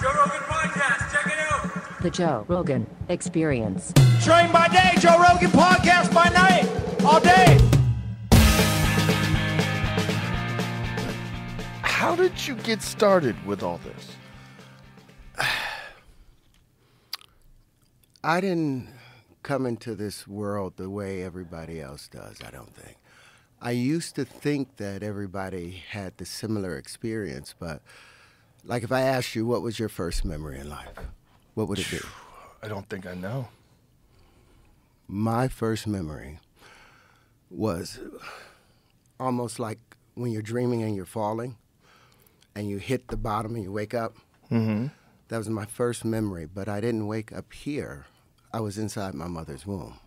Joe Rogan Podcast, check it out. The Joe Rogan Experience. Train by day, Joe Rogan Podcast by night, all day. How did you get started with all this? I didn't come into this world the way everybody else does, I don't think. I used to think that everybody had the similar experience, but like if I asked you what was your first memory in life, what would it be? I don't think I know. My first memory was almost like when you're dreaming and you're falling and you hit the bottom and you wake up. Mm-hmm. That was my first memory, but I didn't wake up here. I was inside my mother's womb.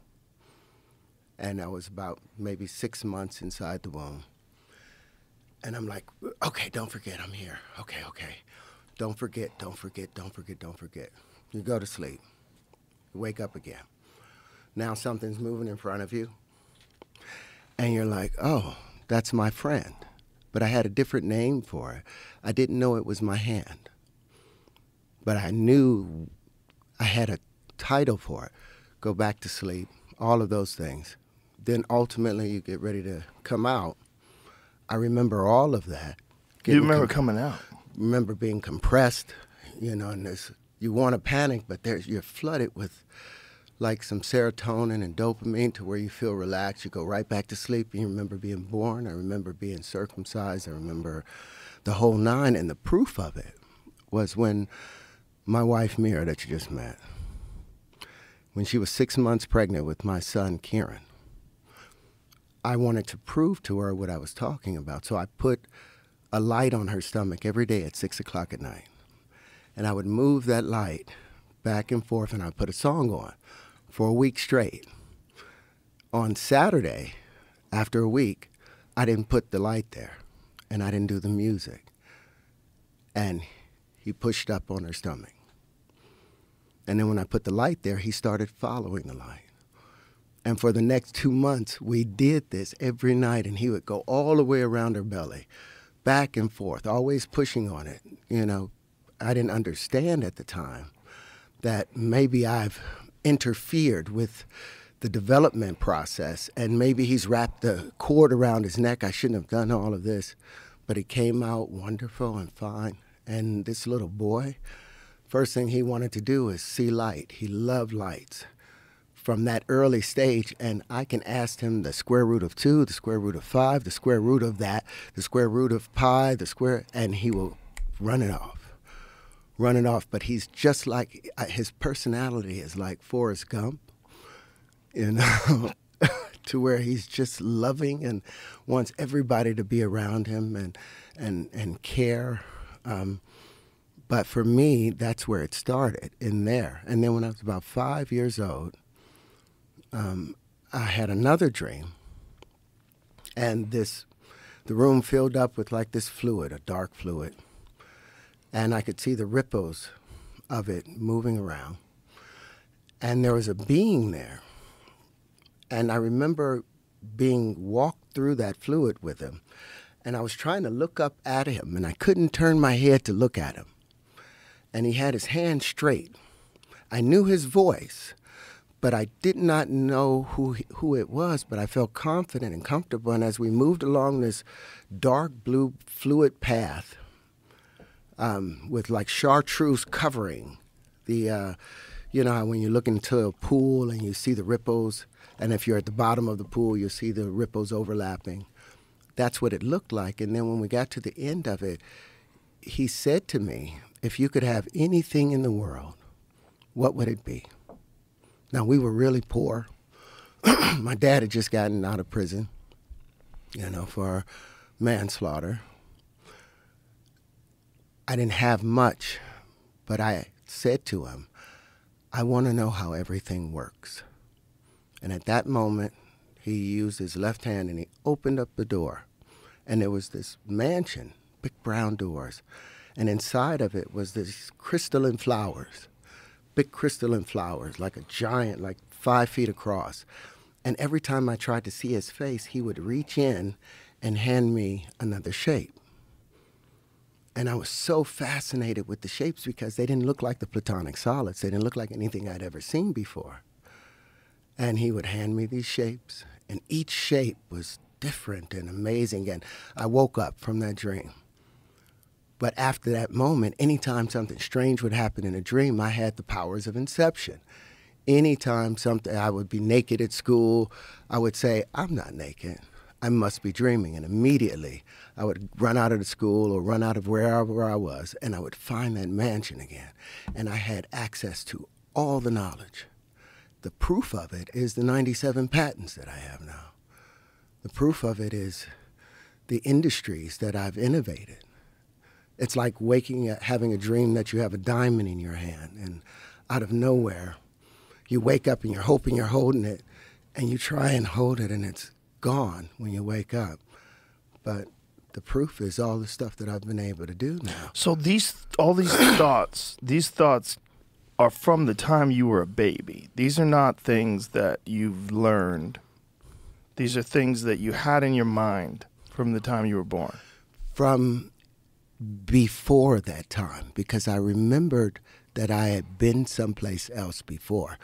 And I was about maybe 6 months inside the womb. And I'm like, okay, don't forget I'm here. Okay. Don't forget. You go to sleep. You wake up again. Now something's moving in front of you. And you're like, oh, that's my friend. But I had a different name for it. I didn't know it was my hand. But I knew I had a title for it. Go back to sleep, all of those things. Then ultimately you get ready to come out. I remember all of that. You remember coming out? Remember being compressed, and you want to panic, but you're flooded with like some serotonin and dopamine to where you feel relaxed. You go right back to sleep. You remember being born. I remember being circumcised. I remember the whole nine. And the proof of it was when my wife, Mira, that you just met, when she was 6 months pregnant with my son, Kieran, I wanted to prove to her what I was talking about. So I put a light on her stomach every day at 6 o'clock at night. And I would move that light back and forth, and I'd put a song on for a week straight. On Saturday, after a week, I didn't put the light there, and I didn't do the music. And he pushed up on her stomach. And then when I put the light there, he started following the light. And for the next 2 months, we did this every night, and he would go all the way around her belly, back and forth, always pushing on it. I didn't understand at the time that maybe I've interfered with the development process, and maybe he's wrapped the cord around his neck. I shouldn't have done all of this, but it came out wonderful and fine. And this little boy, first thing he wanted to do is see light. He loved lights from that early stage, and I can ask him the square root of 2, the square root of 5, the square root of that, the square root of pi, and he will run it off. But he's just like, his personality is like Forrest Gump, to where he's just loving and wants everybody to be around him and care. But for me, that's where it started, in there. And then when I was about 5 years old, I had another dream, and the room filled up with like this fluid, a dark fluid, and I could see the ripples of it moving around, and there was a being there, and I remember being walked through that fluid with him, and I was trying to look up at him, and I couldn't turn my head to look at him, and he had his hand straight. I knew his voice, but I did not know who it was, but I felt confident and comfortable. And as we moved along this dark blue fluid path with like chartreuse covering the, how when you look into a pool and you see the ripples, and if you're at the bottom of the pool, you'll see the ripples overlapping. That's what it looked like. And then when we got to the end of it, he said to me, if you could have anything in the world, what would it be? Now, we were really poor. My dad had just gotten out of prison, for manslaughter. I didn't have much, but I said to him, I want to know how everything works. And at that moment, he used his left hand and he opened up the door. And there was this mansion, big brown doors. And inside of it was this crystalline flowers. Big crystalline flowers, like a giant, like 5 feet across. And every time I tried to see his face, he would reach in and hand me another shape. And I was so fascinated with the shapes because they didn't look like the Platonic solids. They didn't look like anything I'd ever seen before. And he would hand me these shapes, and each shape was different and amazing. And I woke up from that dream. But after that moment, anytime something strange would happen in a dream, I had the powers of inception. Anytime I would be naked at school, I would say, I'm not naked. I must be dreaming. And immediately I would run out of the school or run out of wherever I was, and I would find that mansion again. And I had access to all the knowledge. The proof of it is the 97 patents that I have now. The proof of it is the industries that I've innovated. It's like waking up, having a dream that you have a diamond in your hand, and out of nowhere, you wake up and you're hoping you're holding it, and you try and hold it, and it's gone when you wake up. But the proof is all the stuff that I've been able to do now. So all these thoughts are from the time you were a baby. These are not things that you've learned. These are things that you had in your mind from the time you were born. From before that time, because I remembered that I had been someplace else before.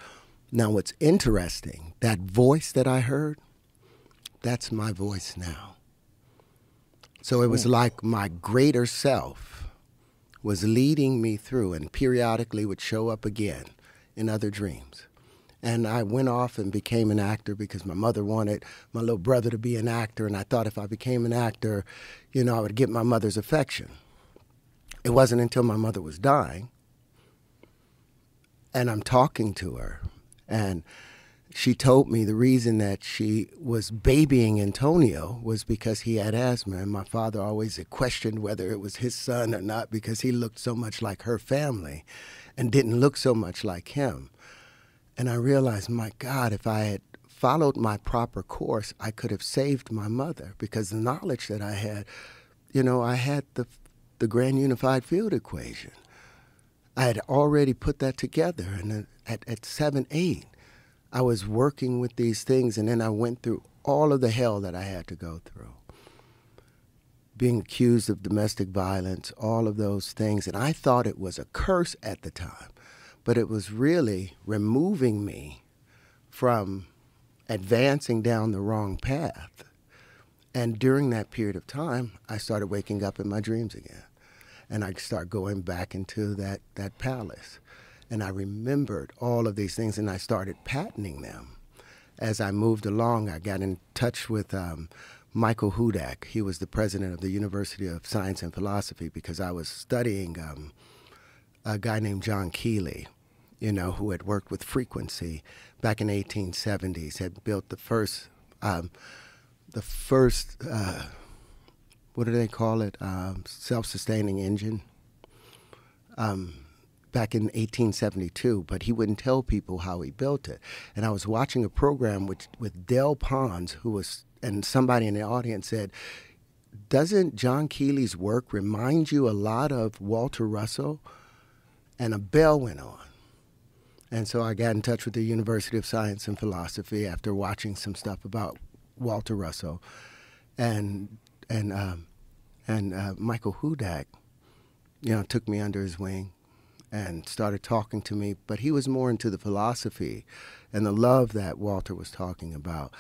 Now, what's interesting, that voice that I heard, that's my voice now. So it was like my greater self was leading me through, and periodically would show up again in other dreams. And I went off and became an actor because my mother wanted my little brother to be an actor, and I thought if I became an actor, I would get my mother's affection. It wasn't until my mother was dying, and I'm talking to her, and she told me the reason that she was babying Antonio was because he had asthma, and my father always had questioned whether it was his son or not because he looked so much like her family and didn't look so much like him. And I realized, my God, if I had followed my proper course, I could have saved my mother, because the knowledge that I had, I had the grand unified field equation. I had already put that together, and at 7, 8, I was working with these things, and then I went through all of the hell that I had to go through. Being accused of domestic violence, all of those things, and I thought it was a curse at the time, but it was really removing me from advancing down the wrong path. And during that period of time, I started waking up in my dreams again, and I started going back into that palace. And I remembered all of these things, and I started patenting them. As I moved along, I got in touch with Michael Hudak. He was the president of the University of Science and Philosophy, because I was studying a guy named John Keeley, who had worked with frequency back in the 1870s, had built the first what do they call it, self-sustaining engine. Back in 1872, but he wouldn't tell people how he built it. And I was watching a program with Del Pons, and somebody in the audience said, doesn't John Keeley's work remind you a lot of Walter Russell? And a bell went on. And so I got in touch with the University of Science and Philosophy after watching some stuff about Walter Russell. And Michael Hudak, took me under his wing and started talking to me, but he was more into the philosophy and the love that Walter was talking about.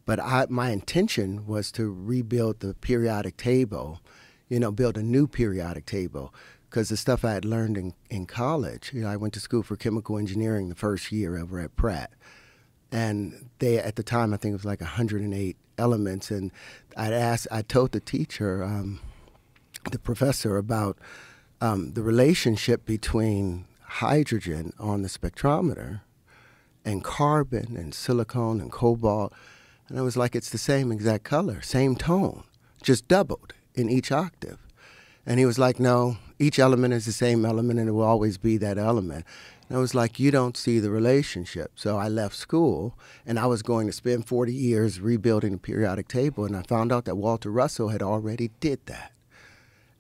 But my intention was to rebuild the periodic table, build a new periodic table, because the stuff I had learned in college, I went to school for chemical engineering the first year over at Pratt. And at the time, I think it was like 108 elements, and I told the teacher, the professor, about the relationship between hydrogen on the spectrometer and carbon and silicon and cobalt. And I was like, it's the same exact color, same tone, just doubled in each octave. And he was like, no, each element is the same element and it will always be that element. And I was like, you don't see the relationship. So I left school, and I was going to spend 40 years rebuilding the periodic table, and I found out that Walter Russell had already did that.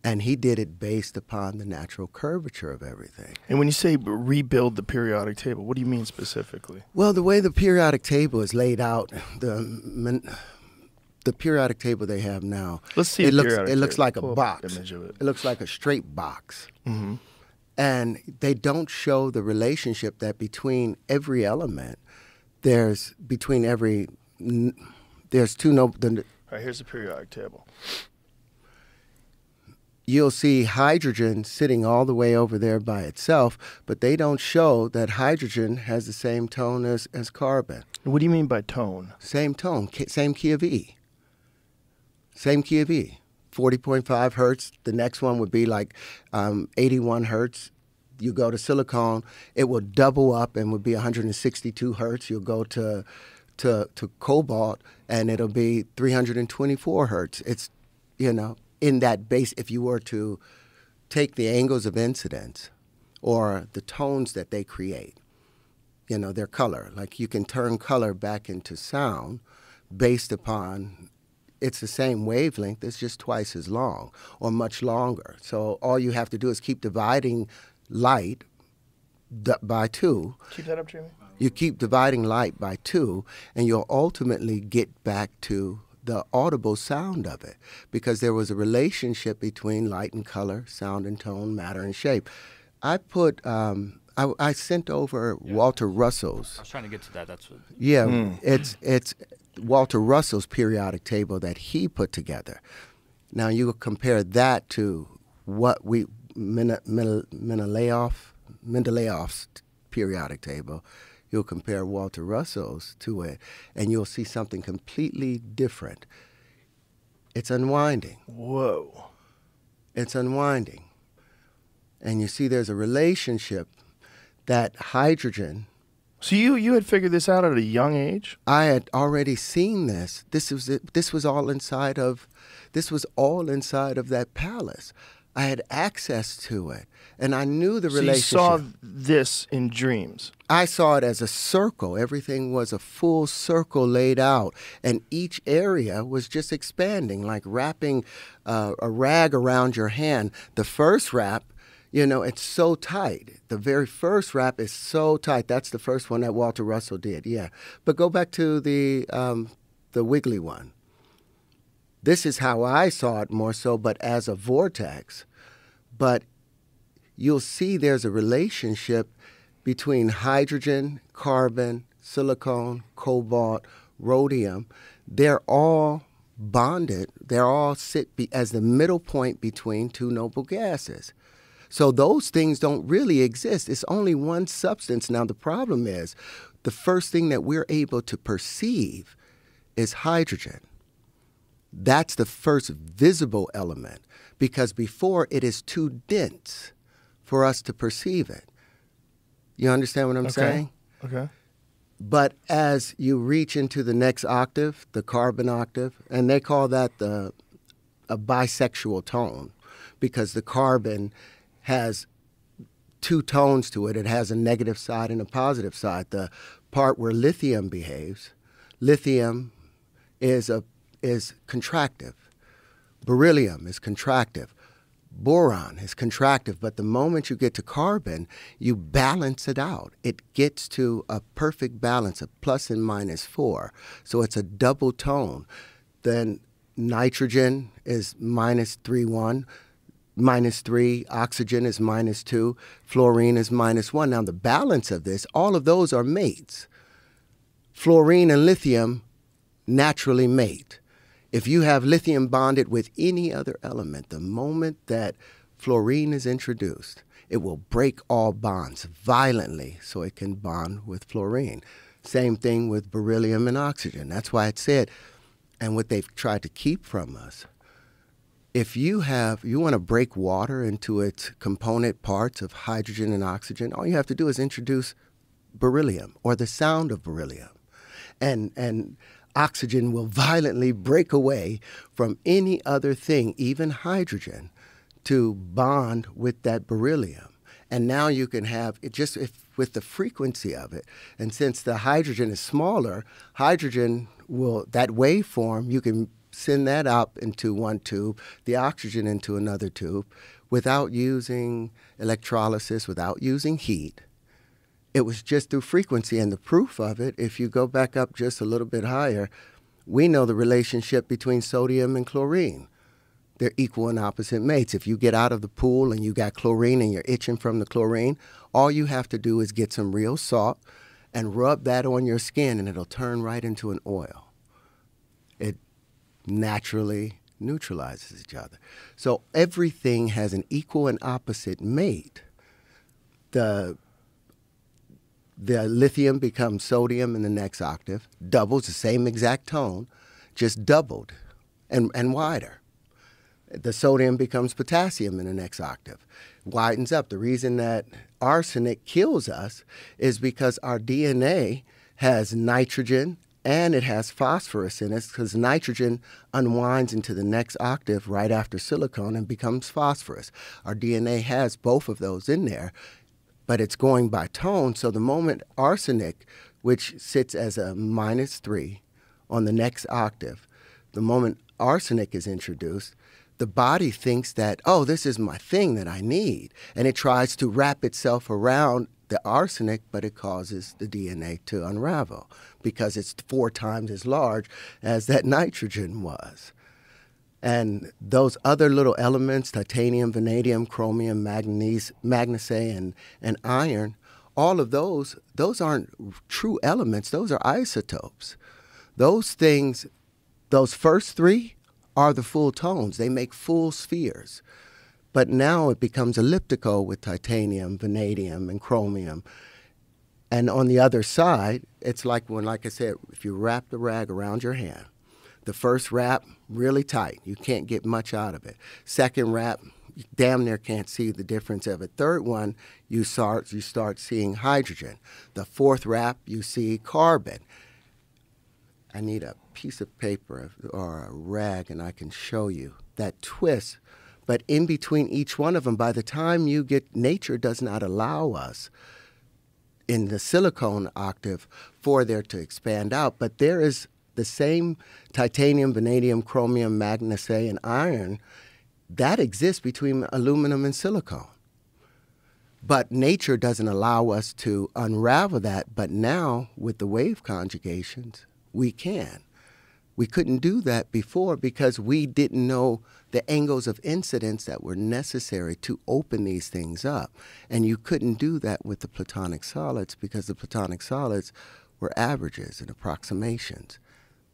And he did it based upon the natural curvature of everything. And when you say rebuild the periodic table, what do you mean specifically? Well, the way the periodic table is laid out, the periodic table they have now. Let's see. It a looks periodic it looks table. like a Pull up box. an image of it. It looks like a straight box. And they don't show the relationship that between every element, there's two All right, here's the periodic table. you'll see hydrogen sitting all the way over there by itself, but they don't show that hydrogen has the same tone as carbon. What do you mean by tone? Same tone, same key of E. Same key of E. 40.5 hertz. The next one would be like 81 hertz. You go to silicon, it will double up and would be 162 hertz. You'll go to cobalt, and it'll be 324 hertz. It's, in that base, if you were to take the angles of incidence or the tones that they create, their color. Like you can turn color back into sound based upon, it's the same wavelength, it's just twice as long or much longer. So all you have to do is keep dividing light by 2. Keep that up, Jimmy. You keep dividing light by 2, and you'll ultimately get back to the audible sound of it, because there was a relationship between light and color, sound and tone, matter and shape. I put, I sent over Walter Russell's. I was trying to get to that. That's what. Yeah, it's Walter Russell's periodic table that he put together. Now you compare that to what Mendeleev's periodic table. You'll compare Walter Russell's to it, and you'll see something completely different. It's unwinding. Whoa. It's unwinding. And you see there's a relationship that hydrogen. So you had figured this out at a young age? I had already seen this. This was all inside of that palace. I had access to it, and I knew the relationship. So you saw this in dreams? I saw it as a circle. Everything was a full circle laid out, and each area was just expanding, like wrapping a rag around your hand. The first wrap, it's so tight. The very first wrap is so tight. That's the first one that Walter Russell did, yeah. But go back to the wiggly one. This is how I saw it more so, but as a vortex. But you'll see there's a relationship between hydrogen, carbon, silicon, cobalt, rhodium. They're all bonded. They're all sit as the middle point between two noble gases. So those things don't really exist. It's only one substance. Now the problem is, the first thing that we're able to perceive is hydrogen. That's the first visible element, because before it is too dense for us to perceive it. You understand what I'm saying? Okay. But as you reach into the next octave, the carbon octave, and they call that a bisexual tone, because the carbon has 2 tones to it. It has a negative side and a positive side. The part where lithium behaves, lithium is contractive. Beryllium is contractive. Boron is contractive. But the moment you get to carbon, you balance it out. It gets to a perfect balance, a plus and minus 4. So it's a double tone. Then nitrogen is minus 3,1. -3, oxygen is -2, fluorine is -1. Now the balance of this, all of those are mates. Fluorine and lithium naturally mate. If you have lithium bonded with any other element, the moment that fluorine is introduced, it will break all bonds violently so it can bond with fluorine. Same thing with beryllium and oxygen. That's why it said, and what they've tried to keep from us, if you want to break water into its component parts of hydrogen and oxygen, all you have to do is introduce beryllium or the sound of beryllium. And oxygen will violently break away from any other thing, even hydrogen, to bond with that beryllium. And now you can have it just with the frequency of it. And since the hydrogen is smaller, hydrogen will, that waveform, you can send that up into one tube, the oxygen into another tube, without using electrolysis, without using heat. It was just through frequency. And the proof of it, if you go back up just a little bit higher, We know the relationship between sodium and chlorine. They're equal and opposite mates. If you get out of the pool and you got chlorine and you're itching from the chlorine, all you have to do is get some real salt and rub that on your skin, and it'll turn right into an oil. It naturally neutralizes each other. So everything has an equal and opposite mate. The lithium becomes sodium in the next octave, doubles the same exact tone, just doubled and wider. The sodium becomes potassium in the next octave, widens up. The reason that arsenic kills us is because our DNA has nitrogen and it has phosphorus in it, because nitrogen unwinds into the next octave right after silicon and becomes phosphorus. Our DNA has both of those in there, but it's going by tone. So the moment arsenic, which sits as a -3 on the next octave, the moment arsenic is introduced, the body thinks that, oh, this is my thing that I need. And it tries to wrap itself around the arsenic, but it causes the DNA to unravel because it's 4 times as large as that nitrogen was. And those other little elements, titanium, vanadium, chromium, magnesia, and iron, all of those aren't true elements. Those are isotopes. Those things, those first 3 are the full tones. They make full spheres. But now it becomes elliptical with titanium, vanadium, and chromium. And on the other side, it's like when, like I said, if you wrap the rag around your hand, the first wrap, really tight. You can't get much out of it. Second wrap, you damn near can't see the difference of it. Third one, you start seeing hydrogen. The fourth wrap, you see carbon. I need a piece of paper or a rag, and I can show you that twist. But in between each one of them, by the time you get, nature does not allow us in the silicone octave for there to expand out. But there is the same titanium, vanadium, chromium, magnesia, and iron that exists between aluminum and silicone. But nature doesn't allow us to unravel that. But now with the wave conjugations, we can. We couldn't do that before because we didn't know the angles of incidence that were necessary to open these things up. And you couldn't do that with the platonic solids because the platonic solids were averages and approximations.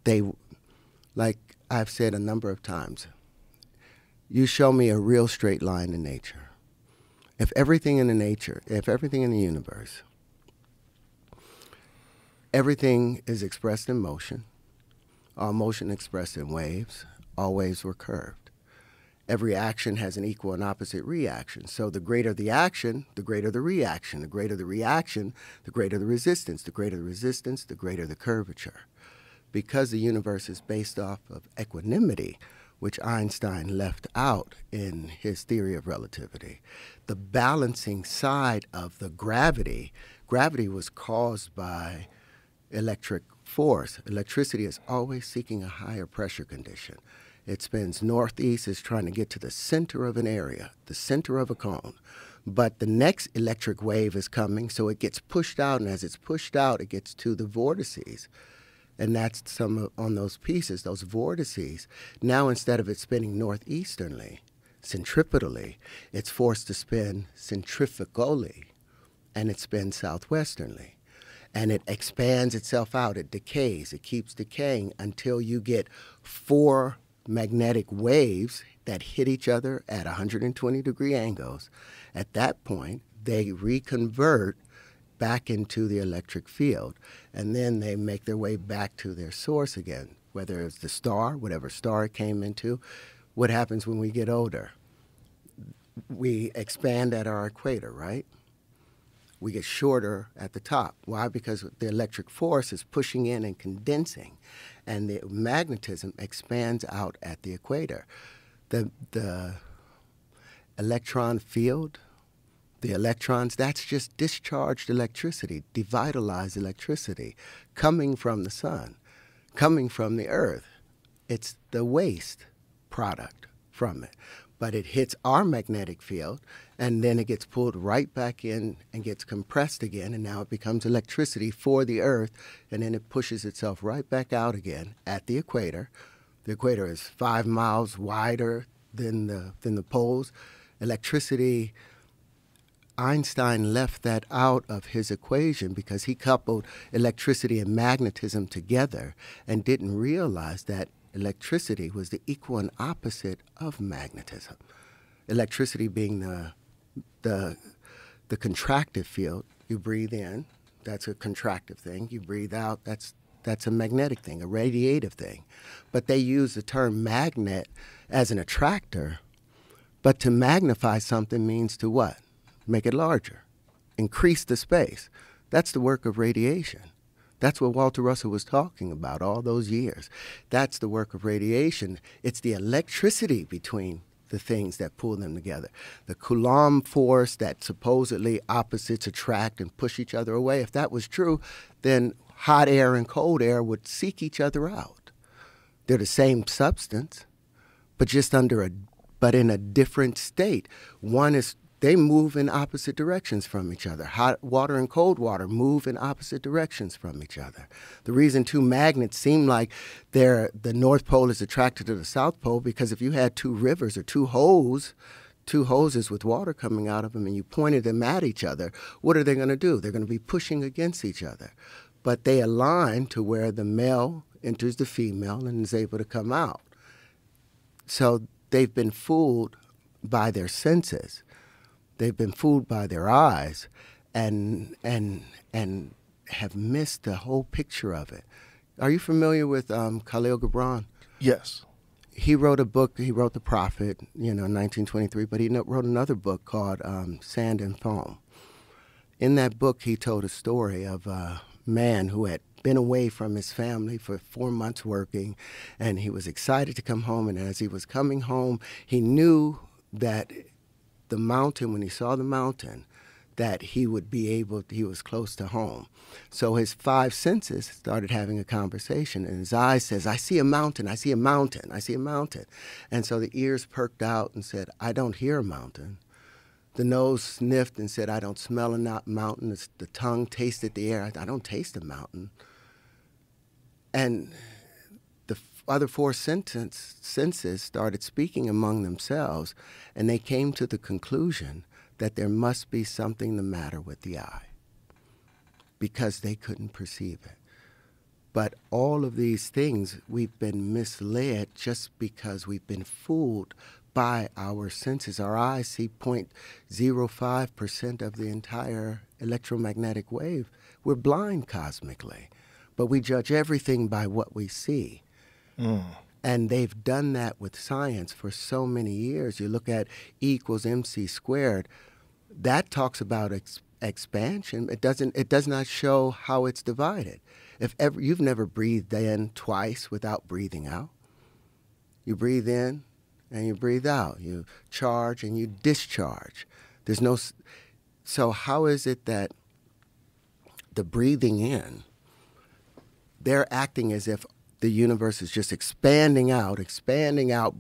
They, like I've said a number of times, you show me a real straight line in nature. If everything in the universe, everything is expressed in motion, all motion expressed in waves, all waves were curved. Every action has an equal and opposite reaction. So the greater the action, the greater the reaction. The greater the reaction, the greater the resistance. The greater the resistance, the greater the curvature. Because the universe is based off of equanimity, which Einstein left out in his theory of relativity, the balancing side of the gravity was caused by electric force. Electricity is always seeking a higher pressure condition. It spins northeast, is trying to get to the center of an area, the center of a cone. But the next electric wave is coming, so it gets pushed out, and as it's pushed out, it gets to the vortices. And that's some on those pieces, those vortices. Now, instead of it spinning northeasternly, centripetally, it's forced to spin centrifugally, and it spins southwesternly. And it expands itself out, it decays, it keeps decaying until you get 4 magnetic waves that hit each other at 120-degree angles. At that point, they reconvert back into the electric field, and then they make their way back to their source again, whether it's the star, whatever star it came into. What happens when we get older? We expand at our equator, right? We get shorter at the top. Why? Because the electric force is pushing in and condensing, and the magnetism expands out at the equator. The electron field, the electrons, that's just discharged electricity, devitalized electricity, coming from the sun, coming from the earth. It's the waste product from it. but it hits our magnetic field, and then it gets pulled right back in and gets compressed again, and now it becomes electricity for the Earth, and then it pushes itself right back out again at the equator. The equator is 5 miles wider than the poles. Electricity, Einstein left that out of his equation because he coupled electricity and magnetism together and didn't realize that electricity was the equal and opposite of magnetism. Electricity being the contractive field. You breathe in, that's a contractive thing. You breathe out, that's a magnetic thing, a radiative thing. But they use the term magnet as an attractor. But to magnify something means to what? Make it larger, increase the space. That's the work of radiation. That's what Walter Russell was talking about all those years. That's the work of radiation. It's the electricity between the things that pull them together. The Coulomb force that supposedly opposites attract and push each other away. If that was true, then hot air and cold air would seek each other out. They're the same substance, but just but in a different state. They move in opposite directions from each other. Hot water and cold water move in opposite directions from each other. The reason two magnets seem like the North Pole is attracted to the South Pole, because if you had two rivers or two hoses with water coming out of them, and you pointed them at each other, what are they going to do? They're going to be pushing against each other. But they align to where the male enters the female and is able to come out. So they've been fooled by their senses. They've been fooled by their eyes and have missed the whole picture of it. Are you familiar with Khalil Gibran? Yes. He wrote a book. He wrote The Prophet, in 1923, but he wrote another book called Sand and Foam. In that book, he told a story of a man who had been away from his family for 4 months working, and he was excited to come home, and as he was coming home, he knew that the mountain, when he saw the mountain, that he was close to home. So his 5 senses started having a conversation, and his eyes says, I see a mountain, I see a mountain, I see a mountain. And so the ears perked out and said, I don't hear a mountain. The nose sniffed and said, I don't smell a mountain. The tongue tasted the air. I don't taste a mountain. And the other 4 senses started speaking among themselves, and they came to the conclusion that there must be something the matter with the eye, because they couldn't perceive it. But all of these things, we've been misled just because we've been fooled by our senses. Our eyes see 0.05% of the entire electromagnetic wave. We're blind cosmically, but we judge everything by what we see. And they've done that with science for so many years. You look at E = mc squared. That talks about expansion. It does not show how it's divided. You've never breathed in twice without breathing out. You breathe in and you breathe out. You charge and you discharge. So how is it that the breathing in, they're acting as if the universe is just expanding out,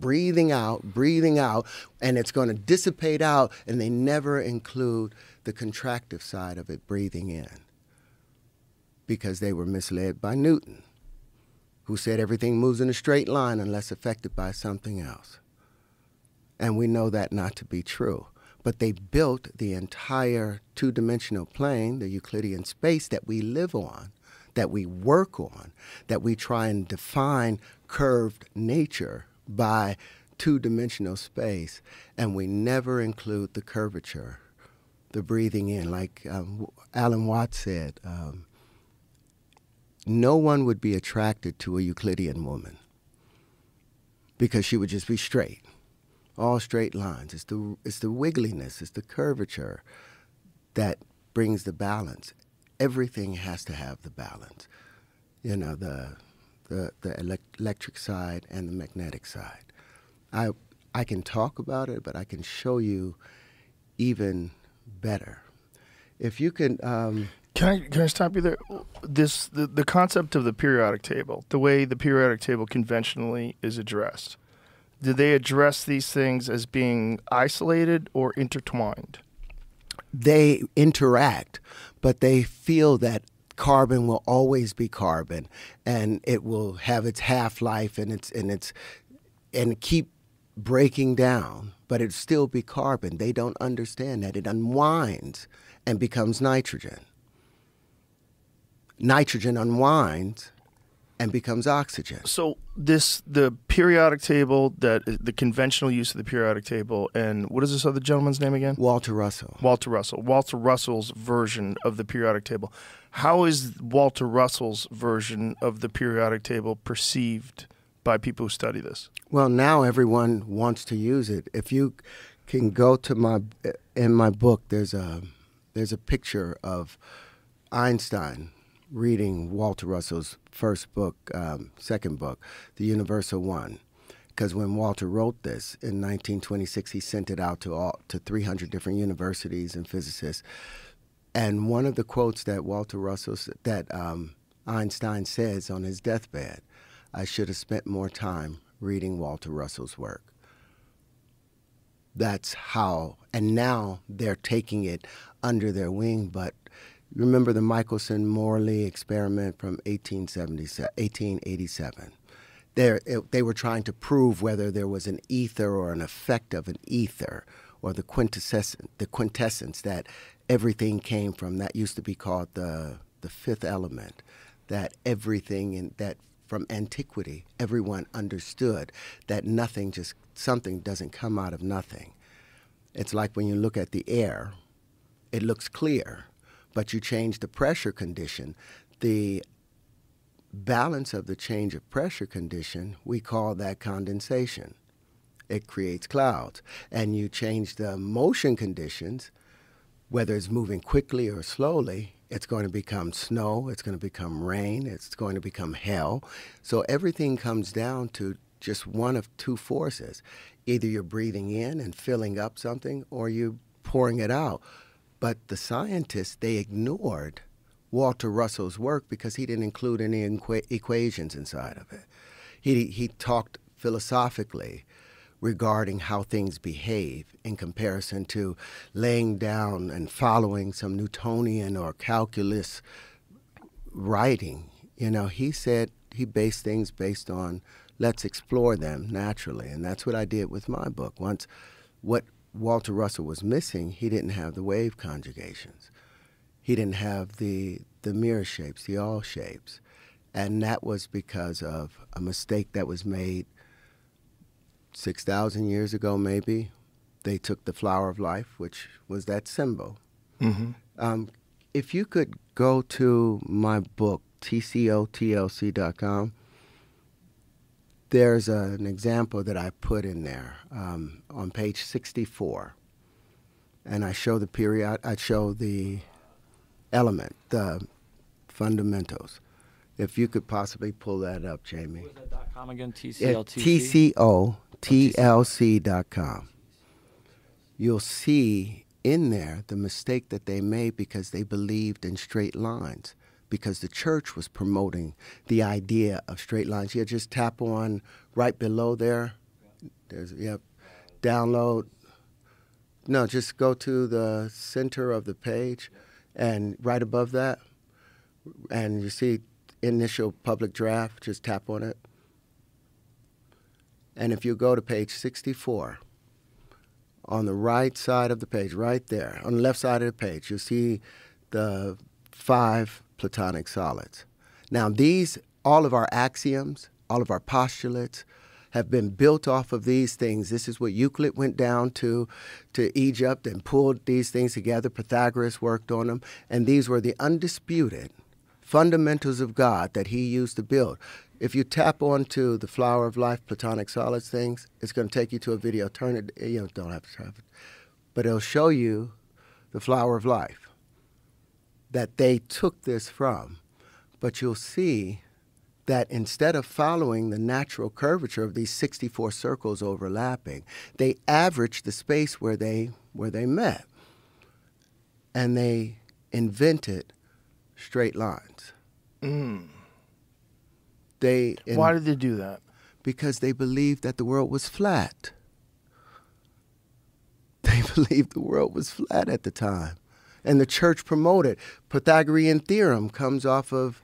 breathing out, and it's going to dissipate out, and they never include the contractive side of it, breathing in, because they were misled by Newton, who said everything moves in a straight line unless affected by something else. And we know that not to be true. But they built the entire two-dimensional plane, the Euclidean space that we live on, that we work on, that we try and define curved nature by two-dimensional space, and we never include the curvature, the breathing in. Like Alan Watts said, no one would be attracted to a Euclidean woman because she would just be straight, all straight lines. It's the wiggliness, it's the curvature that brings the balance. Everything has to have the balance, the electric side and the magnetic side. I can talk about it, but I can show you even better. If you can... Can I stop you there? The concept of the periodic table, the way the periodic table conventionally is addressed, Do they address these things as being isolated or intertwined? They interact, but they feel that carbon will always be carbon, and it will have its half-life and keep breaking down, but it still be carbon. They don't understand that it unwinds and becomes nitrogen. Nitrogen unwinds and becomes oxygen. So the periodic table, the conventional use of the periodic table, and what is this other gentleman's name again? Walter Russell. Walter Russell. Walter Russell's version of the periodic table. How is Walter Russell's version of the periodic table perceived by people who study this? Well, now everyone wants to use it. If you can go to in my book, there's a picture of Einstein reading Walter Russell's first book, second book, The Universal One. Because when Walter wrote this in 1926, he sent it out to 300 different universities and physicists. And one of the quotes that Einstein says on his deathbed, I should have spent more time reading Walter Russell's work. That's how, and now they're taking it under their wing. But remember the Michelson-Morley experiment from 1887. They were trying to prove whether there was an ether or an effect of an ether, or the quintessence that everything came from. That used to be called the fifth element. That everything that from antiquity, everyone understood that something doesn't come out of nothing. It's like when you look at the air, it looks clear, but you change the pressure condition. The balance of the change of pressure condition, we call that condensation. It creates clouds. And you change the motion conditions, whether it's moving quickly or slowly, it's going to become snow, it's going to become rain, it's going to become hell. So everything comes down to just one of two forces. Either you're breathing in and filling up something, or you're pouring it out. But the scientists, they ignored Walter Russell's work because he didn't include any equations inside of it. He talked philosophically regarding how things behave in comparison to laying down and following some Newtonian or calculus writing. You know, he said he based things based on let's explore them naturally, and that's what I did with my book. Once what Walter Russell was missing, he didn't have the wave conjugations. He didn't have the mirror shapes, the all shapes. And that was because of a mistake that was made 6,000 years ago, maybe. They took the flower of life, which was that symbol. Mm-hmm. If you could go to my book, tcotlc.com, there's an example that I put in there on page 64. And I show I show the element, the fundamentals. If you could possibly pull that up, Jamie. What was that .com again? TCLTC? TCOTLC.com. You'll see in there the mistake that they made because they believed in straight lines, because the church was promoting the idea of straight lines. You just tap on right below there. There's, download. No, just go to the center of the page, and right above that, and you see initial public draft, just tap on it. And if you go to page 64, on the right side of the page, right there, on the left side of the page, you'll see the 5 Platonic solids. Now all of our axioms, all of our postulates have been built off of these things. This is what Euclid went down to Egypt and pulled these things together. Pythagoras worked on them. And these were the undisputed fundamentals of God that he used to build. If you tap onto the Flower of Life, Platonic Solids things, it's going to take you to a video. Turn it, don't have to tap it. But it'll show you the Flower of Life that they took this from. But you'll see that instead of following the natural curvature of these 64 circles overlapping, they averaged the space where they met. And they invented straight lines. Why did they do that? because they believed that the world was flat. They believed the world was flat at the time. And the church promoted. Pythagorean theorem comes off of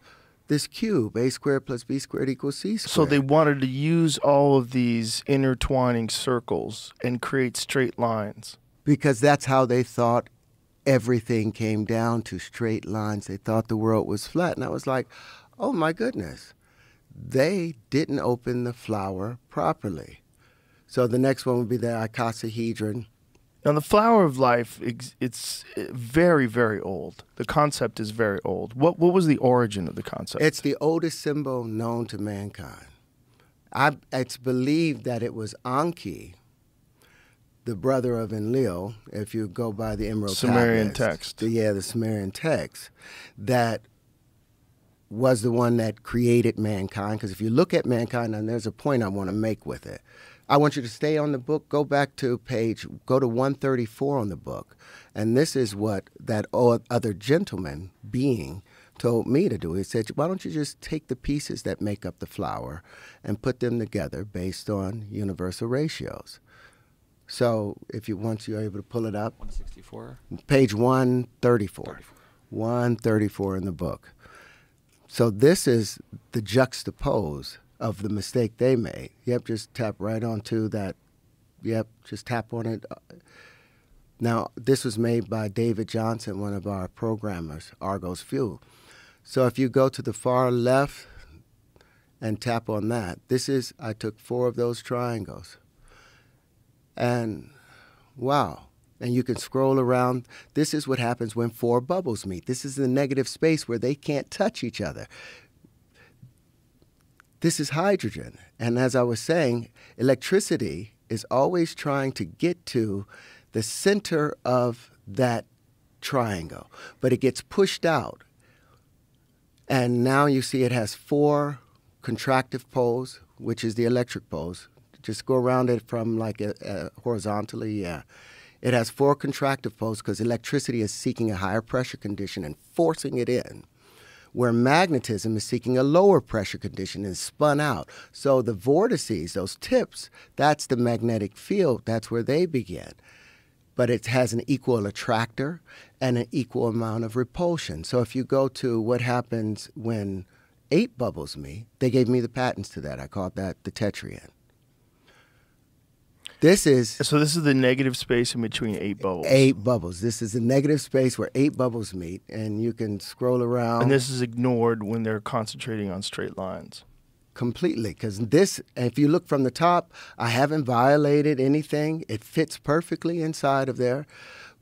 this cube, a squared plus b squared equals c squared. So they wanted to use all of these intertwining circles and create straight lines. Because that's how they thought everything came down to, straight lines. They thought the world was flat. And I was like, oh my goodness. They didn't open the flower properly. So the next one would be the icosahedron. Now, the flower of life, it's very, very old. The concept is very old. What was the origin of the concept? It's the oldest symbol known to mankind. It's believed that it was Anki, the brother of Enlil, if you go by the Emerald Sumerian tablets, text. the Sumerian text, that was the one that created mankind. Because if you look at mankind, and there's a point I want to make with it, I want you to stay on the book, go back to go to 134 on the book. And this is what that other gentleman being told me to do. He said, why don't you just take the pieces that make up the flower and put them together based on universal ratios. So if once you're able to pull it up. 164? Page 134. 134 in the book. So this is the juxtapose of the mistake they made. Yep, just tap right onto that. Yep, just tap on it. Now, this was made by David Johnson, one of our programmers, Argos Fuel. So if you go to the far left and tap on that, I took 4 of those triangles. And wow. And you can scroll around. This is what happens when 4 bubbles meet. This is the negative space where they can't touch each other. This is hydrogen. And as I was saying, electricity is always trying to get to the center of that triangle, but it gets pushed out. And now you see it has 4 contractive poles, which is the electric poles. Just go around it from like horizontally, yeah. It has 4 contractive poles because electricity is seeking a higher pressure condition and forcing it in, where magnetism is seeking a lower pressure condition and spun out. So the vortices, those tips, that's the magnetic field. That's where they begin. But it has an equal attractor and an equal amount of repulsion. So if you go to what happens when 8 bubbles meet, they gave me the patents to that. I called that the tetrahedron. So this is the negative space in between 8 bubbles. 8 bubbles. This is the negative space where 8 bubbles meet, and you can scroll around. And this is ignored when they're concentrating on straight lines. Completely, because if you look from the top, I haven't violated anything. It fits perfectly inside of there.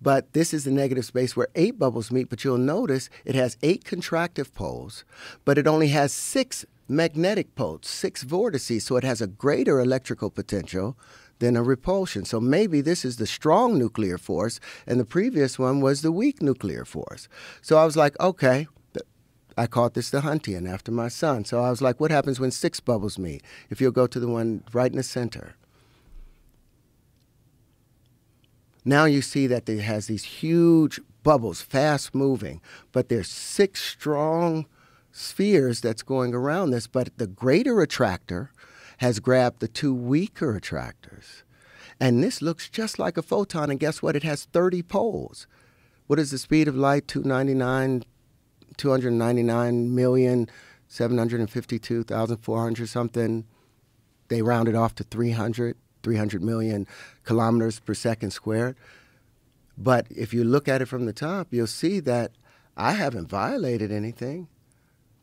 But this is the negative space where 8 bubbles meet, but you'll notice it has 8 contractive poles, but it only has 6 magnetic poles, 6 vortices, so it has a greater electrical potential than a repulsion. So maybe this is the strong nuclear force, and the previous one was the weak nuclear force. So I was like, okay, I called this the Huntian after my son. So I was like, what happens when 6 bubbles meet? If you'll go to the one right in the center. Now you see that it has these huge bubbles, fast moving, but there's 6 strong spheres that's going around this, but the greater attractor has grabbed the 2 weaker attractors. And this looks just like a photon, and guess what? It has 30 poles. What is the speed of light? 299,752,400 something. They rounded off to 300 million kilometers per second squared. But if you look at it from the top, you'll see that I haven't violated anything.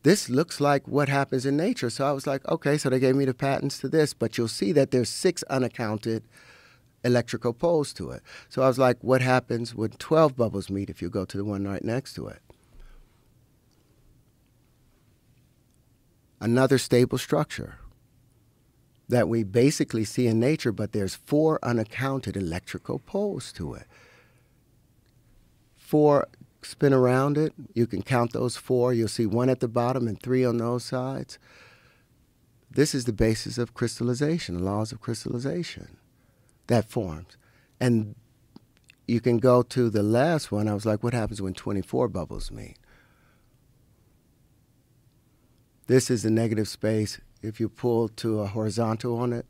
This looks like what happens in nature. So I was like, okay, so they gave me the patents to this, but you'll see that there's 6 unaccounted electrical poles to it. So I was like, what happens when 12 bubbles meet if you go to the one right next to it? Another stable structure that we basically see in nature, but there's 4 unaccounted electrical poles to it. 4 spin around it. You can count those 4. You'll see 1 at the bottom and 3 on those sides. This is the basis of crystallization, the laws of crystallization that forms. And you can go to the last one. I was like, what happens when 24 bubbles meet? This is the negative space. if you pull to a horizontal on it,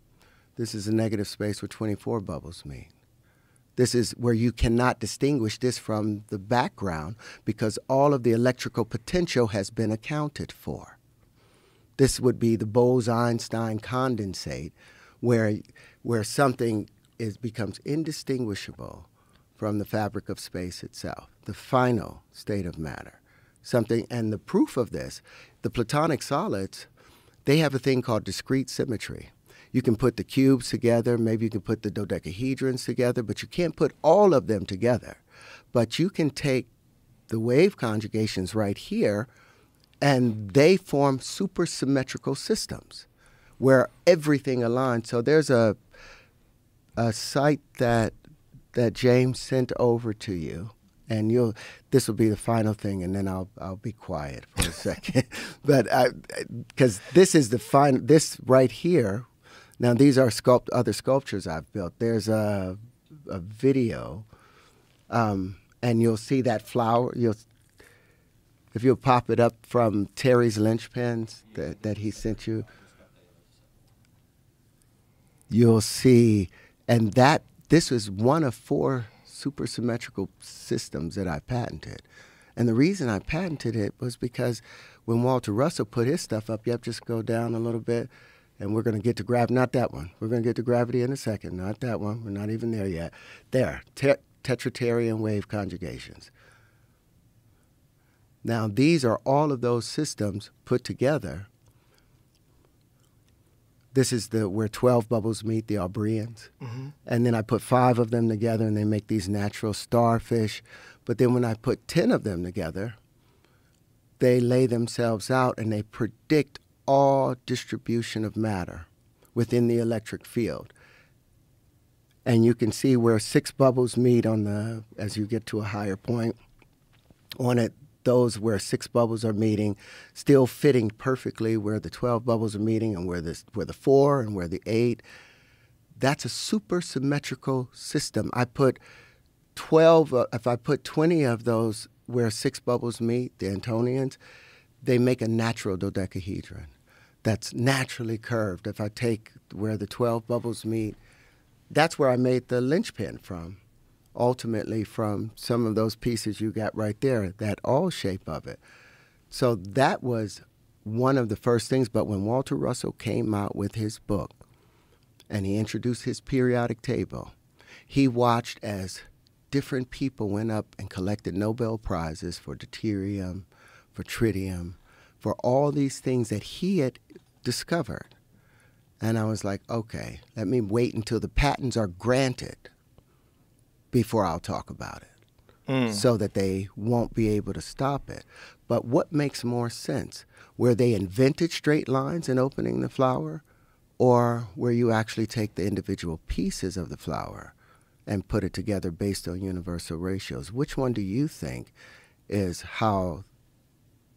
this is a negative space where 24 bubbles meet. This is where you cannot distinguish this from the background because all of the electrical potential has been accounted for. This would be the Bose-Einstein condensate, where something becomes indistinguishable from the fabric of space itself, the final state of matter. And the proof of this, the Platonic solids, they have a thing called discrete symmetry. You can put the cubes together, maybe you can put the dodecahedrons together, but you can't put all of them together. But you can take the wave conjugations right here, and they form supersymmetrical systems where everything aligns. So there's a site that James sent over to you, and this will be the final thing, and then I'll be quiet for a second. But because this is this right here. Now, these are other sculptures I've built. There's a video, and you'll see that flower. If you'll pop it up from Terry's linchpins that he sent you, you'll see, and this is one of 4 supersymmetrical systems that I patented. And the reason I patented it was because when Walter Russell put his stuff up, just go down a little bit, and we're going to get to gravity. Not that one. We're going to get to gravity in a second. Not that one. We're not even there yet. There, Tetrotarian wave conjugations. Now, these are all of those systems put together. This is where 12 bubbles meet, the Aubrians. Mm-hmm. And then I put 5 of them together, and they make these natural starfish. But then when I put 10 of them together, they lay themselves out, and they predict all distribution of matter within the electric field. And you can see where 6 bubbles meet as you get to a higher point on it, those where 6 bubbles are meeting, still fitting perfectly where the 12 bubbles are meeting and where the 4 and where the 8. That's a super symmetrical system. I put 12, if I put 20 of those where 6 bubbles meet, the Antonians, they make a natural dodecahedron that's naturally curved. If I take where the 12 bubbles meet, that's where I made the linchpin from, ultimately from some of those pieces you got right there, that all shape of it. So that was one of the first things. But when Walter Russell came out with his book and he introduced his periodic table, he watched as different people went up and collected Nobel Prizes for deuterium, for tritium, for all these things that he had discovered. And I was like, okay, let me wait until the patents are granted before I'll talk about it, so that they won't be able to stop it. But what makes more sense? Where they invented straight lines in opening the flower, or where you actually take the individual pieces of the flower and put it together based on universal ratios? Which one do you think is how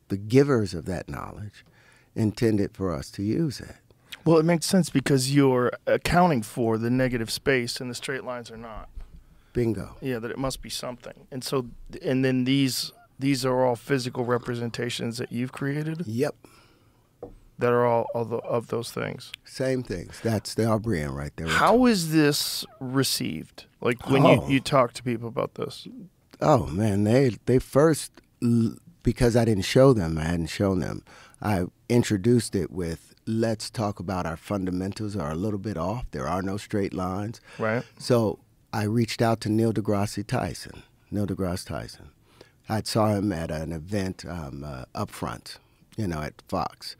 the givers of that knowledge intended for us to use it? Well, it makes sense because you're accounting for the negative space and the straight lines are not. Bingo. Yeah, that it must be something. And so, and then these are all physical representations that you've created? Yep. That are all of those things? Same things. That's the Aubrian right there. How is this received? Like when you talk to people about this? Oh, man, they first, because I hadn't shown them, I introduced it with, let's talk about our fundamentals are a little bit off. There are no straight lines. Right. So I reached out to Neil deGrasse Tyson. I saw him at an event up front, at Fox.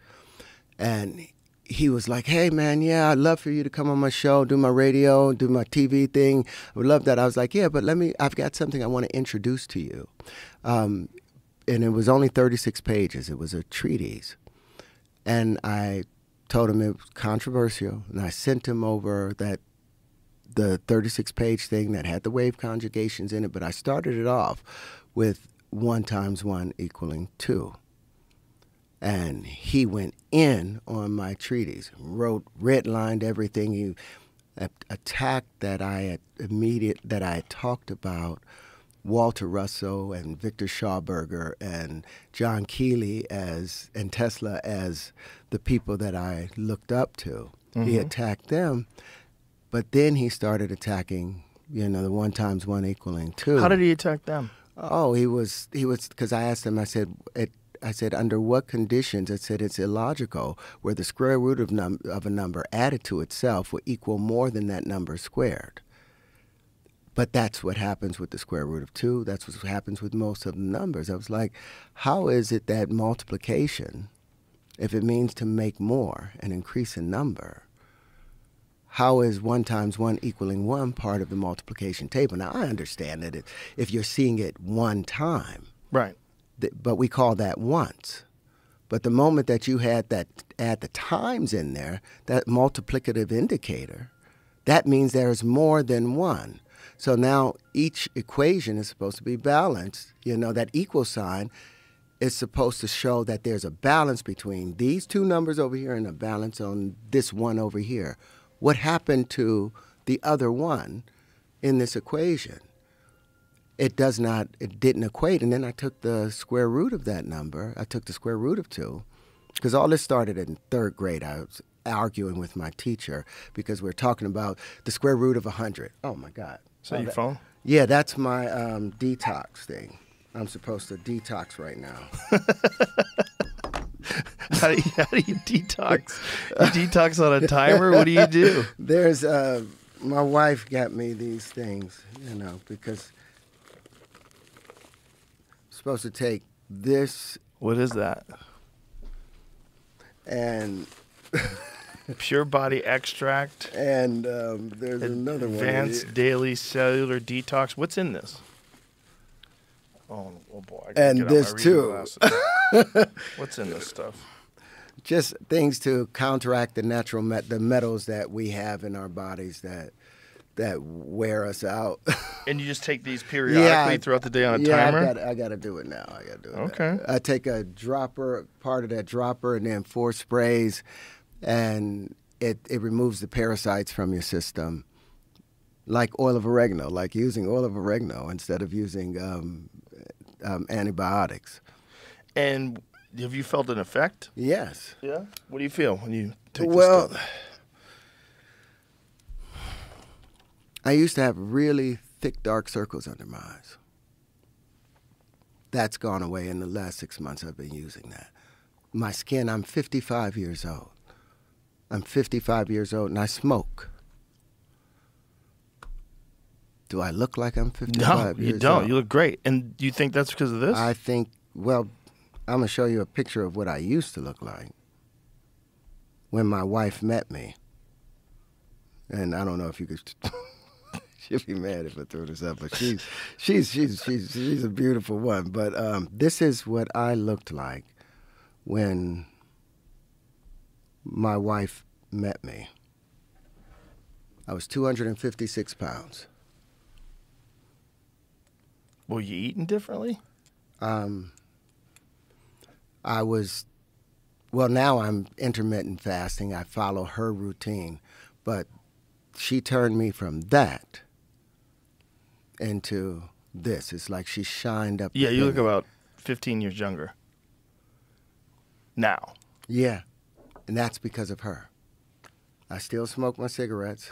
And he was like, hey, man, yeah, I'd love for you to come on my show, do my radio, do my TV thing. I would love that. I was like, yeah, but I've got something I want to introduce to you. And it was only 36 pages. It was a treatise. And I told him it was controversial, and I sent him over the 36-page thing that had the wave conjugations in it, but I started it off with 1 × 1 = 2. And he went in on my treatise, redlined everything. He attacked that I had talked about Walter Russell and Victor Schauberger and John Keeley and Tesla as the people that I looked up to. He attacked them, but then he started attacking, the 1 × 1 = 2. How did he attack them? Oh, he was because I asked him. I said, under what conditions? I said it's illogical where the square root of a number added to itself will equal more than that number squared. But that's what happens with the square root of 2. That's what happens with most of the numbers. I was like, how is it that multiplication, if it means to make more and increase a number, how is 1 × 1 = 1 part of the multiplication table? Now, I understand that if you're seeing it one time, right? But we call that once. But the moment that you add the times in there, that multiplicative indicator, that means there's more than 1. So now each equation is supposed to be balanced. That equal sign is supposed to show that there's a balance between these 2 numbers over here and a balance on this one over here. What happened to the other one in this equation? It didn't equate. And then I took the square root of that number. I took the square root of 2, because all this started in 3rd grade. I was arguing with my teacher because we were talking about the square root of 100. Oh, my God. Is that your phone? Yeah, that's my detox thing. I'm supposed to detox right now. How do you detox? You detox on a timer? What do you do? There's my wife got me these things, because I'm supposed to take this. What is that? And Pure Body Extract. And there's another one. Advanced Daily Cellular Detox. What's in this? Oh boy. I and this too. What's in this stuff? Just things to counteract the natural the metals that we have in our bodies that wear us out. And you just take these periodically throughout the day on a timer? I got to do it now. I got to do it. Okay. I take a dropper, part of that dropper, and then 4 sprays, and it removes the parasites from your system, like oil of oregano, like using oil of oregano instead of using antibiotics. And have you felt an effect? Yes. Yeah? What do you feel when you take this stuff? I used to have really thick, dark circles under my eyes. That's gone away in the last 6 months. I've been using that. My skin, I'm 55 years old. I'm 55 years old and I smoke. Do I look like I'm 55 years old? No, you don't. You look great. And do you think that's because of this? I think, well, I'm going to show you a picture of what I used to look like when my wife met me. And I don't know if you could... She'll be mad if I throw this up, but she's a beautiful one. But this is what I looked like when my wife met me. I was 256 pounds. Were you eating differently? I was, well, now I'm intermittent fasting. I follow her routine, but she turned me from that into this. It's like she shined up. Yeah, you look about 15 years younger now. Yeah, and that's because of her. I still smoke my cigarettes.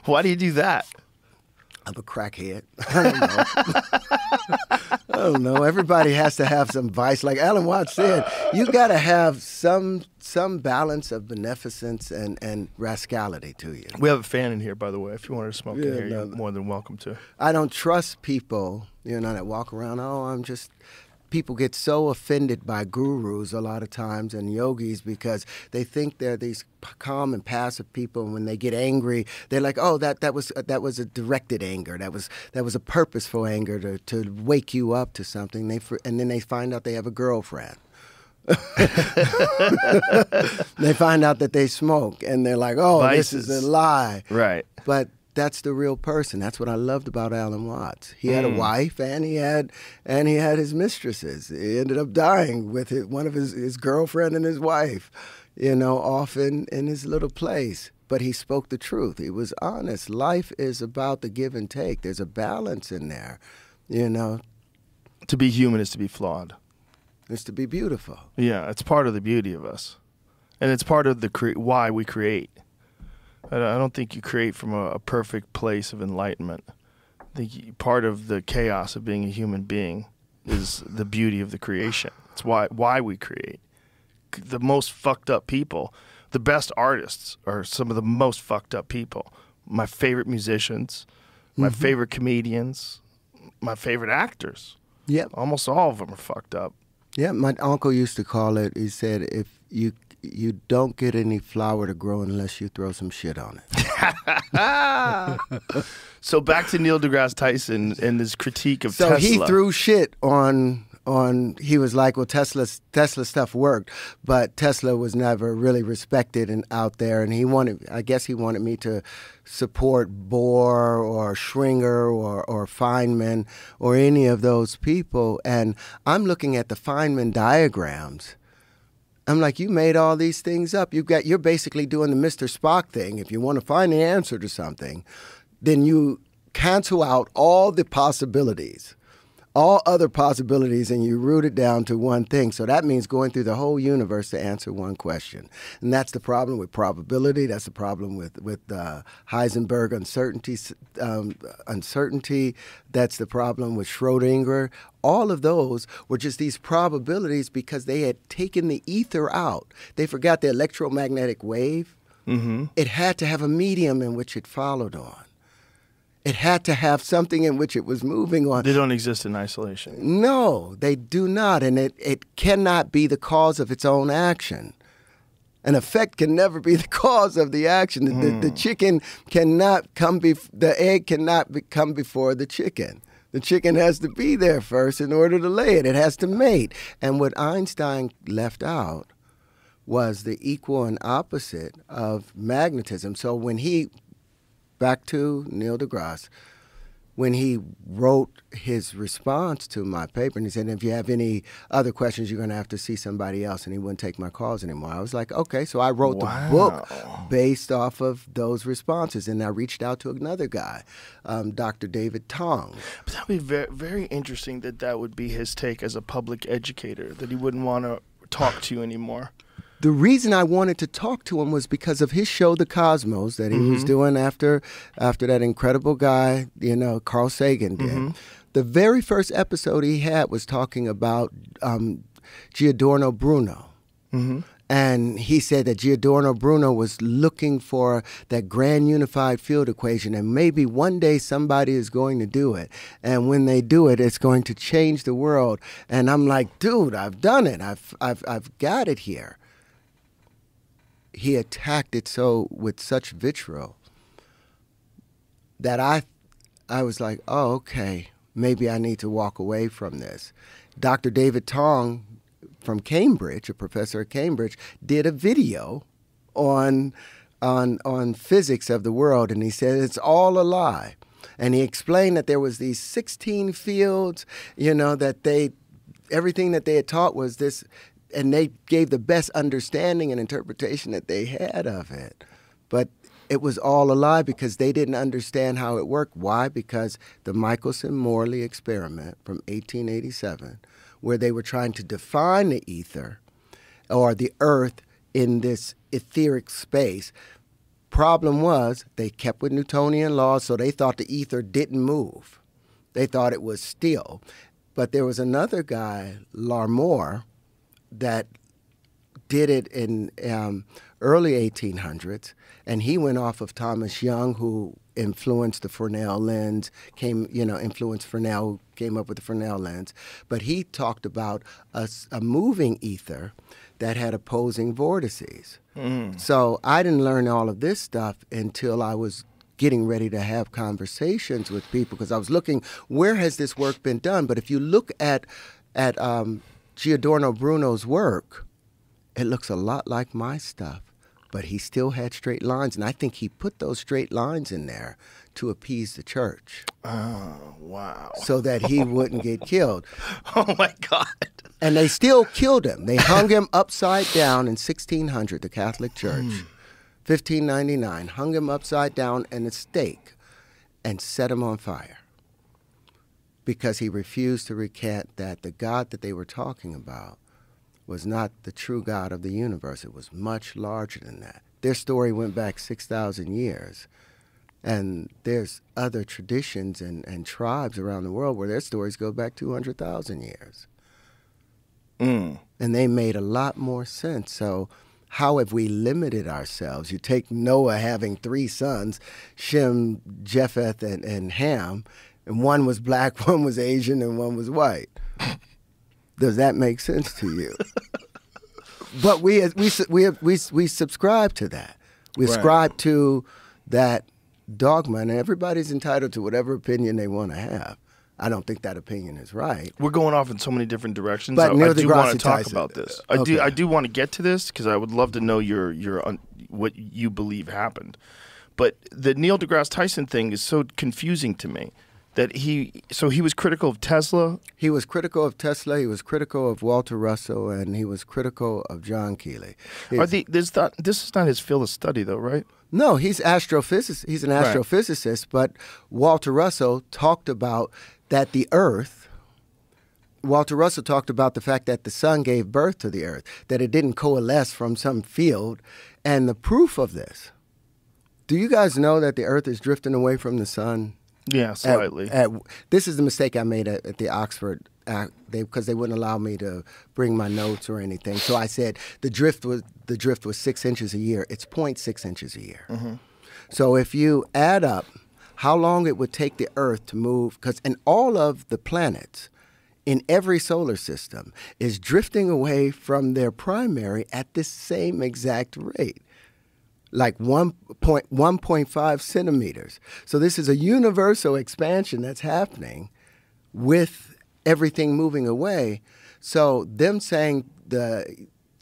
Why do you do that? I'm a crackhead. I don't know. Everybody has to have some vice. Like Alan Watts said, you got to have some balance of beneficence and rascality to you. We have a fan in here, by the way. If you wanted to smoke in here, you're more than welcome to. I don't trust people, that walk around, people get so offended by gurus a lot of times and yogis because they think they're these calm and passive people, and when they get angry, they're like, oh, that was a directed anger. That was a purposeful anger to wake you up to something. And then they find out they have a girlfriend. They find out that they smoke, and they're like, oh, Vices. This is a lie. Right. But that's the real person. That's what I loved about Alan Watts. He had a wife, and he had his mistresses. He ended up dying with one of his girlfriend and his wife, off in his little place. but he spoke the truth. He was honest. Life is about the give and take. There's a balance in there, you know. To be human is to be flawed. It's to be beautiful. Yeah, it's part of the beauty of us. And it's part of the why we create. I don't think you create from a perfect place of enlightenment. I think part of the chaos of being a human being is the beauty of the creation. It's why we create. The most fucked up people, the best artists are some of the most fucked up people. My favorite musicians, my favorite comedians, my favorite actors. Yep. Almost all of them are fucked up. Yeah, my uncle used to call it, he said, if you don't get any flower to grow unless you throw some shit on it. So back to Neil deGrasse Tyson and his critique of Tesla. So he threw shit on, he was like, well, Tesla stuff worked, but Tesla was never really respected and out there. And I guess he wanted me to support Bohr or Schringer or Feynman or any of those people. And I'm looking at the Feynman diagrams. I'm like, you made all these things up. You're basically doing the Mr. Spock thing. If you want to find the answer to something, then you cancel out all the possibilities, all other possibilities, and you root it down to one thing. So that means going through the whole universe to answer one question. And that's the problem with probability. That's the problem with Heisenberg uncertainty. That's the problem with Schrodinger. All of those were just these probabilities because they had taken the ether out. They forgot the electromagnetic wave. Mm-hmm. It had to have a medium in which it followed on. It had to have something in which it was moving on. They don't exist in isolation. No, they do not. And it cannot be the cause of its own action. An effect can never be the cause of the action. The chicken cannot come the egg cannot come before the chicken. The chicken has to be there first in order to lay it. It has to mate. And what Einstein left out was the equal and opposite of magnetism. So back to Neil deGrasse, when he wrote his response to my paper, and he said, if you have any other questions, you're going to have to see somebody else, and he wouldn't take my calls anymore. I was like, okay. So I wrote the book based off of those responses, and I reached out to another guy, Dr. David Tong. But that would be very, very interesting that would be his take as a public educator, that he wouldn't want to talk to you anymore. The reason I wanted to talk to him was because of his show, The Cosmos, that he was doing after that incredible guy, Carl Sagan did. The very first episode he had was talking about Giordano Bruno. And he said that Giordano Bruno was looking for that grand unified field equation, and maybe one day somebody is going to do it. And when they do it, it's going to change the world. And I'm like, dude, I've done it. I've got it here. He attacked it with such vitriol that I was like, oh, okay, maybe I need to walk away from this. Dr. David Tong from Cambridge, a professor at Cambridge, did a video on physics of the world, and he said it's all a lie. And he explained that there was these 16 fields, that everything that they had taught was this. And they gave the best understanding and interpretation that they had of it. But it was all a lie because they didn't understand how it worked. Why? Because the Michelson-Morley experiment from 1887, where they were trying to define the ether or the earth in this etheric space, problem was they kept with Newtonian laws, so they thought the ether didn't move. They thought it was still. But there was another guy, Larmor, that did it in early 1800s, and he went off of Thomas Young, who influenced the Fresnel lens, influenced Fresnel, came up with the Fresnel lens. But he talked about a moving ether that had opposing vortices. So I didn't learn all of this stuff until I was getting ready to have conversations with people, because I was looking, where has this work been done? But if you look at Giordano Bruno's work, it looks a lot like my stuff, but he still had straight lines, and I think he put those straight lines in there to appease the church. Oh, wow. So that he wouldn't get killed. Oh, my God. And they still killed him. They hung him upside down in 1600, the Catholic Church. $15.99, hung him upside down in a stake and set him on fire because he refused to recant that the God that they were talking about was not the true God of the universe. It was much larger than that. Their story went back 6,000 years. And there's other traditions and tribes around the world where their stories go back 200,000 years. And they made a lot more sense. So how have we limited ourselves? You take Noah having 3 sons, Shem, Japheth, and Ham, and one was black, one was Asian, and one was white. Does that make sense to you? But we subscribe to that. We ascribe to that dogma, and everybody's entitled to whatever opinion they want to have. I don't think that opinion is right. We're going off in so many different directions. But I do want to Tyson, talk about this. Okay. I do want to get to this because I would love to know what you believe happened. But the Neil deGrasse Tyson thing is so confusing to me. That he was critical of Tesla. He was critical of Tesla. He was critical of Walter Russell, and he was critical of John Keeley. This is not his field of study, though, right? No, he's astrophysicist. He's an astrophysicist. But Walter Russell talked about that the Earth. Walter Russell talked about the fact that the sun gave birth to the Earth, that it didn't coalesce from some field, and the proof of this. Do you guys know that the Earth is drifting away from the sun? Yeah, slightly. This is the mistake I made at the Oxford, because they wouldn't allow me to bring my notes or anything. So I said the drift was 6 inches a year. It's 0.6 inches a year. Mm-hmm. So if you add up how long it would take the Earth to move, and all of the planets in every solar system is drifting away from their primary at this same exact rate. Like 1.5 centimeters. So this is a universal expansion that's happening with everything moving away. So them saying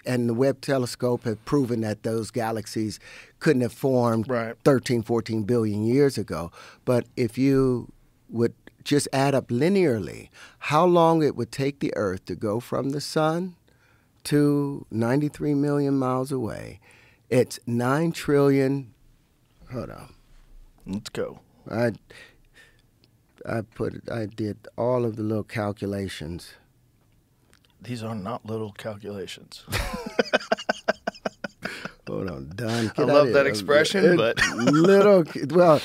and the Webb telescope have proven that those galaxies couldn't have formed 13, 14 billion years ago. But if you would just add up linearly how long it would take the Earth to go from the sun to 93 million miles away, it's 9 trillion. Hold on. Let's go. I did all of the little calculations. These are not little calculations. Hold on, done. I love that expression, but little. Well,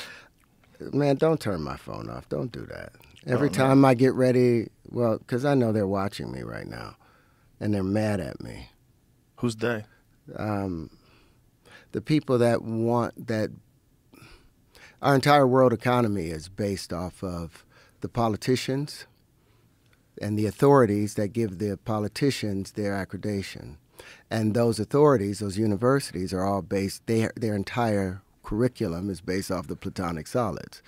man, don't turn my phone off. Don't do that. Every time I get ready, because I know they're watching me right now, and they're mad at me. Who's they? The people that want that. Our entire world economy is based off of the politicians and the authorities that give the politicians their accreditation. And those authorities, those universities, are all based, their entire curriculum is based off the Platonic solids.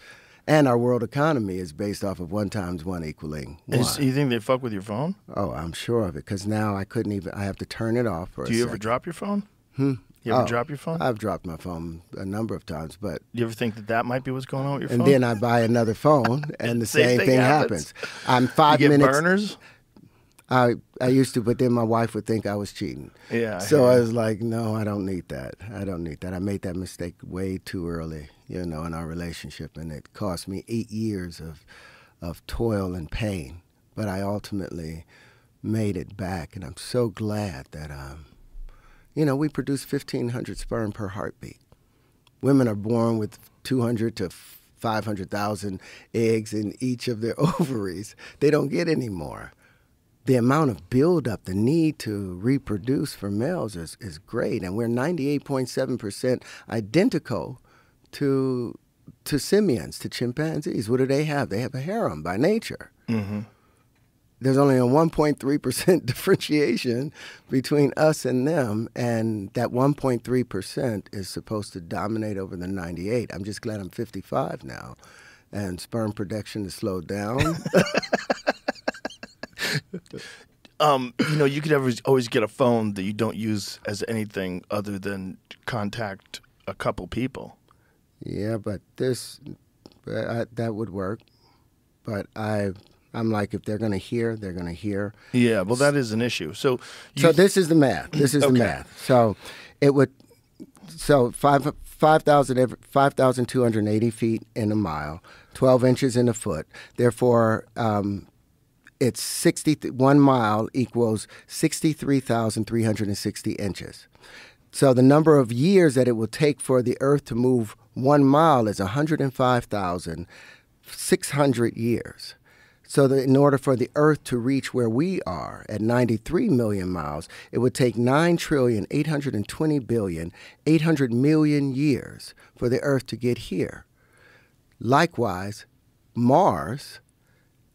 And our world economy is based off of 1 × 1 = 1. You think they fuck with your phone? Oh, I'm sure of it, because now I have to turn it off for a second. Do you ever drop your phone? You ever drop your phone? I've dropped my phone a number of times, but... You ever think that might be what's going on with your phone? And then I buy another phone, and the same thing happens. I'm 5 you get minutes... burners? I used to, but then my wife would think I was cheating. Yeah. So I was like, no, I don't need that. I don't need that. I made that mistake way too early, in our relationship, and it cost me 8 years of toil and pain. But I ultimately made it back, and I'm so glad that, we produce 1,500 sperm per heartbeat. Women are born with 200 to 500,000 eggs in each of their ovaries. They don't get any more. The amount of buildup, the need to reproduce for males is great. And we're 98.7% identical to simians, to chimpanzees. What do they have? They have a harem by nature. Mm-hmm. There's only a 1.3% differentiation between us and them, and that 1.3% is supposed to dominate over the 98. I'm just glad I'm 55 now, and sperm production has slowed down. You could always get a phone that you don't use as anything other than contact a couple people. Yeah, but that would work. But I'm like, if they're going to hear, they're going to hear. Yeah, well, that is an issue. So this is the math. This is the math. So it would, So 5,280 feet in a mile, 12 inches in a foot. Therefore, it's 1 mile equals 63,360 inches. So the number of years that it will take for the Earth to move 1 mile is 105,600 years. So that in order for the Earth to reach where we are at 93 million miles, it would take 9,820,800,000,000 years for the Earth to get here. Likewise, Mars,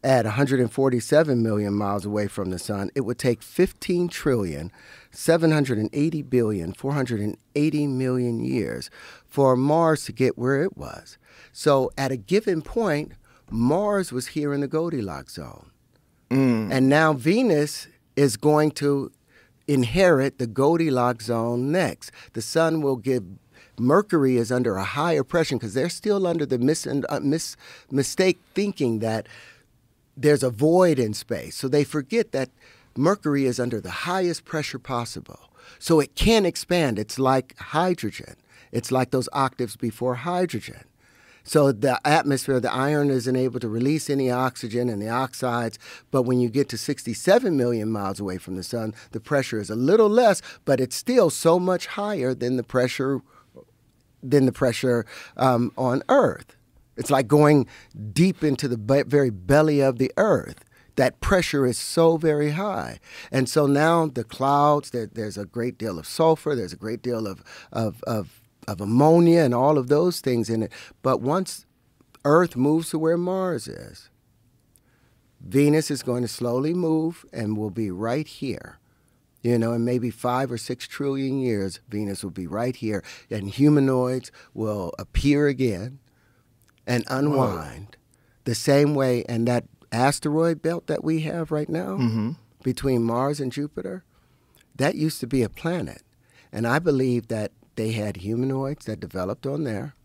at 147 million miles away from the sun, it would take 15,780,480,000,000 years for Mars to get where it was. So at a given point, Mars was here in the Goldilocks zone. And now Venus is going to inherit the Goldilocks zone next. The sun will give, Mercury is under a higher pressure because they're still under the mistake thinking that there's a void in space. So they forget that Mercury is under the highest pressure possible. So it can expand. It's like hydrogen. It's like those octaves before hydrogen. So the atmosphere, the iron isn't able to release any oxygen and the oxides, but when you get to 67 million miles away from the sun, the pressure is a little less, but it's still so much higher than the pressure on Earth. It's like going deep into the very belly of the Earth. That pressure is so very high. And so now the clouds, there's a great deal of sulfur, there's a great deal of ammonia and all of those things in it. But once Earth moves to where Mars is, Venus is going to slowly move and will be right here. You know, in maybe 5 or 6 trillion years, Venus will be right here, and humanoids will appear again and unwind the same way. And that asteroid belt that we have right now between Mars and Jupiter, that used to be a planet. And I believe that they had humanoids that developed on there,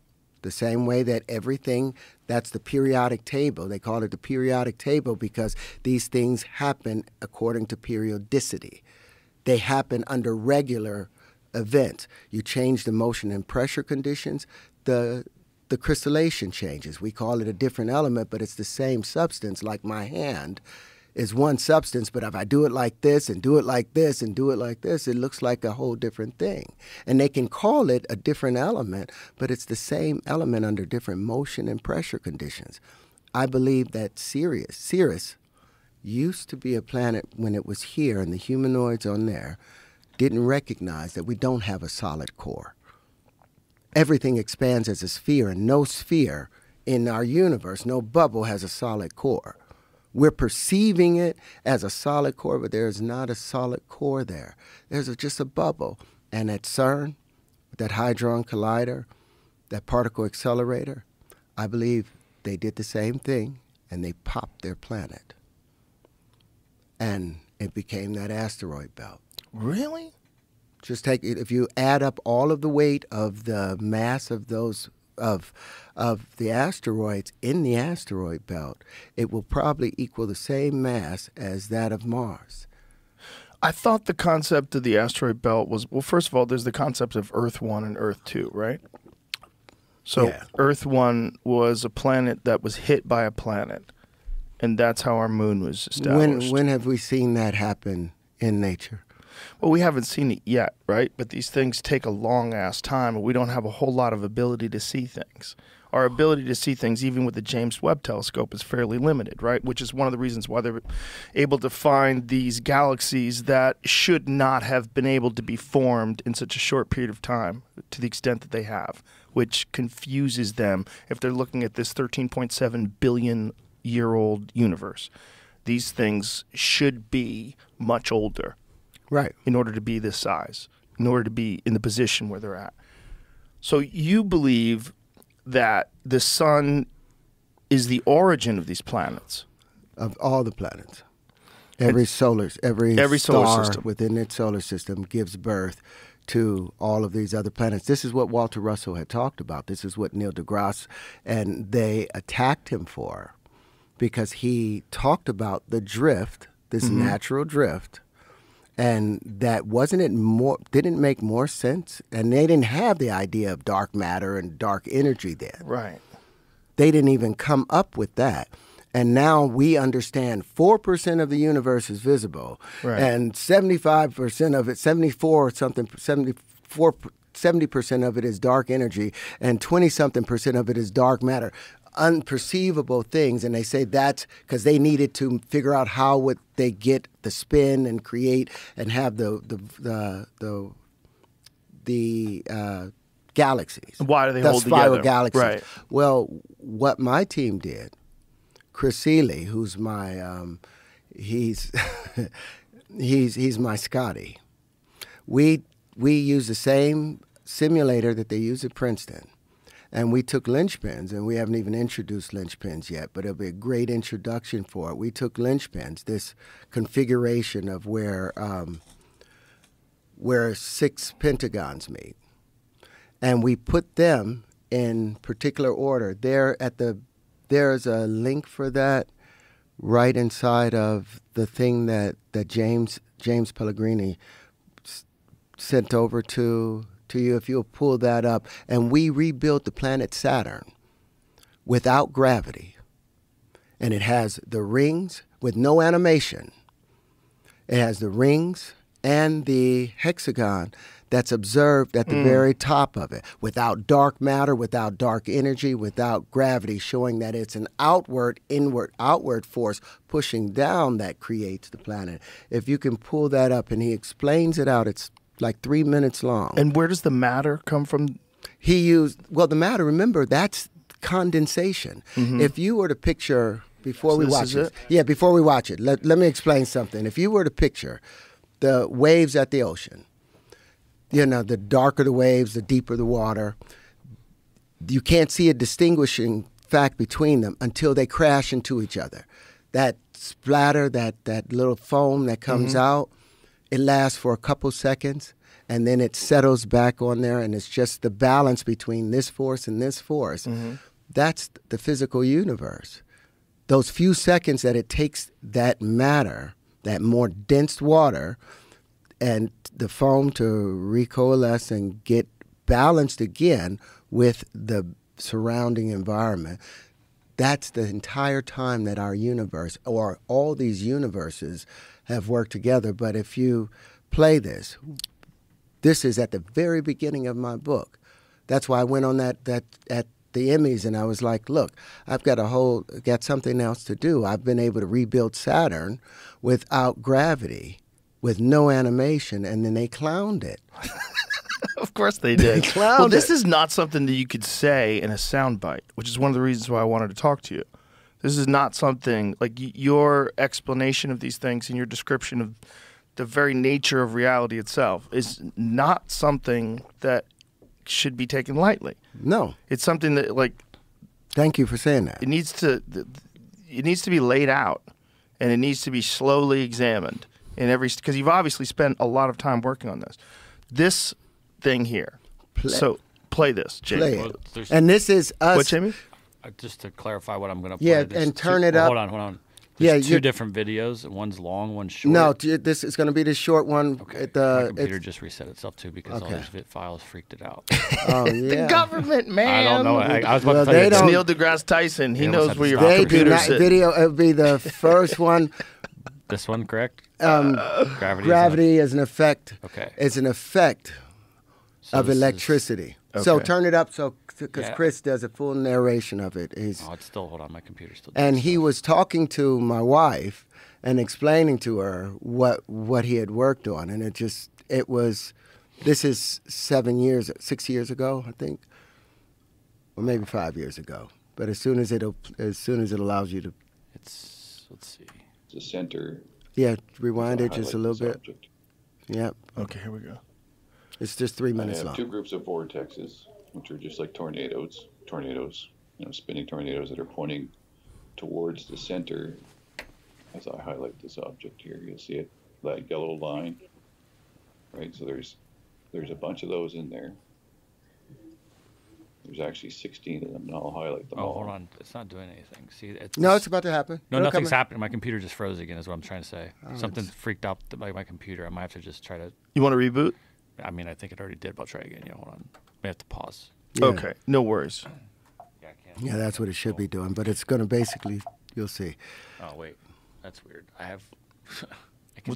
the same way that everything, that's the periodic table. They call it the periodic table because these things happen according to periodicity. They happen under regular events. You change the motion and pressure conditions, the crystallization changes. We call it a different element, but it's the same substance. Like my hand is one substance, but if I do it like this and do it like this and do it like this, it looks like a whole different thing. And they can call it a different element, but it's the same element under different motion and pressure conditions. I believe that Ceres used to be a planet when it was here, and the humanoids on there didn't recognize that we don't have a solid core. Everything expands as a sphere, and no sphere in our universe, no bubble has a solid core. We're perceiving it as a solid core, but there is not a solid core there. There's just a bubble. And at CERN, that Hadron Collider, that particle accelerator, I believe they did the same thing, and they popped their planet. And it became that asteroid belt. Really? Just take it, if you add up all of the weight of the mass of those of the asteroids in the asteroid belt, it will probably equal the same mass as that of Mars. I thought the concept of the asteroid belt was, well, first of all, there's the concept of Earth 1 and Earth 2, right? So yeah. Earth 1 was a planet that was hit by a planet, and that's how our moon was established. When have we seen that happen in nature? Well, we haven't seen it yet, right? But these things take a long-ass time, and we don't have a whole lot of ability to see things. Our ability to see things, even with the James Webb Telescope, is fairly limited, right? Which is one of the reasons why they're able to find these galaxies that should not have been able to be formed in such a short period of time, to the extent that they have, which confuses them if they're looking at this 13.7 billion-year-old universe. These things should be much older. Right. In order to be this size, in order to be in the position where they're at. So you believe that the sun is the origin of these planets? Of all the planets. Every solar solar system within its solar system gives birth to all of these other planets. This is what Walter Russell had talked about. This is what Neil deGrasse, and they attacked him for, because he talked about the drift, this natural drift, And that didn't make more sense? And they didn't have the idea of dark matter and dark energy then. Right. They didn't even come up with that. And now we understand 4% of the universe is visible, Right. and 75% of it, 70% of it is dark energy, and 20-something% of it is dark matter. Unperceivable things, and they say that's because they needed to figure out how would they get the spin and create and have the galaxies. Why do they the hold spiral together? galaxies? Right. Well, what my team did, Chris Seeley, who's my he's my Scotty. We use the same simulator that they use at Princeton. And we took linchpins, and we haven't even introduced linchpins yet, but it'll be a great introduction for it. We took linchpins, this configuration of where 6 pentagons meet, and we put them in particular order. There's a link for that right inside of the thing that James Pellegrini sent over to you, if you'll pull that up. And we rebuilt the planet Saturn without gravity. And it has the rings with no animation. It has the rings and the hexagon that's observed at the very top of it, without dark matter, without dark energy, without gravity, showing that it's an outward force pushing down that creates the planet. If you can pull that up, and he explains it out, it's like 3 minutes long. And where does the matter come from? The matter, remember, that's condensation. If you were to picture, before we watch it. Yeah, before we watch it, let me explain something. If you were to picture the waves at the ocean, the darker the waves, the deeper the water, you can't see a distinguishing fact between them until they crash into each other. That splatter, that little foam that comes out, it lasts for a couple seconds, and then it settles back on there, and it's just the balance between this force and this force. That's the physical universe. Those few seconds that it takes that matter, that more dense water, and the foam to recoalesce and get balanced again with the surrounding environment. That's the entire time that our universe, or all these universes, have worked together. But if you play this is at the very beginning of my book. That's why I went on that at the Emmys, and I was like, look, I've got something else to do. I've been able to rebuild Saturn without gravity, with no animation, and then they clowned it. Of course they did. Clowned Well, this it. is not something that you could say in a soundbite, which is one of the reasons why I wanted to talk to you. This is not something, like your explanation of these things and your description of the very nature of reality itself is not something that should be taken lightly. No. It's something that, like, Thank you for saying that. it needs to be laid out, and it needs to be slowly examined because you've obviously spent a lot of time working on this. This thing here. So play this, Jamie. Play Well, it. there's- And this is us. What, Jamie? Just to clarify what I'm going to play. Yeah, there's and turn it well, up. Hold on. Yeah, There's two you're- different videos. One's long, one's short. No, this is going to be the short one. Okay. At My the, computer just reset itself too because all Okay. these files freaked it out. oh, yeah. Government, man. I don't know. I was about Well, to tell they you. don't- It's Neil deGrasse Tyson. He They knows almost where had your to stop. They do computer's not sitting. video. It'll be the first one. This one, correct? Gravity. Gravity is an effect. Okay. It's an effect So of this is- electricity. So Okay. turn it up because Yeah. Chris does a full narration of it. Oh, it's still. Hold on, my computer's still. And doing he stuff. was talking to my wife and explaining to her what he had worked on, and this is 6 years ago, I think, or maybe 5 years ago. But as soon as it allows you to, Let's see. The center. rewind it just a little bit. Object. Yep, Okay, here we go. it's just 3 I minutes have long. two groups of vortexes, which are just like tornadoes, spinning tornadoes that are pointing towards the center. As I highlight this object here, you'll see it, that yellow line, right? So there's a bunch of those in there. There's actually 16 of them, and I'll highlight them Oh, all. hold on. It's not doing anything. See, No, it's about to happen. No, It'll nothing's come in. happening. My computer just froze again. Is what I'm trying to say. Something freaked out my computer. I might have to just try to. You want to reboot? I mean, I think it already did, but I'll try again. Yeah, hold on. May have to pause. Yeah. Okay, no worries. Yeah, I can't. Yeah, that's what it should be doing. But it's going to basically, you'll see. Oh wait, that's weird. I have. I can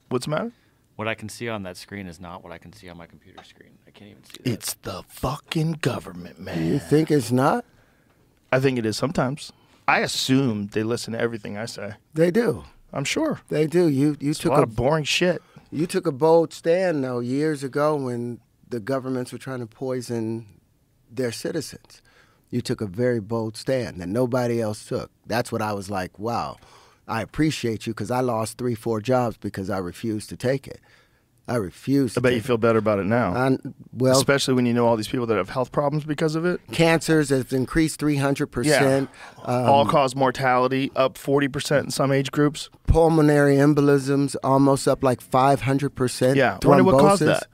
What's the matter? what I can see on that screen is not what I can see on my computer screen. I can't even see that. It's the fucking government, man. You think it's not? I think it is sometimes. I assume they listen to everything I say. They do. I'm sure. They do. You It's a took lot of boring shit. You took a bold stand, though, years ago when the governments were trying to poison their citizens. You took a very bold stand that nobody else took. That's what I was like, wow, I appreciate you, because I lost 3-4 jobs because I refused to take it. I refused to I bet take you feel better about it now. well, Especially when you know all these people that have health problems because of it. cancers have increased 300%. All-cause mortality up 40% in some age groups. Pulmonary embolisms almost up like 500%. Yeah. I wonder what caused Thrombosis. that.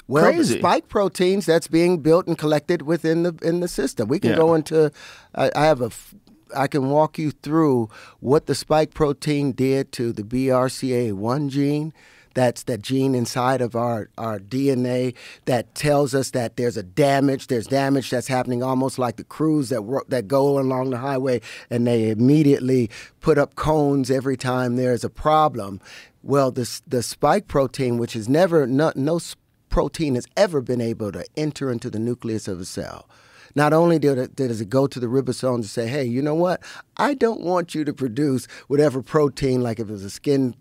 Well, Crazy. the spike proteins that's being built and collected within the system. We can Yeah. go into. I can walk you through what the spike protein did to the BRCA1 gene. That's that gene inside of our DNA that tells us that there's damage that's happening, almost like the crews that go along the highway and they immediately put up cones every time there's a problem. Well, the spike protein, which is no protein has ever been able to enter into the nucleus of a cell. Not only does it go to the ribosomes and say, hey, you know what? I don't want you to produce whatever protein, like if it was a skin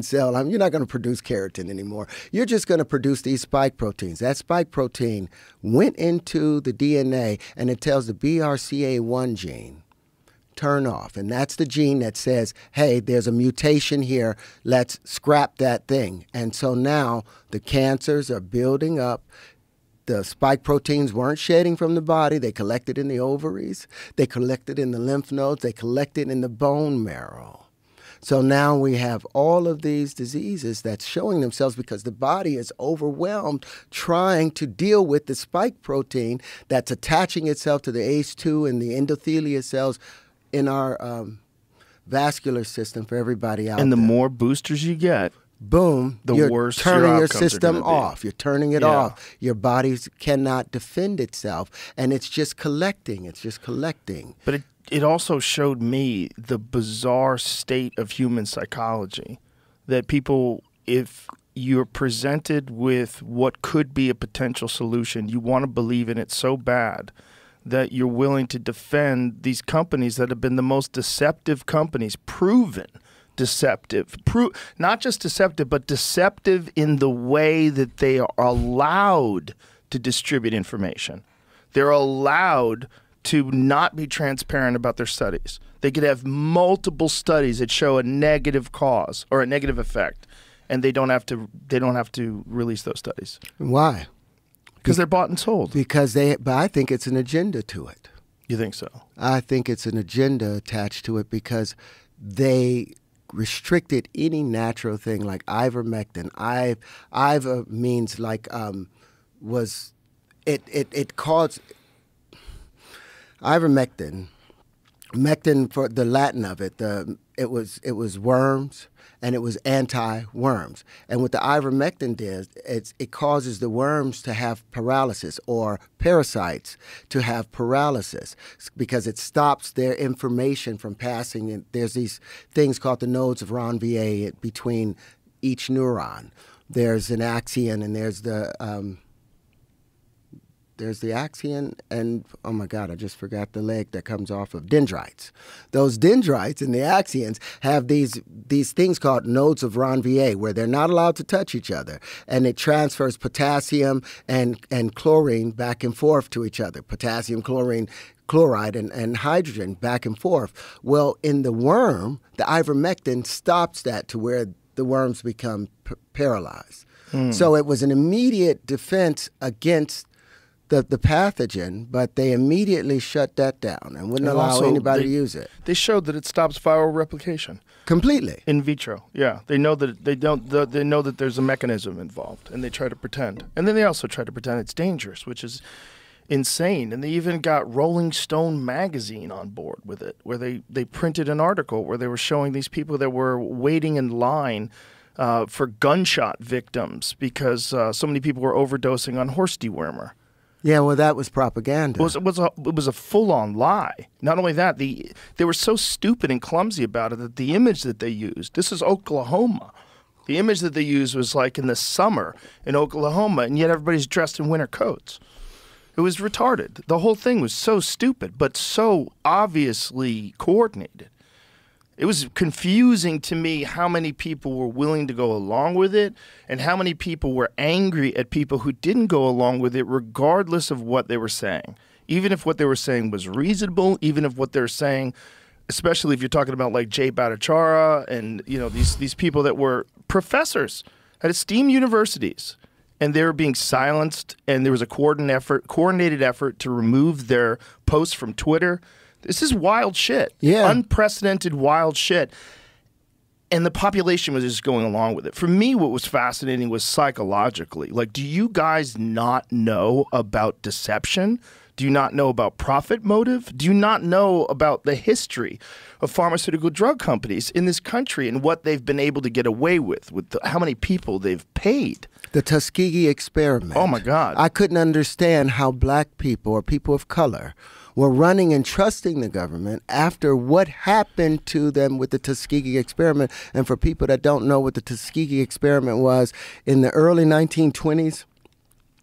cell, you're not going to produce keratin anymore. You're just going to produce these spike proteins. That spike protein went into the DNA and it tells the BRCA1 gene, turn off. And that's the gene that says, hey, there's a mutation here. Let's scrap that thing. And so now the cancers are building up. The spike proteins weren't shedding from the body. They collected in the ovaries. They collected in the lymph nodes. They collected in the bone marrow. So now we have all of these diseases that's showing themselves because the body is overwhelmed trying to deal with the spike protein that's attaching itself to the ACE2 and the endothelial cells in our vascular system for everybody out there. And the more boosters you get, boom, the you're worse turning your your outcomes are system gonna be. off. You're turning it Yeah. off. Your body cannot defend itself, and it's just collecting. It's just collecting. but it also showed me the bizarre state of human psychology that people, if you're presented with what could be a potential solution, you want to believe in it so bad that you're willing to defend these companies that have been the most deceptive companies, proven deceptive, not just deceptive, but deceptive in the way that they are allowed to distribute information. They're allowed to not be transparent about their studies. They could have multiple studies that show a negative cause or a negative effect, and they don't have to release those studies Why? because they're bought and sold. But I think it's an agenda to it. You think so? I think it's an agenda attached to it because they restricted any natural thing like ivermectin. Iver means like it caused ivermectin. Mectin, for the Latin of it, it was worms, and it was anti-worms. And what the ivermectin does, it causes the worms to have paralysis, or parasites to have paralysis, because it stops their information from passing. And there's these things called the nodes of Ranvier between each neuron. There's an axion, and there's the axion, and oh my God, I just forgot the leg that comes off of dendrites. Those dendrites and the axions have these things called nodes of Ranvier, where they're not allowed to touch each other, and it transfers potassium and chlorine back and forth to each other. Potassium, chlorine, chloride, and hydrogen back and forth. Well, in the worm, the ivermectin stops that to where the worms become paralyzed. So it was an immediate defense against the pathogen, but they immediately shut that down and wouldn't And allow also, anybody they- to use it They showed that it stops viral replication completely. in vitro. Yeah, they know that they know that there's a mechanism involved, and they try to pretend. And then they also try to pretend it's dangerous, which is insane. And they even got Rolling Stone magazine on board with it, where they printed an article where they were showing these people that were waiting in line for gunshot victims because so many people were overdosing on horse dewormer. Yeah, well, that was propaganda. It was a full-on lie. Not only that, they were so stupid and clumsy about it that the image that they used, this is Oklahoma. The image that they used was like in the summer in Oklahoma, and yet everybody's dressed in winter coats. It was retarded. The whole thing was so stupid, but so obviously coordinated. It was confusing to me how many people were willing to go along with it and how many people were angry at people who didn't go along with it regardless of what they were saying. Even if what they were saying was reasonable, even if what they're saying, especially if you're talking about like Jay Bhattacharya and these people that were professors at esteemed universities, and they were being silenced, and there was a coordinated effort to remove their posts from Twitter. This is wild shit. Yeah. Unprecedented wild shit. And the population was just going along with it. For me, what was fascinating was psychologically. Like, do you guys not know about deception? Do you not know about profit motive? Do you not know about the history of pharmaceutical drug companies in this country and what they've been able to get away with how many people they've paid? The Tuskegee experiment. Oh, my God. I couldn't understand how black people or people of color were running and trusting the government after what happened to them with the Tuskegee experiment. And for people that don't know what the Tuskegee experiment was, in the early 1920s,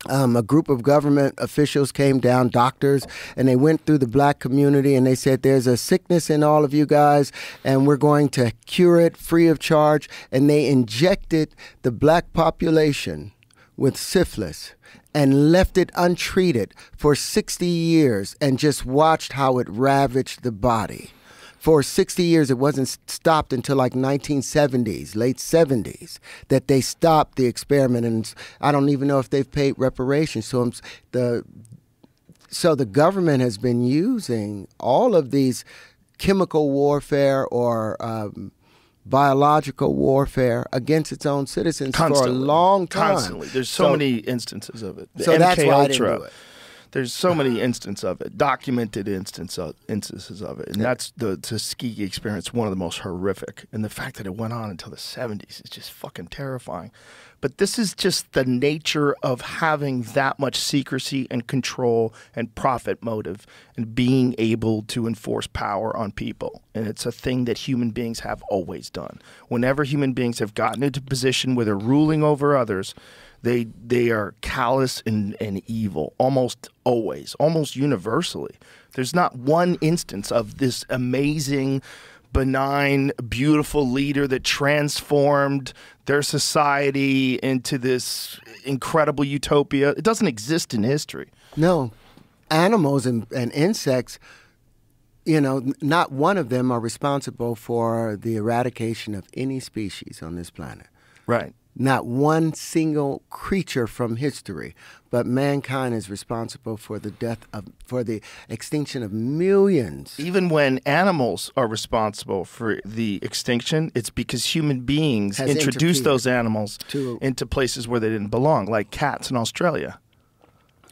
a group of government officials came down, doctors, and they went through the black community and they said, there's a sickness in all of you guys and we're going to cure it free of charge. And they injected the black population with syphilis and left it untreated for 60 years and just watched how it ravaged the body. For 60 years, it wasn't stopped until like 1970s, late 70s, that they stopped the experiment. And I don't even know if they've paid reparations. So the government has been using all of these chemical warfare or biological warfare against its own citizens for a long time. Constantly. There's so many instances of it. So that's why I didn't do it. There's so many instances of it, documented instances of it. And that's the Tuskegee experience, one of the most horrific. And the fact that it went on until the 70s is just fucking terrifying. But this is just the nature of having that much secrecy and control and profit motive and being able to enforce power on people. And it's a thing that human beings have always done. Whenever human beings have gotten into a position where they're ruling over others, they are callous and evil, almost always, almost universally. There's not one instance of this amazing, benign, beautiful leader that transformed their society into this incredible utopia. It doesn't exist in history. No. Animals and insects, not one of them are responsible for the eradication of any species on this planet. Right. Not one single creature from history, but mankind is responsible for the extinction of millions. Even when animals are responsible for the extinction, it's because human beings Has introduced interfered those animals into places where they didn't belong, like cats in Australia.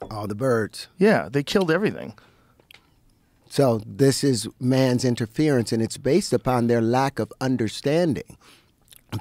All the birds. Yeah, they killed everything. So this is man's interference, and it's based upon their lack of understanding.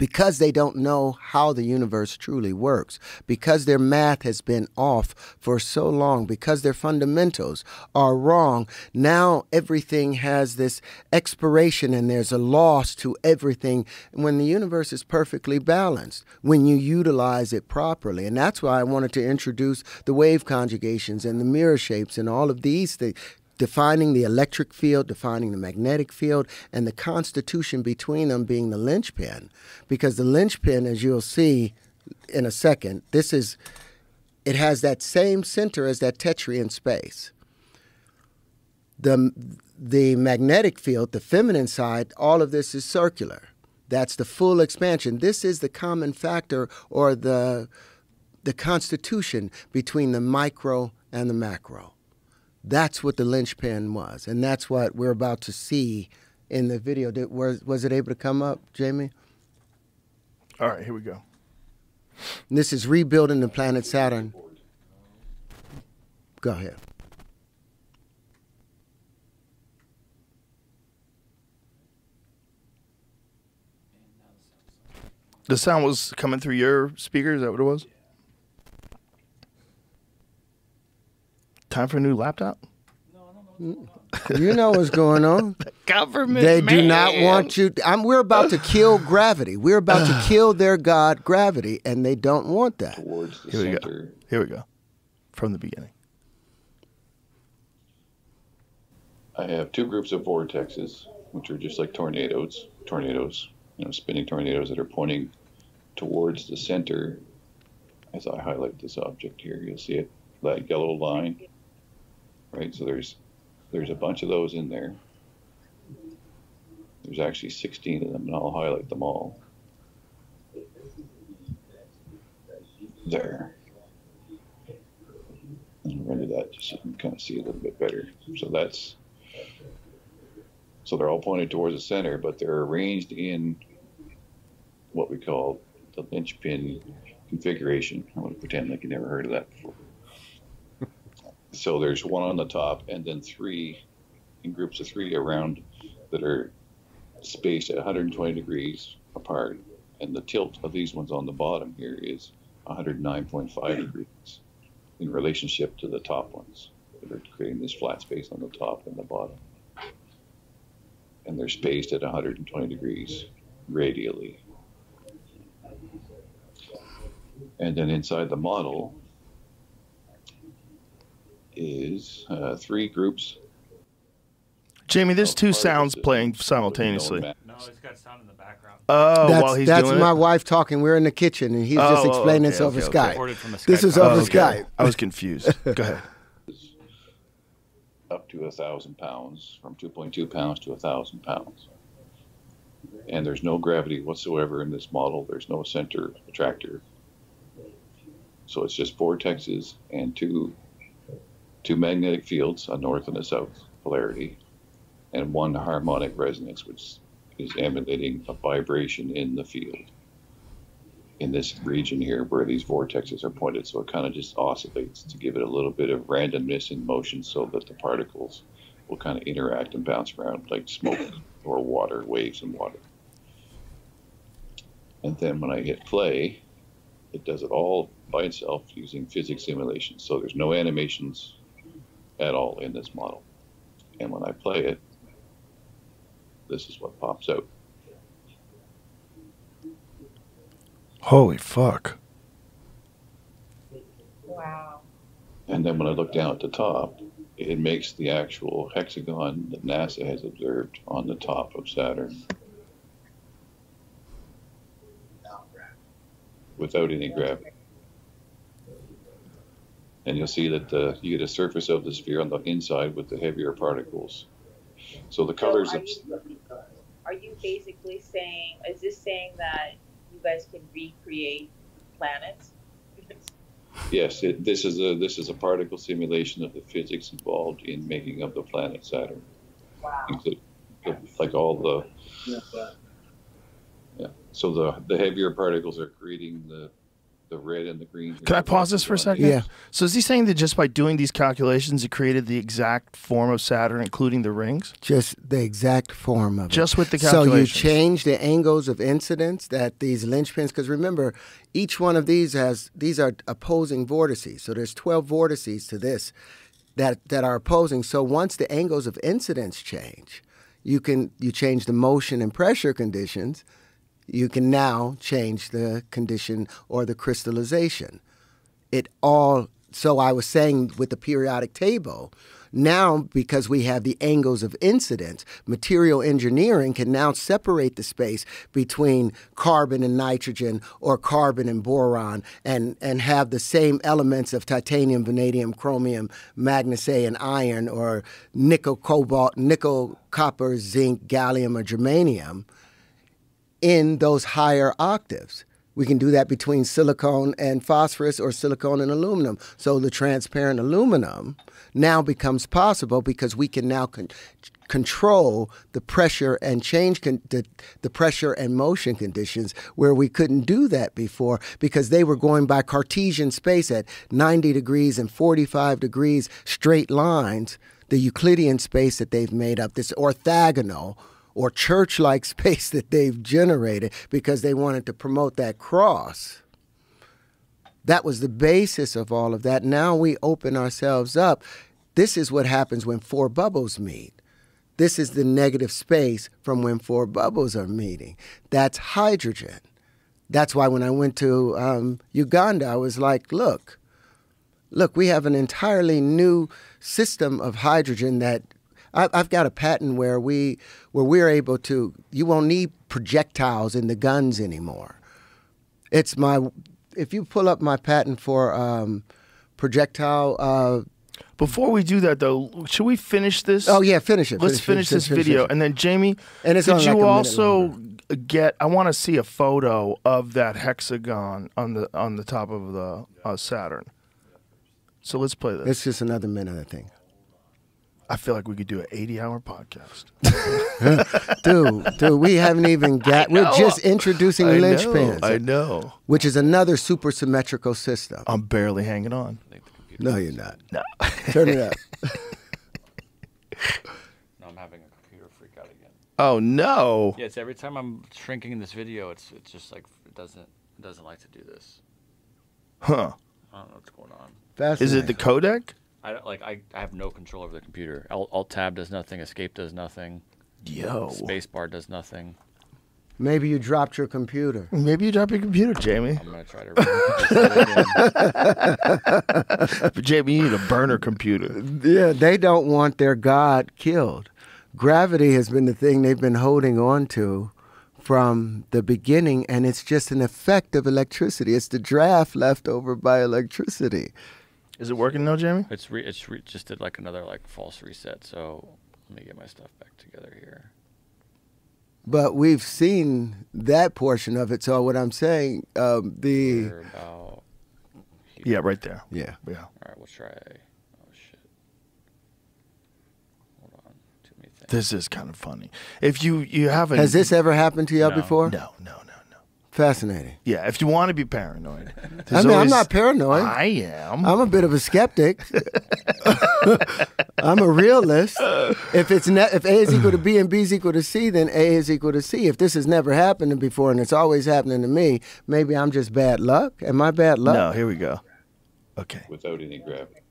Because they don't know how the universe truly works, because their math has been off for so long, because their fundamentals are wrong, now everything has this expiration and there's a loss to everything when the universe is perfectly balanced, when you utilize it properly. And that's why I wanted to introduce the wave conjugations and the mirror shapes and all of these things, defining the electric field, defining the magnetic field, and the constitution between them being the linchpin. Because the linchpin, as you'll see in a second, it has that same center as that tetrine space. The magnetic field, the feminine side, all of this is circular. That's the full expansion. This is the common factor or the constitution between the micro and the macro. That's what the linchpin was, and that's what we're about to see in the video. Was it able to come up, Jamie? All right, here we go. And this is rebuilding the planet Saturn. Go ahead. The sound was coming through your speaker? Is that what it was? Time for a new laptop? You know what's going on. Government, They do not want you. We're about to kill gravity. We're about to kill their god, gravity, and they don't want that. towards the Here we go. center. Here we go. From the beginning. I have two groups of vortexes, which are just like tornadoes, spinning tornadoes that are pointing towards the center. As I highlight this object here, you'll see it, that yellow line, right? So there's a bunch of those in there. There's actually 16 of them, and I'll highlight them all. There. And render that just so you can kind of see a little bit better. So they're all pointed towards the center, but they're arranged in what we call the linchpin configuration. I'm going to pretend like you never heard of that before. So there's one on the top, and then three in groups of three around that are spaced at 120 degrees apart, and the tilt of these ones on the bottom here is 109.5 degrees in relationship to the top ones. They're creating this flat space on the top and the bottom, and they're spaced at 120 degrees radially. And then inside the model is three groups. Jamie, there's two Particles sounds that playing would be simultaneously. known No, it's got sound in the background. Oh, while he's That's doing my it? wife talking. We're in the kitchen, and he's just explaining this over Skype. Recorded from a This Skype is over call. Skype. I was confused. Go ahead. Up to 1,000 pounds, from 2.2 pounds to 1,000 pounds. And there's no gravity whatsoever in this model. There's no center attractor. So it's just vortexes and two magnetic fields, a north and a south polarity, and one harmonic resonance, which is emanating a vibration in the field in this region here where these vortexes are pointed. So it kind of just oscillates to give it a little bit of randomness in motion so that the particles will kind of interact and bounce around like smoke or water, waves and water. And then when I hit play, it does it all by itself using physics simulations. So there's no animations at all in this model. And when I play it, this is what pops out. Holy fuck. Wow. And then when I look down at the top, it makes the actual hexagon that NASA has observed on the top of Saturn without any gravity. And you'll see that you get a surface of the sphere on the inside with the heavier particles. So the colors So of... are you basically saying, is this saying that you guys can recreate planets? Yes, this is a particle simulation of the physics involved in making of the planet Saturn. Wow. Like all the... Yeah. So the heavier particles are creating the red and the green. Can I pause this for a second? Yeah. So is he saying that just by doing these calculations, it created the exact form of Saturn, including the rings? Just the exact form of it. Just with the So you calculations. change the angles of incidence that these linchpins, because remember, each one of these are opposing vortices. So there's 12 vortices to this that are opposing. So once the angles of incidence change, you change the motion and pressure conditions. You can now change the condition or the crystallization. So I was saying with the periodic table, now because we have the angles of incidence, material engineering can now separate the space between carbon and nitrogen or carbon and boron and have the same elements of titanium, vanadium, chromium, magnesium, and iron, or nickel, cobalt, nickel, copper, zinc, gallium, or germanium in those higher octaves. We can do that between silicon and phosphorus or silicon and aluminum. So the transparent aluminum now becomes possible because we can now control the pressure and change the pressure and motion conditions where we couldn't do that before because they were going by Cartesian space at 90 degrees and 45 degrees straight lines, the Euclidean space that they've made up, this orthogonal or church-like space that they've generated because they wanted to promote that cross. That was the basis of all of that. Now we open ourselves up. This is what happens when four bubbles meet. This is the negative space from when four bubbles are meeting. That's hydrogen. That's why when I went to Uganda, I was like, look, we have an entirely new system of hydrogen that I've got a patent where we're able to, you won't need projectiles in the guns anymore. If you pull up my patent for projectile. Before we do that, though, should we finish this? Oh, yeah, finish it. Let's finish this video. And then, Jamie, and it's could only you like a also minute get, I want to see a photo of that hexagon on the top of the Saturn. So let's play this. It's just another minute, I think. I feel like we could do an 80-hour podcast. Dude, we haven't even got, we're just introducing linchpins. I know. Which is another super symmetrical system. I'm barely hanging on. No, you're not. No. Turn it up. No, I'm having a computer freak out again. Oh, no. Yeah, it's every time I'm shrinking in this video, it's just like, it doesn't like to do this. Huh. I don't know what's going on. Is it the codec? I have no control over the computer. Alt tab does nothing. Escape does nothing. Yo. Spacebar does nothing. Maybe you dropped your computer. Maybe you dropped your computer, Jamie. I'm gonna try to. But Jamie, you need a burner computer. Yeah, they don't want their God killed. Gravity has been the thing they've been holding on to from the beginning, and it's just an effect of electricity. It's the draft left over by electricity. Is it working now, Jamie? It's just did like another false reset. So let me get my stuff back together here. But we've seen that portion of it. So what I'm saying, We're about here. Yeah, right there. Yeah. Yeah. All right, we'll try. Oh shit. Hold on. Too many things. This is kind of funny. If you haven't... Has this ever happened to y'all before? No. Fascinating. Yeah, if you want to be paranoid. I'm not paranoid. I am. I'm a bit of a skeptic. I'm a realist. If A is equal to B and B is equal to C, then A is equal to C. If this has never happened before and it's always happening to me, maybe I'm just bad luck. Am I bad luck? No, here we go. Okay. Without any gravity.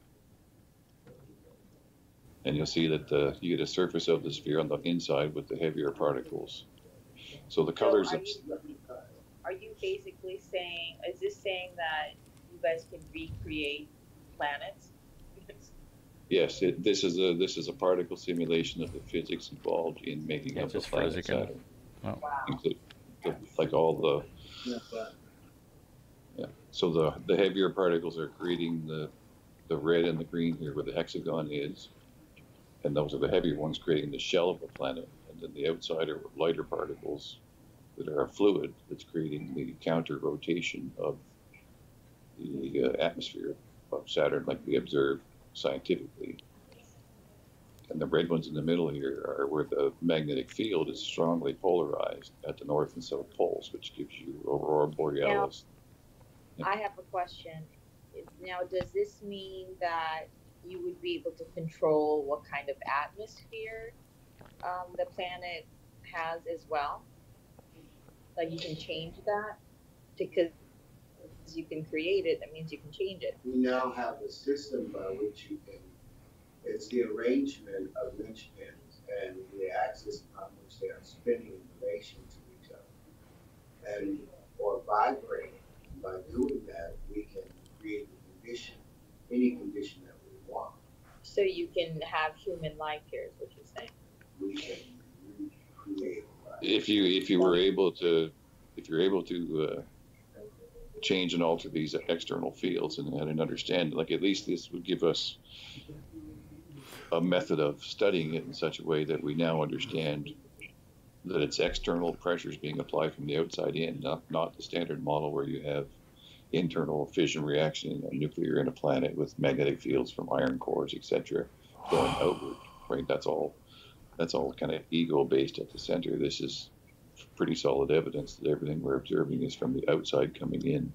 And you'll see that you get a surface of the sphere on the inside with the heavier particles. So the colors of... Are you basically saying, is this saying that you guys can recreate planets? Yes, this is a particle simulation of the physics involved in making up the planet Saturn. Oh. Wow. Like all the... Yeah. So the heavier particles are creating the red and the green here where the hexagon is. And those are the heavier ones creating the shell of the planet. And then the outside are lighter particles that are a fluid that's creating the counter rotation of the atmosphere of Saturn like we observe scientifically. And the red ones in the middle here are where the magnetic field is strongly polarized at the north and south poles, which gives you aurora borealis. Now, I have a question. Now, does this mean that you would be able to control what kind of atmosphere the planet has as well? Like you can change that? Because you can create it, that means you can change it. We now have a system by which you can, it's the arrangement of linchpins and the axis upon which they are spinning in relation to each other. And, or vibrating. By doing that, we can create the condition, any condition that we want. So you can have human life here, is what you're saying? We can recreate life. If you're able to change and alter these external fields and understand, like at least this would give us a method of studying it in such a way that we now understand that it's external pressures being applied from the outside in, not the standard model where you have internal fission reaction in a nuclear in a planet with magnetic fields from iron cores, etc., going outward. Right? That's all kind of ego-based at the center. This is pretty solid evidence that everything we're observing is from the outside coming in.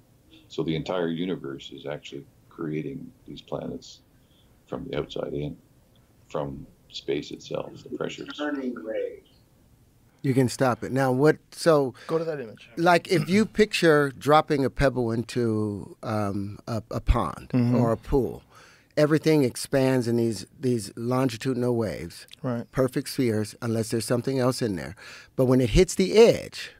So the entire universe is actually creating these planets from the outside in, from space itself, the pressures. Turning rays. You can stop it. Now, what? So, Go to that image. like, if you picture dropping a pebble into a pond or a pool, everything expands in these longitudinal waves, Right. perfect spheres, unless there's something else in there. But when it hits the edge,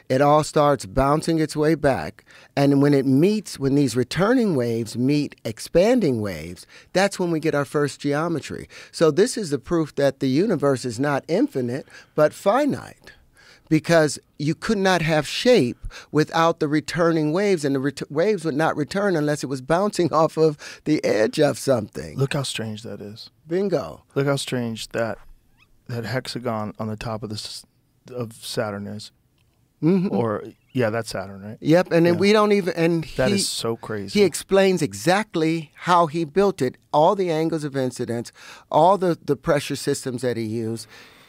it all starts bouncing its way back. And when these returning waves meet expanding waves, that's when we get our first geometry. So this is the proof that the universe is not infinite, but finite. Because you could not have shape without the returning waves, and the waves would not return unless it was bouncing off of the edge of something. Look how strange that is. Bingo. Look how strange that hexagon on the top of of Saturn is. Or yeah, that's Saturn, right? Yep, and then Yeah. we don't even. And That is so crazy. He explains exactly how he built it, all the angles of incidence, all the pressure systems that he used.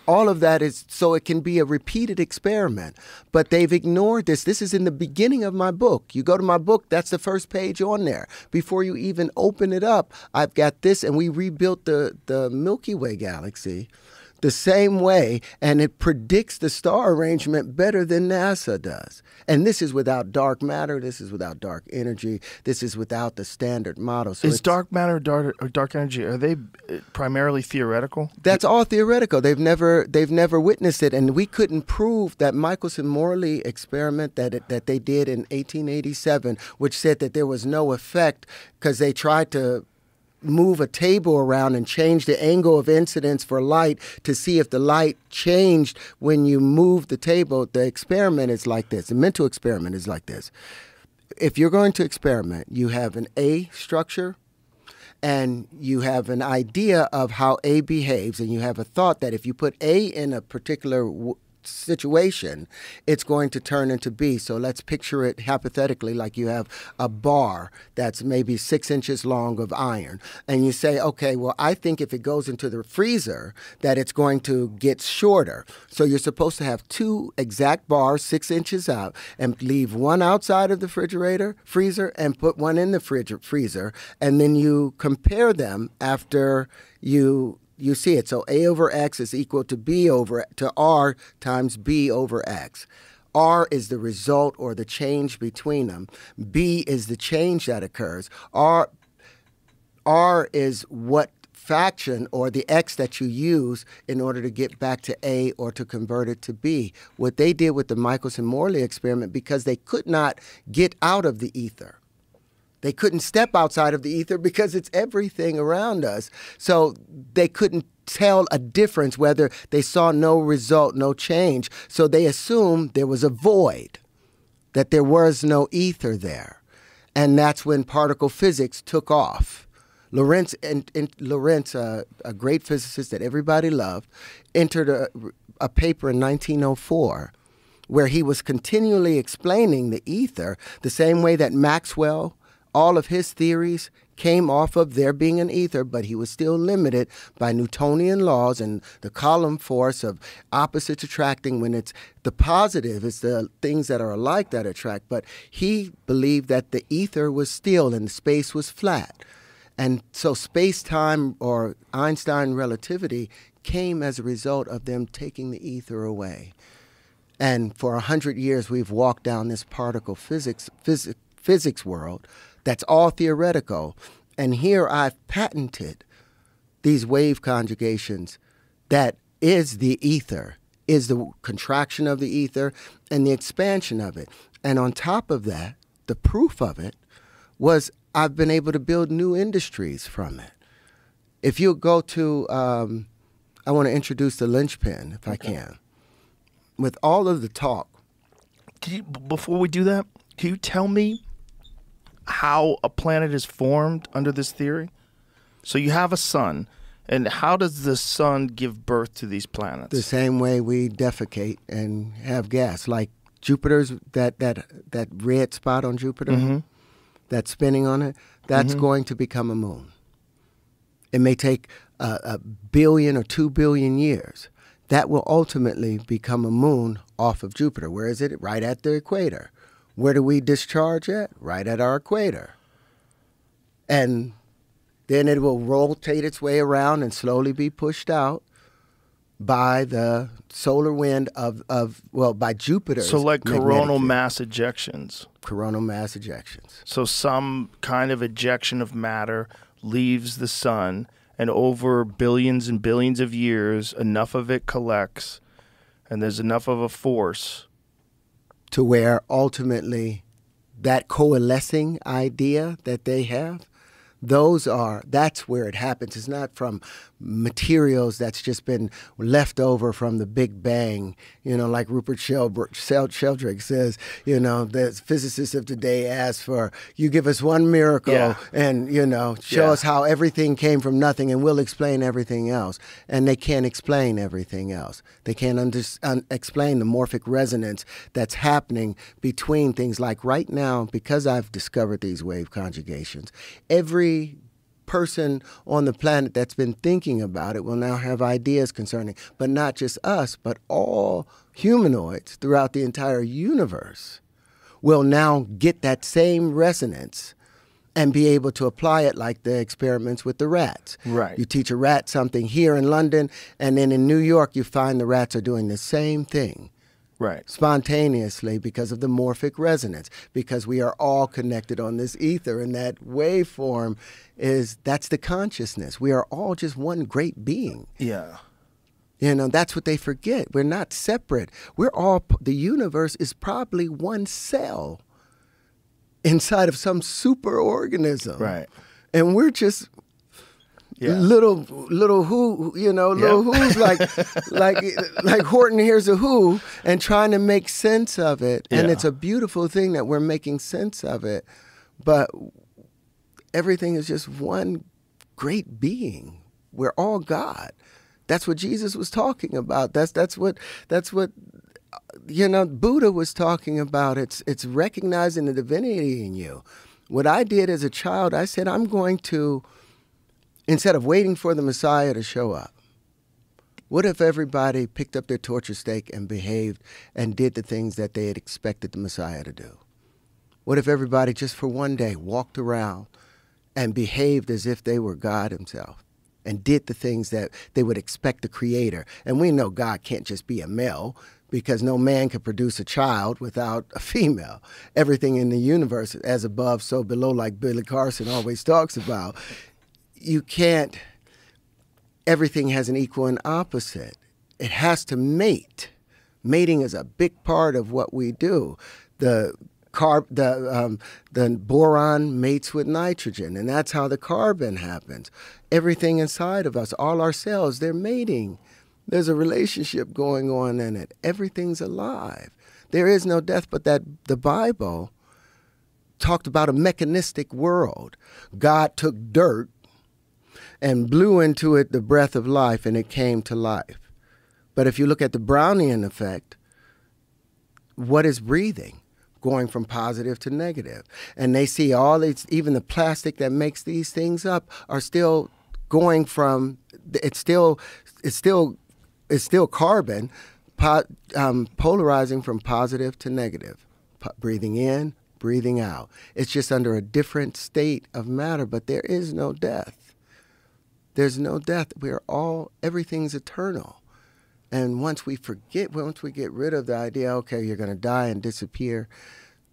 All of that is so it can be a repeated experiment. But they've ignored this. This is in the beginning of my book. You go to my book, that's the first page on there. Before you even open it up, I've got this, and we rebuilt the Milky Way galaxy the same way, and it predicts the star arrangement better than NASA does. And this is without dark matter. This is without dark energy. This is without the standard model. So Is dark matter or dark energy, are they primarily theoretical? That's all theoretical. They've never witnessed it, and we couldn't prove that Michelson-Morley experiment that they did in 1887, which said that there was no effect because they tried to move a table around and change the angle of incidence for light to see if the light changed when you move the table. The experiment is like this. The mental experiment is like this. If you're going to experiment, you have an A structure, and you have an idea of how A behaves, and you have a thought that if you put A in a particular situation, it's going to turn into B. So let's picture it hypothetically like you have a bar that's maybe 6 inches long of iron. And you say, okay, well, I think if it goes into the freezer that it's going to get shorter. So you're supposed to have 2 exact bars 6 inches out and leave one outside of the freezer, and put one in the freezer. And then you compare them after you see it. So A over X is equal to R times B over X. R is the result or the change between them. B is the change that occurs. R is what fraction or the X that you use in order to get back to A or to convert it to B. What they did with the Michelson-Morley experiment, because they could not get out of the ether. They couldn't step outside of the ether because it's everything around us. So they couldn't tell a difference, whether they saw no result, no change. So they assumed there was a void, that there was no ether there. And that's when particle physics took off. Lorentz, a great physicist that everybody loved, entered a paper in 1904 where he was continually explaining the ether the same way that Maxwell, all of his theories came off of there being an ether, but he was still limited by Newtonian laws and the Coulomb force of opposites attracting. When it's the positive, it's the things that are alike that attract. But he believed that the ether was still and the space was flat. And so space-time, or Einstein relativity, came as a result of them taking the ether away. And for 100 years, we've walked down this particle physics world that's all theoretical. And here I've patented these wave conjugations that is the ether, is the contraction of the ether and the expansion of it. And on top of that, the proof of it was I've been able to build new industries from it. If you go to, I want to introduce the linchpin, if I can. With all of the talk. Before we do that, can you tell me how a planet is formed under this theory? So you have a sun, and how does the sun give birth to these planets? The same way we defecate and have gas, like Jupiter's that red spot on Jupiter, that's spinning on it. That's going to become a moon. It may take a billion or 2 billion years. That will ultimately become a moon off of Jupiter. Where is it? Right at the equator. Where do we discharge at? Right at our equator. And then it will rotate its way around and slowly be pushed out by the solar wind by Jupiter. So like coronal mass ejections. Coronal mass ejections. So some kind of ejection of matter leaves the sun, and over billions and billions of years, enough of it collects, and there's enough of a force to where ultimately that coalescing idea that they have, that's where it happens. It's not from materials that's just been left over from the Big Bang, like Rupert Sheldrake says, the physicists of today ask for, you give us one miracle and, show us how everything came from nothing and we'll explain everything else. And they can't explain everything else. They can't explain the morphic resonance that's happening between things like right now, because I've discovered these wave conjugations, every person on the planet that's been thinking about it will now have ideas concerning, but not just us, but all humanoids throughout the entire universe will now get that same resonance and be able to apply it like the experiments with the rats. Right. You teach a rat something here in London, and then in New York you find the rats are doing the same thing. Right. Spontaneously, because of the morphic resonance, because we are all connected on this ether, and that waveform that's the consciousness. We are all just one great being. Yeah. That's what they forget. We're not separate. The universe is probably one cell inside of some super organism. Right. And we're just little who, little who's like Horton hears a who and trying to make sense of it. And it's a beautiful thing that we're making sense of it. But everything is just one great being. We're all God. That's what Jesus was talking about. That's what Buddha was talking about. It's recognizing the divinity in you. What I did as a child, I said, I'm going to, instead of waiting for the Messiah to show up, what if everybody picked up their torture stake and behaved and did the things that they had expected the Messiah to do? What if everybody just for one day walked around and behaved as if they were God himself and did the things that they would expect the Creator? And we know God can't just be a male, because no man can produce a child without a female. Everything in the universe, as above, so below, like Billy Carson always talks about. You can't, everything has an equal and opposite. It has to mate. Mating is a big part of what we do. The boron mates with nitrogen, and that's how the carbon happens. Everything inside of us, all our cells, they're mating. There's a relationship going on in it. Everything's alive. There is no death, but that the Bible talked about a mechanistic world. God took dirt and blew into it the breath of life, and it came to life. But if you look at the Brownian effect, what is breathing? Going from positive to negative. And they see all these, even the plastic that makes these things up are still going from, it's still carbon, polarizing from positive to negative, breathing in, breathing out. It's just under a different state of matter, but there is no death. There's no death. Everything's eternal. And once we get rid of the idea, okay, you're going to die and disappear,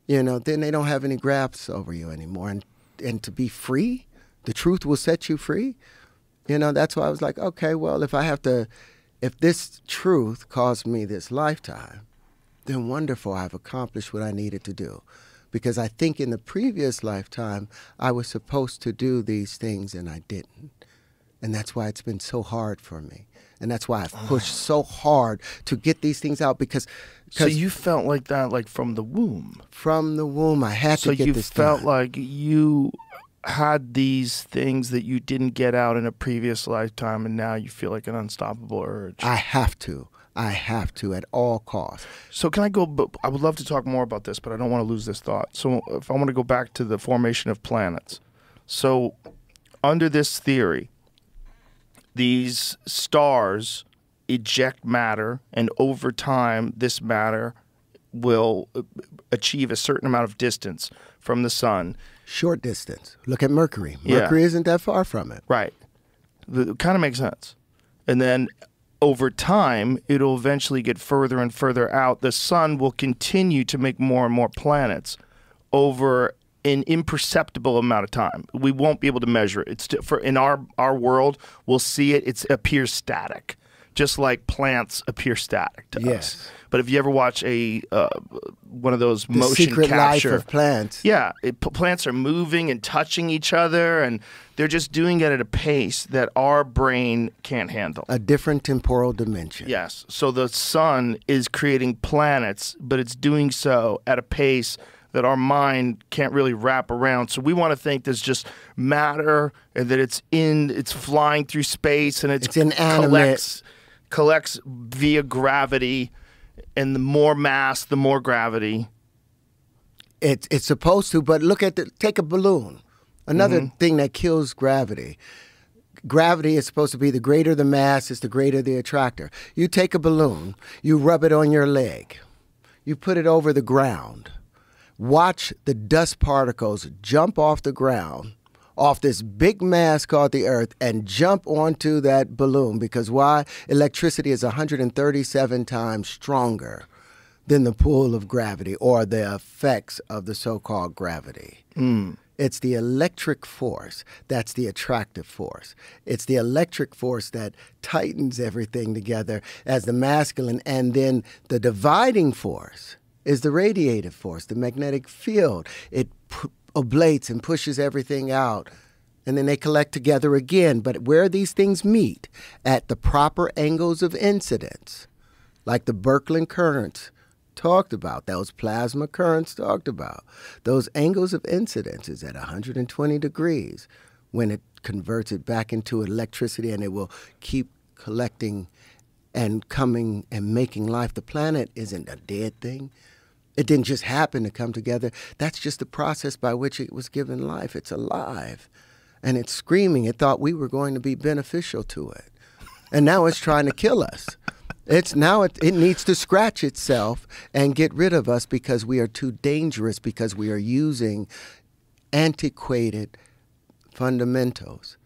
then they don't have any grasp over you anymore. And to be free, the truth will set you free. That's why I was like, okay, well, if this truth caused me this lifetime, then wonderful, I've accomplished what I needed to do. Because I think in the previous lifetime, I was supposed to do these things and I didn't. And that's why it's been so hard for me. And that's why I've pushed so hard to get these things out, because So you felt like that, like from the womb? From the womb, I had to get this done. So you felt like you had these things that you didn't get out in a previous lifetime, and now you feel like an unstoppable urge. I have to at all costs. So can I go, I would love to talk more about this, but I don't want to lose this thought. So if I want to go back to the formation of planets. So under this theory, these stars eject matter, and over time, this matter will achieve a certain amount of distance from the sun. Short distance. Look at Mercury. Mercury isn't that far from it. Right. It kind of makes sense. And then over time, it'll eventually get further and further out. The sun will continue to make more and more planets over an imperceptible amount of time. We won't be able to measure it. In our world, we'll see it. It appears static, just like plants appear static to us. But if you ever watch one of those The motion Secret capture, Life of Plants. yeah, plants are moving and touching each other, and they're just doing it at a pace that our brain can't handle. A different temporal dimension. Yes. So the sun is creating planets, but it's doing so at a pace that our mind can't really wrap around. So we want to think there's just matter and that it's flying through space and it's inanimate. collects via gravity, and the more mass, the more gravity. It's supposed to, but take a balloon. Another Mm-hmm. thing that kills gravity. Gravity is supposed to be the greater the mass is the greater the attractor. You take a balloon, you rub it on your leg, you put it over the ground. Watch the dust particles jump off the ground, off this big mass called the Earth, and jump onto that balloon. Because why? Electricity is 137 times stronger than the pull of gravity or the effects of the so-called gravity. It's the electric force that's the attractive force. It's the electric force that tightens everything together as the masculine, and then the dividing force is the radiative force, the magnetic field. It ablates and pushes everything out, and then they collect together again. But where these things meet, at the proper angles of incidence, like the Birkeland currents talked about, those plasma currents talked about, those angles of incidence is at 120 degrees when it converts it back into electricity, and it will keep collecting and coming and making life. The planet isn't a dead thing. It didn't just happen to come together. That's just the process by which it was given life. It's alive, and it's screaming. It thought we were going to be beneficial to it, and now it's trying to kill us. It needs to scratch itself and get rid of us because we are too dangerous, because we are using antiquated fundamentals.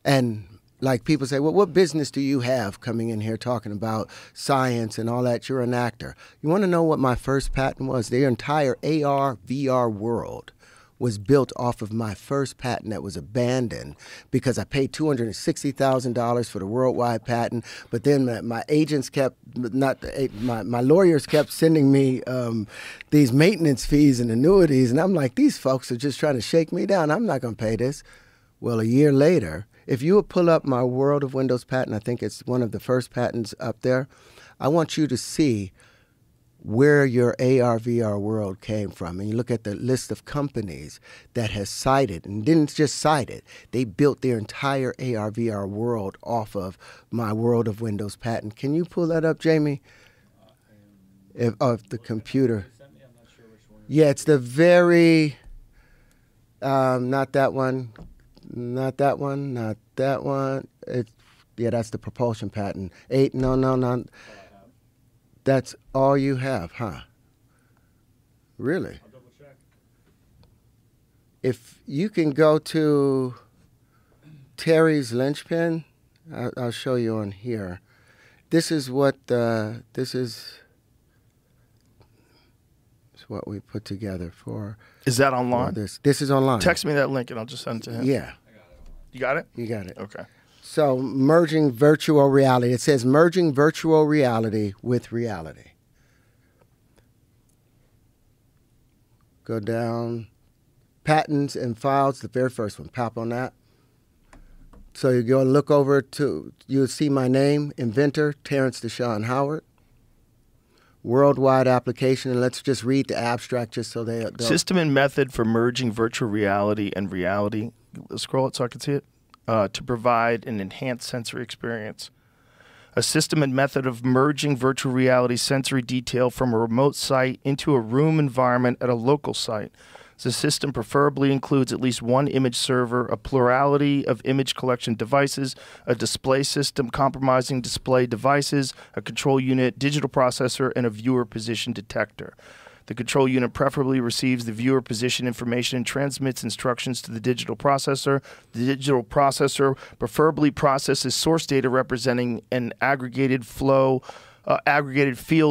And like people say, well, what business do you have coming in here talking about science and all that? You're an actor. You want to know what my first patent was? The entire AR, VR world was built off of my first patent that was abandoned because I paid $260,000 for the worldwide patent. But then my agents kept, my lawyers kept sending me these maintenance fees and annuities. And I'm like, these folks are just trying to shake me down. I'm not going to pay this. Well, a year later, if you would pull up my World of Windows patent, I think it's one of the first patents up there, I want you to see where your AR, VR world came from. And you look at the list of companies that has cited, and didn't just cite it, they built their entire AR, VR world off of my World of Windows patent. Can you pull that up, Jamie? Of the computer. Yeah, it's the very, not that one. Not that one, not that one. Yeah, that's the propulsion patent. No. That's all you have, huh? Really? I'll double check. If you can go to Terry's linchpin, I'll show you on here. This is what what we put together for. Is that online? This is online. Text me that link and I'll just send it to him. Yeah. You got it? You got it. Okay. So merging virtual reality. It says merging virtual reality with reality. Go down. Patents and files, the very first one. Tap on that. So you go look over to, you'll see my name, inventor, Terrence Deshaun Howard. Worldwide application, and let's just read the abstract just so they'll... System and method for merging virtual reality and reality. Scroll it so I can see it. To provide an enhanced sensory experience. A system and method of merging virtual reality sensory detail from a remote site into a room environment at a local site. The system preferably includes at least one image server, a plurality of image collection devices, a display system compromising display devices, a control unit, digital processor, and a viewer position detector. The control unit preferably receives the viewer position information and transmits instructions to the digital processor. The digital processor preferably processes source data representing an aggregated field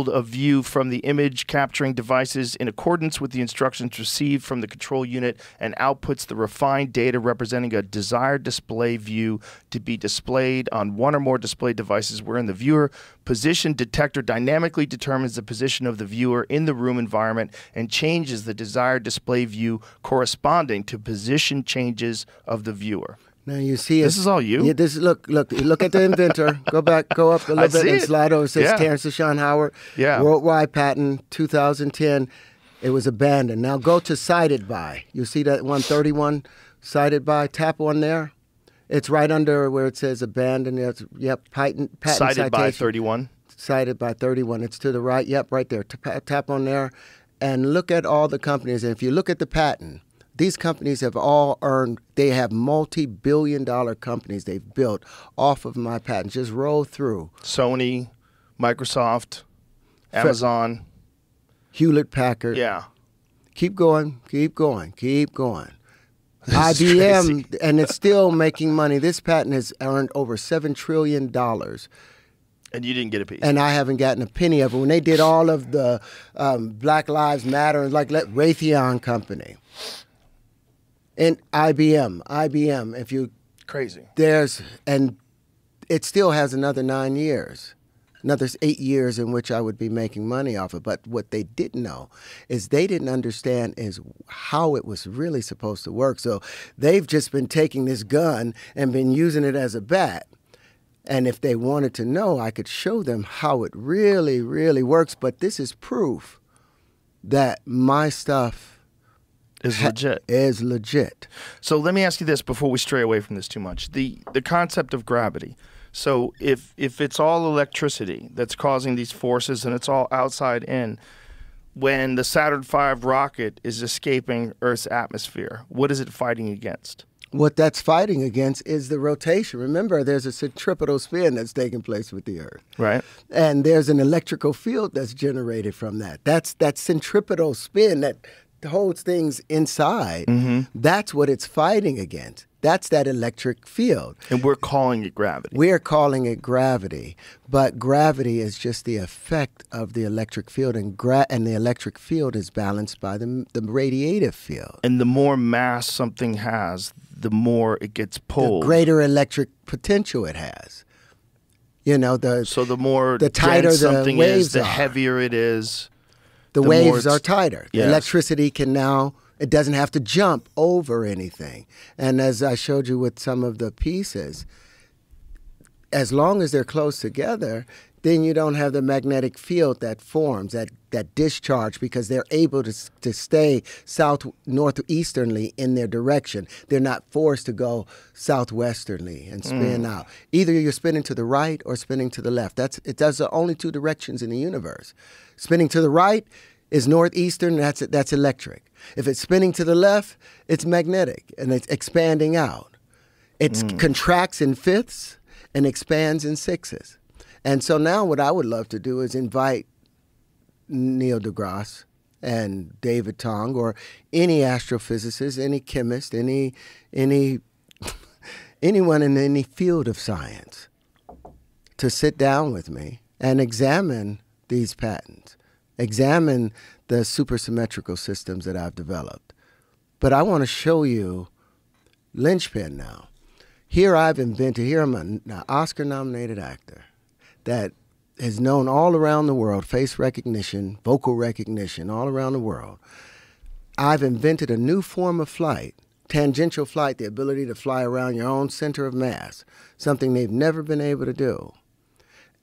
of view from the image capturing devices in accordance with the instructions received from the control unit, and outputs the refined data representing a desired display view to be displayed on one or more display devices, wherein the viewer position detector dynamically determines the position of the viewer in the room environment and changes the desired display view corresponding to position changes of the viewer. Now you see, this is all you. Yeah, look at the inventor. Go up a little bit and slide over. It says Terrence Deshaun Howard. Yeah. Worldwide patent, 2010. It was abandoned. Now go to cited by. You see that 131 cited by? Tap on there. It's right under where it says abandoned. Yep, patent cited citation. By 31. Cited by 31. It's to the right. Yep, right there. Tap on there, and look at all the companies. And if you look at the patent, these companies have all they have multi-billion-dollar companies they've built off of my patent. Just roll through. Sony, Microsoft, Amazon. Hewlett-Packard. Yeah. Keep going. IBM, and it's still making money. This patent has earned over $7 trillion. And you didn't get a piece. And I haven't gotten a penny of it. When they did all of the Black Lives Matter, like Raytheon Company. And IBM, if you... Crazy. And it still has another 9 years. Another 8 years in which I would be making money off it. But what they didn't know is they didn't understand is how it was really supposed to work. So they've just been taking this gun and been using it as a bat. And if they wanted to know, I could show them how it really, really works. But this is proof that my stuff is legit. So let me ask you this before we stray away from this too much. The concept of gravity. So if it's all electricity that's causing these forces and it's all outside in, when the Saturn V rocket is escaping Earth's atmosphere, what is it fighting against? What that's fighting against is the rotation. Remember, there's a centripetal spin that's taking place with the Earth. Right. And there's an electrical field that's generated from that. That's that centripetal spin that holds things inside. Mm-hmm. That's what it's fighting against. That's that electric field. And we're calling it gravity. We're calling it gravity. But gravity is just the effect of the electric field, and the electric field is balanced by the radiative field. And the more mass something has, the more it gets pulled. The greater electric potential it has. You know, so the more the tighter dense something the waves is, the are. heavier it is. The waves are tighter. Yes. The electricity can now, it doesn't have to jump over anything. And as I showed you with some of the pieces, as long as they're close together, then you don't have the magnetic field that forms, that discharge, because they're able to stay northeasterly in their direction. They're not forced to go southwesterly and spin out. Either you're spinning to the right or spinning to the left. That's the only two directions in the universe. Spinning to the right is northeastern, that's electric. If it's spinning to the left, it's magnetic, and it's expanding out. It contracts in fifths and expands in sixths. And so now what I would love to do is invite Neil deGrasse and David Tong, or any astrophysicist, any chemist, anyone in any field of science, to sit down with me and examine these patents, examine the supersymmetrical systems that I've developed. But I want to show you linchpin now. Here I'm an Oscar-nominated actor that is known all around the world, face recognition, vocal recognition, all around the world. I've invented a new form of flight, tangential flight, the ability to fly around your own center of mass, something they've never been able to do.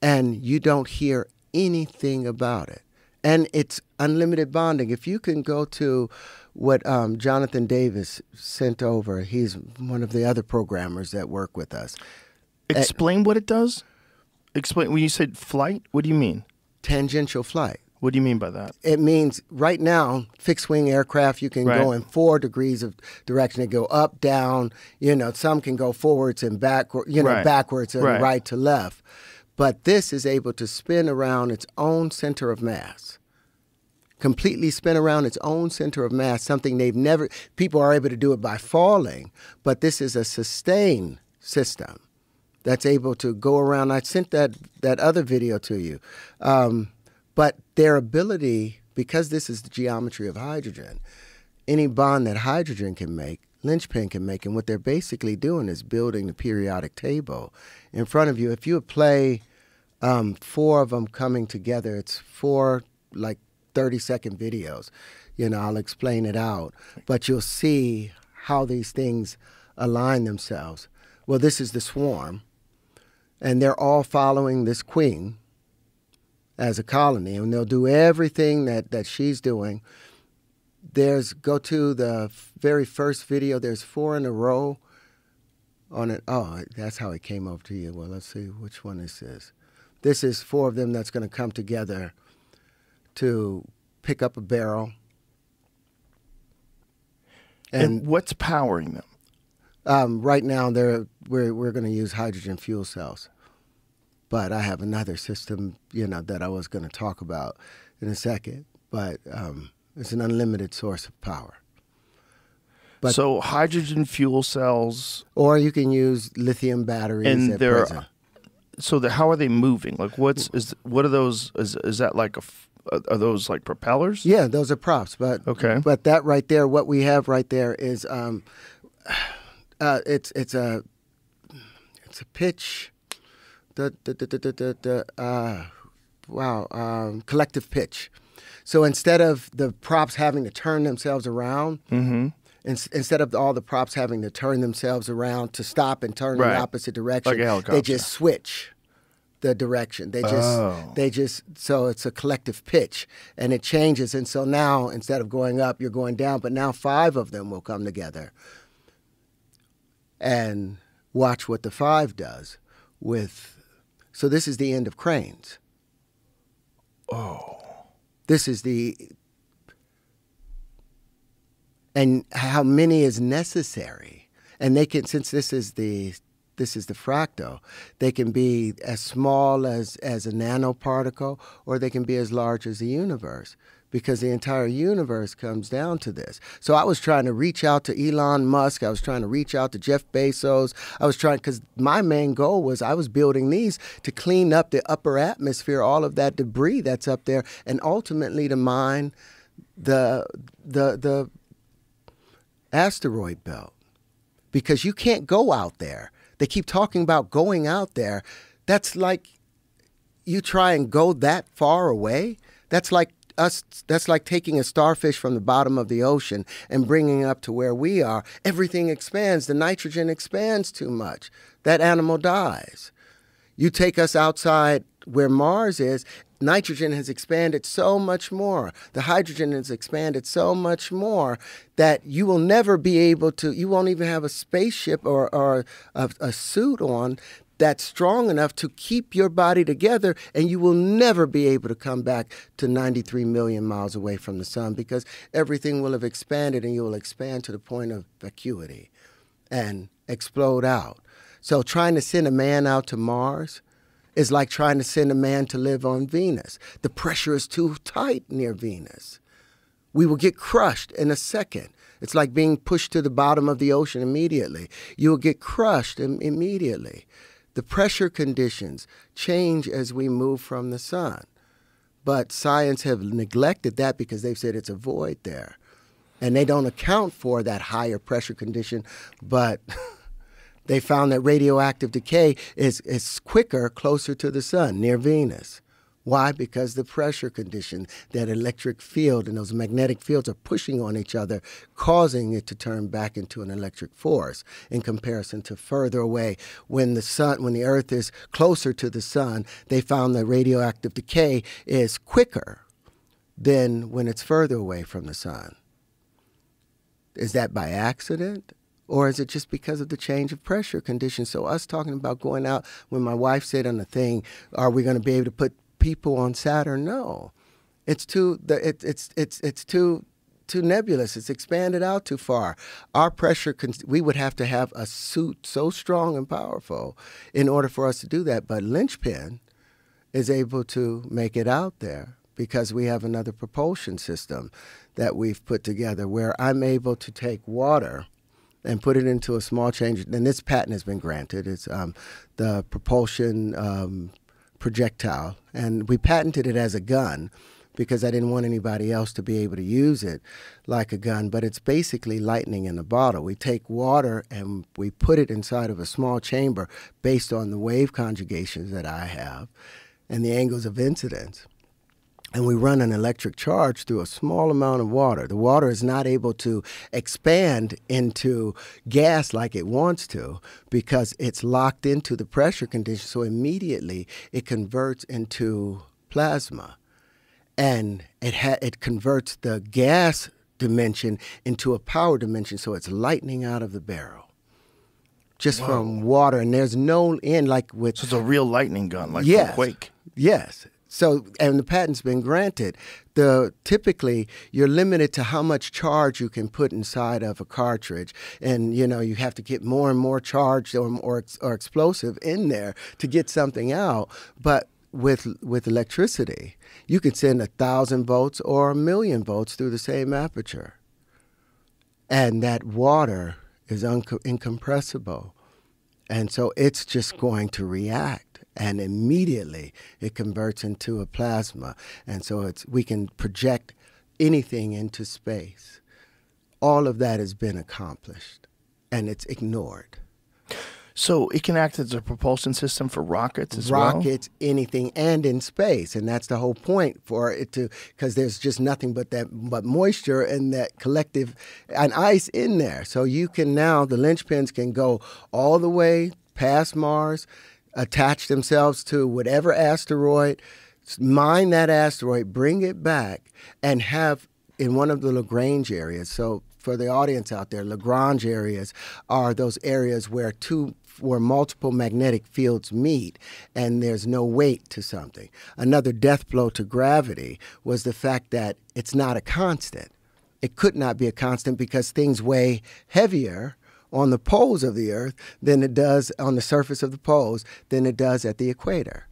And you don't hear anything about it. And it's unlimited bonding. If you can go to what Jonathan Davis sent over, he's one of the other programmers that work with us. Explain what it does. Explain, when you said flight, what do you mean? Tangential flight. What do you mean by that? It means right now, fixed-wing aircraft, you can go in 4 degrees of direction. They go up, down, some can go forwards and backwards and right to left. But this is able to spin around its own center of mass. completely spin around its own center of mass, something people are able to do it by falling, but this is a sustained system that's able to go around. I sent that other video to you. But their ability, because this is the geometry of hydrogen, any bond that hydrogen can make, linchpin can make, and what they're basically doing is building the periodic table in front of you. If you play 4 of them coming together, it's 4 like 30-second videos. I'll explain it out, but you'll see how these things align themselves. Well, this is the swarm, and they're all following this queen as a colony, and they'll do everything that she's doing. Go to the very first video. There's 4 in a row on it. Oh, that's how it came over to you. Well, let's see which one this is. This is 4 of them that's going to come together to pick up a barrel. And what's powering them? Right now, we're going to use hydrogen fuel cells. But I have another system, that I was going to talk about in a second. But it's an unlimited source of power. But, so hydrogen fuel cells, or you can use lithium batteries. And at present. So how are they moving? Like, what are those? Is that like are those like propellers? Yeah, those are props. But okay. But that right there, what we have right there is it's a pitch. Collective pitch. So instead of the props having to turn themselves around, instead of all the props having to turn themselves around to stop and turn in the opposite direction, like a helicopter, they just switch the direction. They just so it's a collective pitch, and it changes. And so now instead of going up, you're going down. But now 5 of them will come together, and watch what the 5 does with. So this is the end of cranes. Oh. This is and how many is necessary. And they can, since this is the fractal, they can be as small as a nanoparticle, or they can be as large as the universe, because the entire universe comes down to this. So I was trying to reach out to Elon Musk. I was trying to reach out to Jeff Bezos. Because my main goal was I was building these to clean up the upper atmosphere, all of that debris that's up there, and ultimately to mine the asteroid belt. Because you can't go out there. They keep talking about going out there. That's like you try and go that far away. That's like taking a starfish from the bottom of the ocean and bringing it up to where we are. Everything expands. The nitrogen expands too much. That animal dies. You take us outside where Mars is, nitrogen has expanded so much more. The hydrogen has expanded so much more that you will never be able to, you won't even have a spaceship or a suit on that's strong enough to keep your body together, and you will never be able to come back to 93 million miles away from the sun, because everything will have expanded, and you will expand to the point of vacuity and explode out. So trying to send a man out to Mars is like trying to send a man to live on Venus. The pressure is too tight near Venus. We will get crushed in a second. It's like being pushed to the bottom of the ocean immediately. You will get crushed immediately. The pressure conditions change as we move from the sun. But science have neglected that because they've said it's a void there. And they don't account for that higher pressure condition, but they found that radioactive decay is quicker closer to the sun, near Venus. Why? Because the pressure condition, that electric field and those magnetic fields are pushing on each other, causing it to turn back into an electric force in comparison to further away. When the Earth is closer to the sun, they found that radioactive decay is quicker than when it's further away from the sun. Is that by accident? Or is it just because of the change of pressure conditions? So us talking about going out, when my wife said on the thing, are we going to be able to put people on Saturn? No, it's too nebulous. It's expanded out too far. Our pressure, we would have to have a suit so strong and powerful in order for us to do that. But Linchpin is able to make it out there because we have another propulsion system that we've put together where I'm able to take water and put it into a small change. And this patent has been granted. It's the propulsion projectile. And we patented it as a gun because I didn't want anybody else to be able to use it like a gun. But it's basically lightning in a bottle. We take water and we put it inside of a small chamber based on the wave conjugations that I have and the angles of incidence. And we run an electric charge through a small amount of water. The water is not able to expand into gas like it wants to because it's locked into the pressure condition. So immediately it converts into plasma. And it converts the gas dimension into a power dimension. So it's lightning out of the barrel. Just from water. And there's no end like with... So it's a real lightning gun, like yes, from Quake. Yes. So, and the patent's been granted. Typically, you're limited to how much charge you can put inside of a cartridge. And, you know, you have to get more and more charge or explosive in there to get something out. But with electricity, you can send 1,000 volts or 1,000,000 volts through the same aperture. And that water is incompressible. And so it's just going to react. And immediately it converts into a plasma. And so we can project anything into space. All of that has been accomplished, and it's ignored. So it can act as a propulsion system for rockets as well? Rockets, anything, and in space. And that's the whole point for it to, because there's just nothing but moisture and that collective, and ice in there. So you can now, the linchpins can go all the way past Mars, attach themselves to whatever asteroid, mine that asteroid, bring it back, and have in one of the Lagrange areas. So for the audience out there, Lagrange areas are those areas where multiple magnetic fields meet and there's no weight to something. Another death blow to gravity was the fact that it's not a constant. It could not be a constant because things weigh heavier on the poles of the Earth than it does on the surface of the poles than it does at the equator.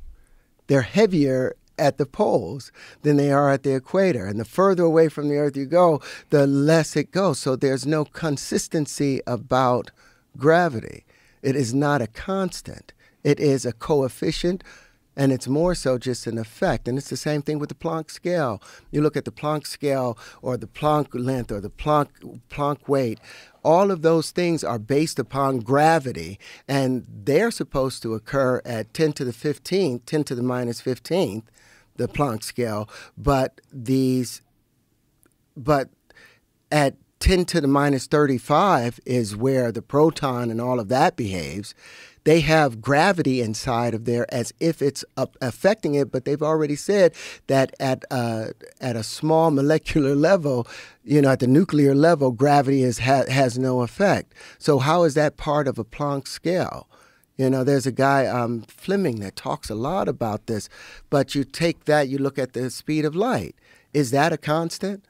They're heavier at the poles than they are at the equator. And the further away from the Earth you go, the less it goes. So there's no consistency about gravity. It is not a constant. It is a coefficient, and it's more so just an effect. And it's the same thing with the Planck scale. You look at the Planck scale or the Planck length or the Planck weight. All of those things are based upon gravity, and they're supposed to occur at 10 to the 15th, 10 to the minus 15th, the Planck scale. But at 10 to the minus 35 is where the proton and all of that behaves. They have gravity inside of there as if it's affecting it, but they've already said that at a small molecular level, you know, at the nuclear level, gravity has no effect. So how is that part of a Planck scale? You know, there's a guy, Fleming, that talks a lot about this, but you take that, you look at the speed of light. Is that a constant?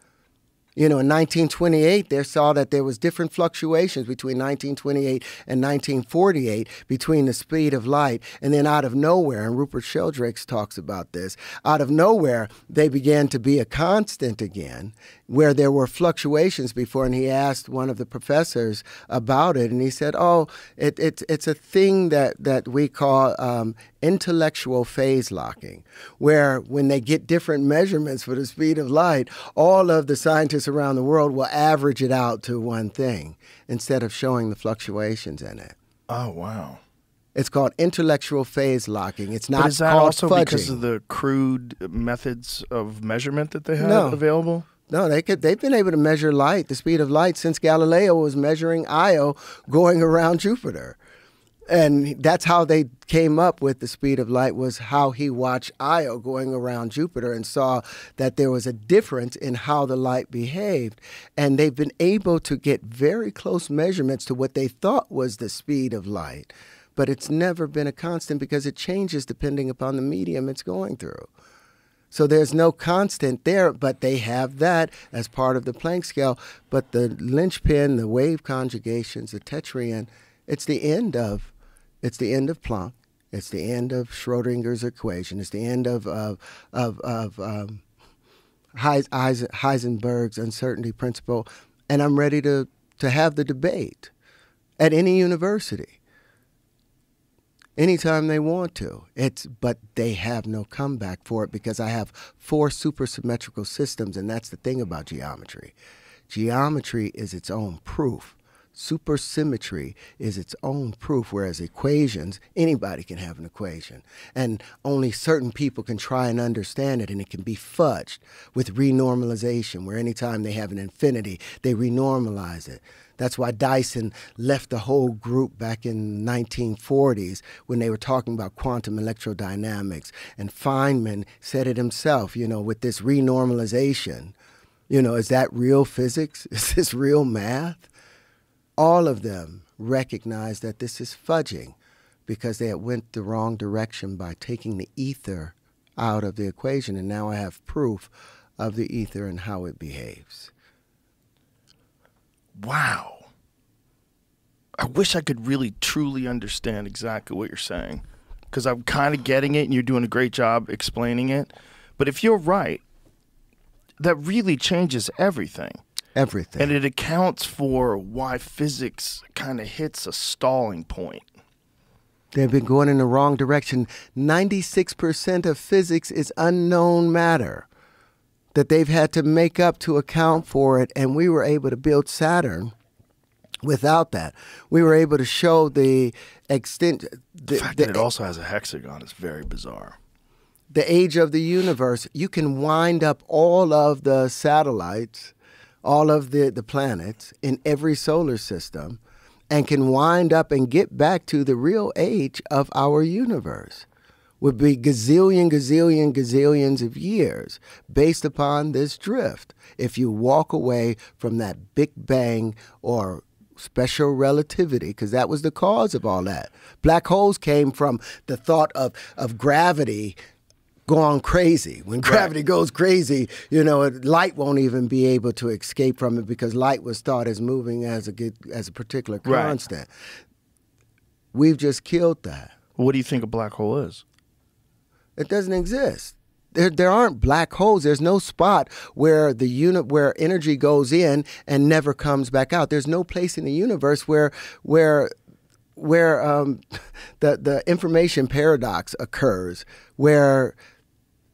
You know, in 1928, they saw that there was different fluctuations between 1928 and 1948 between the speed of light. And then out of nowhere, and Rupert Sheldrake talks about this, out of nowhere, they began to be a constant again, where there were fluctuations before. And he asked one of the professors about it, and he said, oh, it's a thing that we call intellectual phase locking, where when they get different measurements for the speed of light, all of the scientists around the world will average it out to one thing instead of showing the fluctuations in it. Oh, wow. It's called intellectual phase locking. It's not But is that called also fudging. because of the crude methods of measurement that they have available? No, they've been able to measure light, the speed of light, since Galileo was measuring Io going around Jupiter. And that's how they came up with the speed of light, was how he watched Io going around Jupiter and saw that there was a difference in how the light behaved. And they've been able to get very close measurements to what they thought was the speed of light. But it's never been a constant because it changes depending upon the medium it's going through. So there's no constant there, but they have that as part of the Planck scale. But the linchpin, the wave conjugations, the tetryon, it's the end of Planck. It's the end of Schrodinger's equation. It's the end of Heisenberg's uncertainty principle, and I'm ready to have the debate at any university anytime they want to. But they have no comeback for it because I have 4 supersymmetrical systems, and that's the thing about geometry. Geometry is its own proof. Supersymmetry is its own proof, whereas equations, anybody can have an equation. And only certain people can try and understand it, and it can be fudged with renormalization, where anytime they have an infinity, they renormalize it. That's why Dyson left the whole group back in the 1940s when they were talking about quantum electrodynamics. And Feynman said it himself, with this renormalization, is that real physics? Is this real math? All of them recognize that this is fudging because they had went the wrong direction by taking the ether out of the equation. And now I have proof of the ether and how it behaves. Wow. I wish I could really, truly understand exactly what you're saying, because I'm kind of getting it and you're doing a great job explaining it. But if you're right, that really changes everything. Everything. And it accounts for why physics kind of hits a stalling point. They've been going in the wrong direction. 96% of physics is unknown matter that they've had to make up to account for it, and we were able to build Saturn without that. We were able to show the extent... The fact that it also has a hexagon is very bizarre. The age of the universe. You can wind up all of the satellites, all of the planets in every solar system, and can wind up and get back to the real age of our universe. Would be gazillions of years based upon this drift. If you walk away from that Big Bang or special relativity, because that was the cause of all that. Black holes came from the thought of gravity gone crazy. When gravity goes crazy, light won't even be able to escape from it because light was thought as moving as a particular constant. Right. We've just killed that. What do you think a black hole is? It doesn't exist. There aren't black holes. There's no spot where where energy goes in and never comes back out. There's no place in the universe where the information paradox occurs, where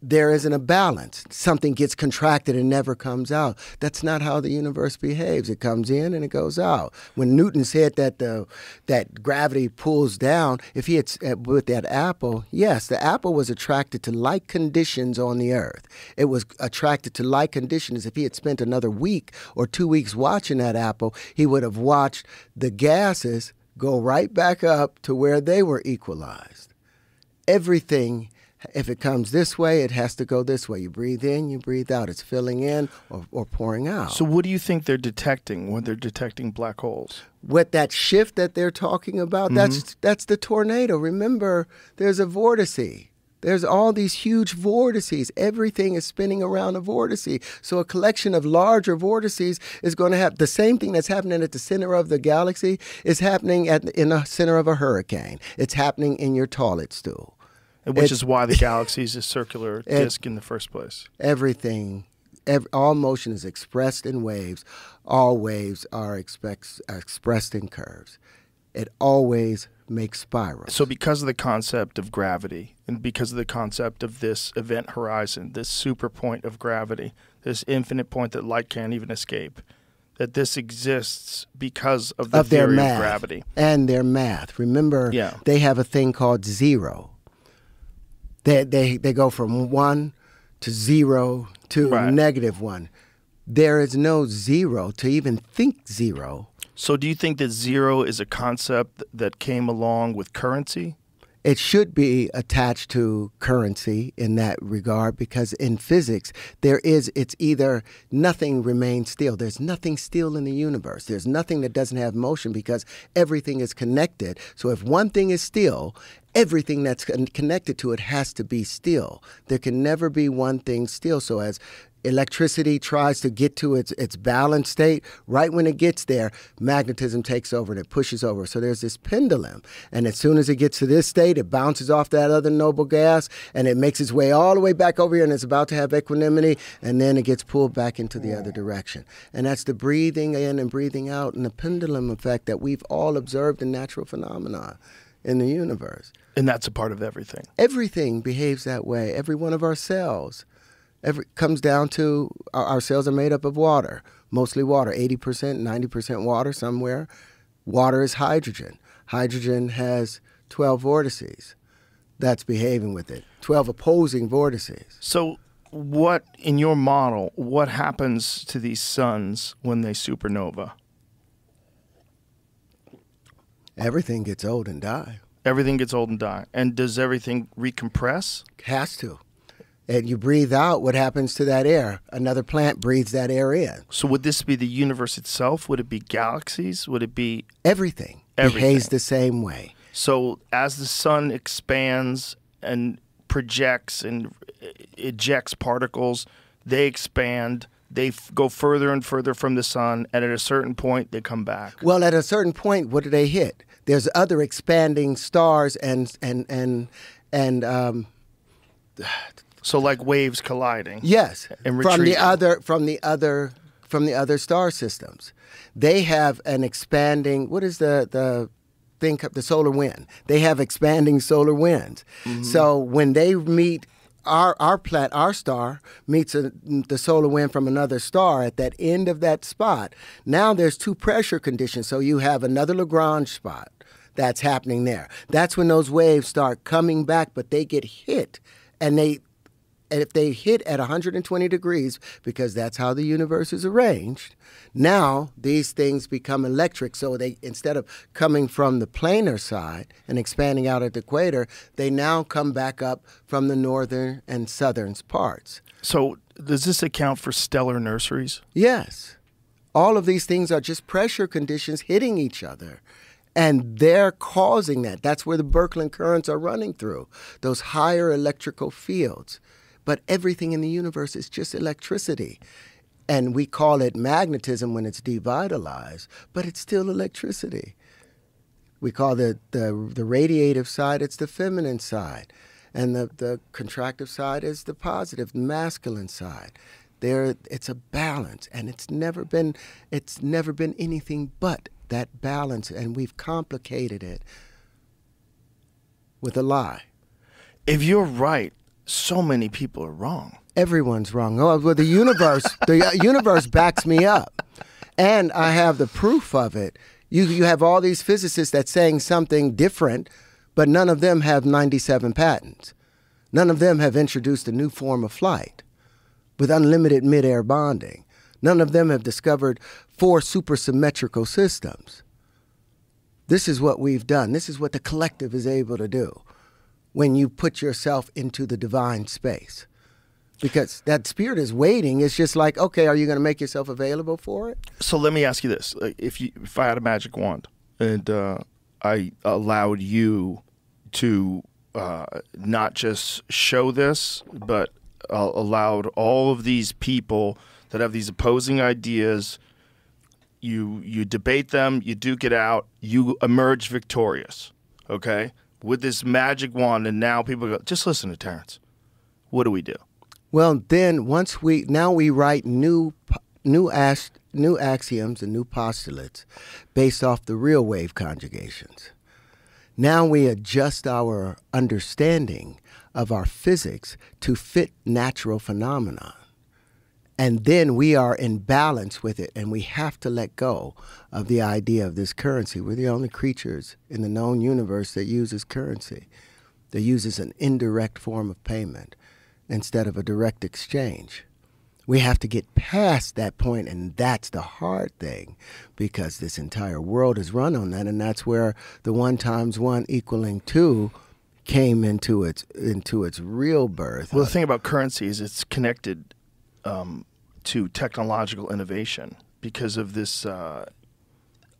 there isn't a balance. Something gets contracted and never comes out. That's not how the universe behaves. It comes in and it goes out. When Newton said that gravity pulls down, if he had with that apple, yes, the apple was attracted to like conditions on the earth. It was attracted to like conditions. If he had spent another week or 2 weeks watching that apple, he would have watched the gases go right back up to where they were equalized. Everything, if it comes this way, it has to go this way. You breathe in, you breathe out. It's filling in or pouring out. So what do you think they're detecting when they're detecting black holes? With that shift that they're talking about, that's the tornado. Remember, there's a vortice. There's all these huge vortices. Everything is spinning around a vortice. So a collection of larger vortices is going to have the same thing that's happening at the center of the galaxy is happening in the center of a hurricane. It's happening in your toilet stool. Which is why the galaxy is a circular disk in the first place. Everything, all motion is expressed in waves. All waves are expressed in curves. It always makes spirals. So because of the concept of gravity and because of the concept of this event horizon, this super point of gravity, this infinite point that light can't even escape, that this exists because of the theory of gravity. And their math. Remember, they have a thing called zero. They go from 1 to 0 to -1. There is no zero to even think zero. So do you think that zero is a concept that came along with currency? It should be attached to currency in that regard because in physics, it's either nothing remains still. There's nothing still in the universe. There's nothing that doesn't have motion because everything is connected. So if one thing is still, everything that's connected to it has to be still. There can never be one thing still. So as electricity tries to get to its balanced state. Right when it gets there, magnetism takes over and it pushes over. So there's this pendulum. And as soon as it gets to this state, it bounces off that other noble gas and it makes its way all the way back over here and it's about to have equanimity. And then it gets pulled back into the other direction. And that's the breathing in and breathing out and the pendulum effect that we've all observed in natural phenomena in the universe. And that's a part of everything. Everything behaves that way. Every one of our cells. Comes down to our cells are made up of water, mostly water, 80%, 90% water somewhere. Water is hydrogen. Hydrogen has 12 vortices. That's behaving with it, 12 opposing vortices. So what, in your model, what happens to these suns when they supernova? Everything gets old and die. Everything gets old and die. And does everything recompress? Has to. And you breathe out, what happens to that air? Another plant breathes that air in. So would this be the universe itself? Would it be galaxies? Would it be... Everything behaves the same way. So as the sun expands and projects and ejects particles, they expand, they go further and further from the sun, and at a certain point, they come back. Well, at a certain point, what do they hit? There's other expanding stars so like waves colliding. Yes, and from the other star systems, they have an expanding. What is the thing? The solar wind. They have expanding solar winds. Mm-hmm. So when they meet, our star meets the solar wind from another star at that end of that spot. Now there's two pressure conditions. So you have another Lagrange spot that's happening there. That's when those waves start coming back, but they get hit, and if they hit at 120 degrees, because that's how the universe is arranged, now these things become electric. So they, instead of coming from the planar side and expanding out at the equator, they now come back up from the northern and southern parts. So does this account for stellar nurseries? Yes. All of these things are just pressure conditions hitting each other. And they're causing that. That's where the Birkeland currents are running through, those higher electrical fields. But everything in the universe is just electricity. And we call it magnetism when it's devitalized, but it's still electricity. We call the radiative side, it's the feminine side. And the contractive side is the positive, masculine side. It's a balance, and it's never been anything but that balance, and we've complicated it with a lie. If you're right, so many people are wrong. Everyone's wrong. Oh, well, the universe backs me up, and I have the proof of it. You have all these physicists that's saying something different, but none of them have 97 patents. None of them have introduced a new form of flight with unlimited mid-air bonding. None of them have discovered 4 supersymmetrical systems. This is what we've done. This is what the collective is able to do when you put yourself into the divine space. Because that spirit is waiting. It's just like, okay, are you going to make yourself available for it? So let me ask you this. If I had a magic wand and I allowed you to not just show this, but allowed all of these people that have these opposing ideas, you debate them, you duke it out, you emerge victorious, okay? With this magic wand, and now people go, just listen to Terrence. What do we do? Well, then we write new axioms and new postulates based off the real wave conjugations. Now we adjust our understanding of our physics to fit natural phenomena. And then we are in balance with it, and we have to let go of the idea of this currency. We're the only creatures in the known universe that uses currency, that uses an indirect form of payment instead of a direct exchange. We have to get past that point, and that's the hard thing, because this entire world is run on that, and that's where the 1 × 1 = 2 came into its real birth. Well, the thing about currency is it's connected to technological innovation because of this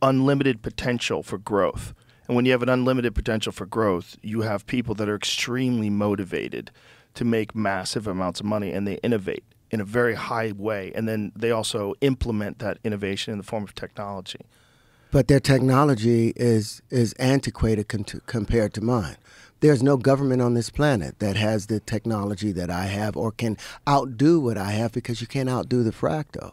unlimited potential for growth. And when you have an unlimited potential for growth, you have people that are extremely motivated to make massive amounts of money, and they innovate in a very high way, and then they also implement that innovation in the form of technology. But their technology is antiquated compared to mine. There's no government on this planet that has the technology that I have or can outdo what I have, because you can't outdo the fractal.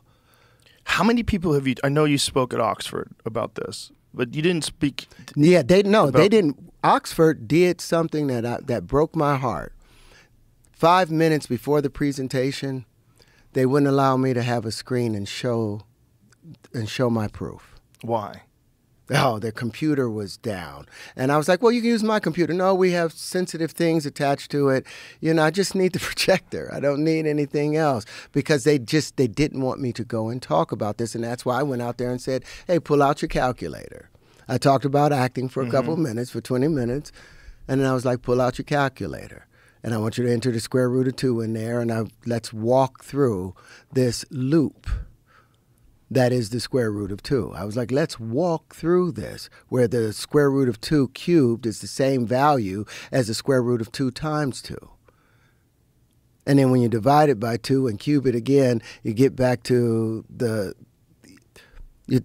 How many people have you? I know you spoke at Oxford about this, but you didn't speak. Yeah, they didn't. Oxford did something that broke my heart. 5 minutes before the presentation, they wouldn't allow me to have a screen and show my proof. Why? Oh, their computer was down. And I was like, well, you can use my computer. No, we have sensitive things attached to it. I just need the projector. I don't need anything else, because they didn't want me to go and talk about this. And that's why I went out there and said, hey, pull out your calculator. I talked about acting for a couple of minutes, for 20 minutes. And then I was like, pull out your calculator. And I want you to enter the square root of 2 in there. And let's walk through this loop that is the square root of 2. I was like, let's walk through this, where the square root of 2 cubed is the same value as the square root of 2 times 2. And then when you divide it by 2 and cube it again, you get back to you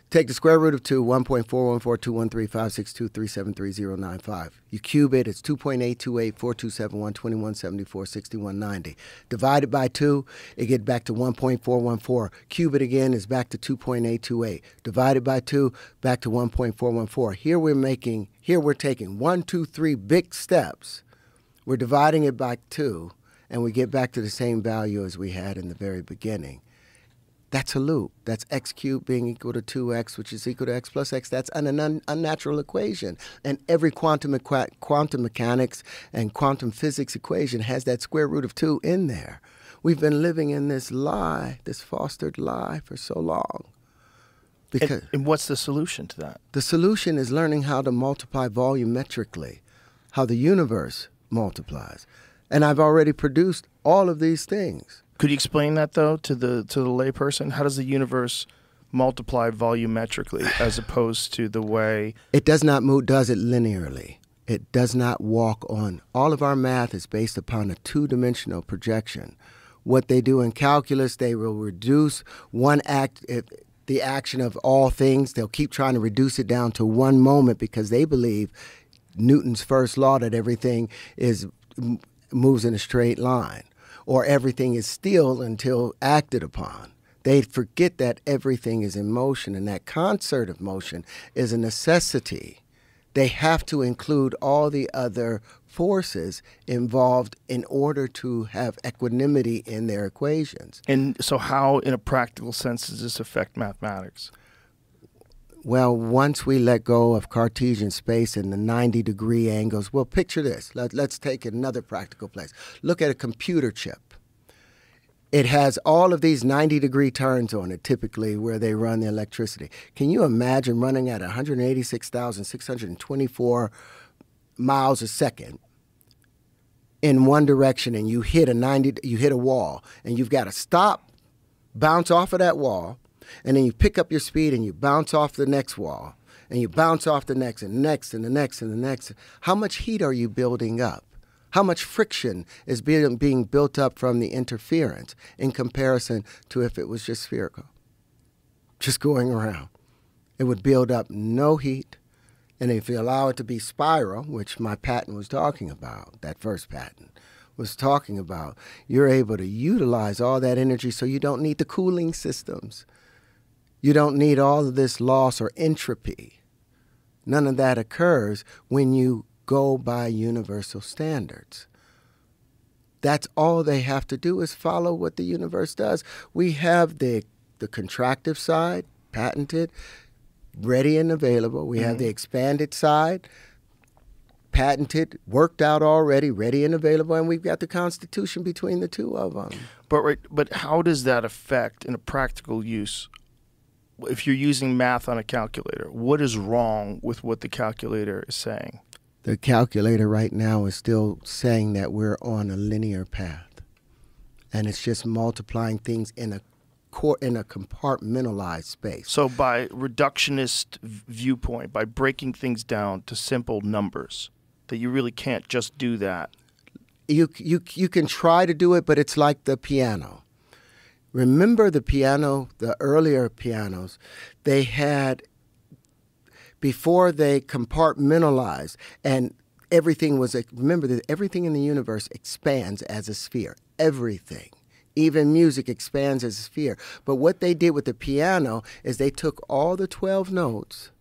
take the square root of 2, 1.414213562373095. You cube it, it's 2.828427121746190. Divide it by 2, it gets back to 1.414. Cube it again, is back to 2.828. Divide it by 2, back to 1.414. Here we're taking 1, 2, 3 big steps. We're dividing it by 2, and we get back to the same value as we had in the very beginning. That's a loop. That's x cubed being equal to 2x, which is equal to x plus x. That's an unnatural equation. And every quantum mechanics and quantum physics equation has that square root of 2 in there. We've been living in this lie, this fostered lie, for so long. And what's the solution to that? The solution is learning how to multiply volumetrically, how the universe multiplies. And I've already produced all of these things. Could you explain that, though, to the layperson? How does the universe multiply volumetrically as opposed to the way... It does not move, does it linearly. It does not walk on. All of our math is based upon a two-dimensional projection. What they do in calculus, they will reduce the action of all things. They'll keep trying to reduce it down to one moment, because they believe Newton's first law that everything moves in a straight line, or everything is still until acted upon. They forget that everything is in motion, and that concert of motion is a necessity. They have to include all the other forces involved in order to have equanimity in their equations. And so how, in a practical sense, does this affect mathematics? Well, once we let go of Cartesian space and the 90-degree angles, well, picture this. Let's take another practical place. Look at a computer chip. It has all of these 90-degree turns on it, typically, where they run the electricity. Can you imagine running at 186,624 miles a second in one direction, and you hit a wall, and you've got to stop, bounce off of that wall, and then you pick up your speed and you bounce off the next wall, and you bounce off the next and next and the next and the next. How much heat are you building up? How much friction is being built up from the interference in comparison to if it was just spherical, just going around? It would build up no heat. And if you allow it to be spiral, which my patent was talking about, that first patent was talking about, you're able to utilize all that energy, so you don't need the cooling systems. You don't need all of this loss or entropy. None of that occurs when you go by universal standards. That's all they have to do, is follow what the universe does. We have the contractive side, patented, ready and available. We have the expanded side, patented, worked out already, ready and available, and we've got the Constitution between the two of them. But how does that affect, in a practical use, if you're using math on a calculator? What is wrong with what the calculator is saying? The calculator right now is still saying that we're on a linear path, and it's just multiplying things in a compartmentalized space. So by reductionist viewpoint, by breaking things down to simple numbers, that you really can't just do that. You can try to do it, but it's like the piano. Remember the piano, the earlier pianos, they had, before they compartmentalized and everything was, remember that everything in the universe expands as a sphere. Everything. Even music expands as a sphere. But what they did with the piano is they took all the 12 notes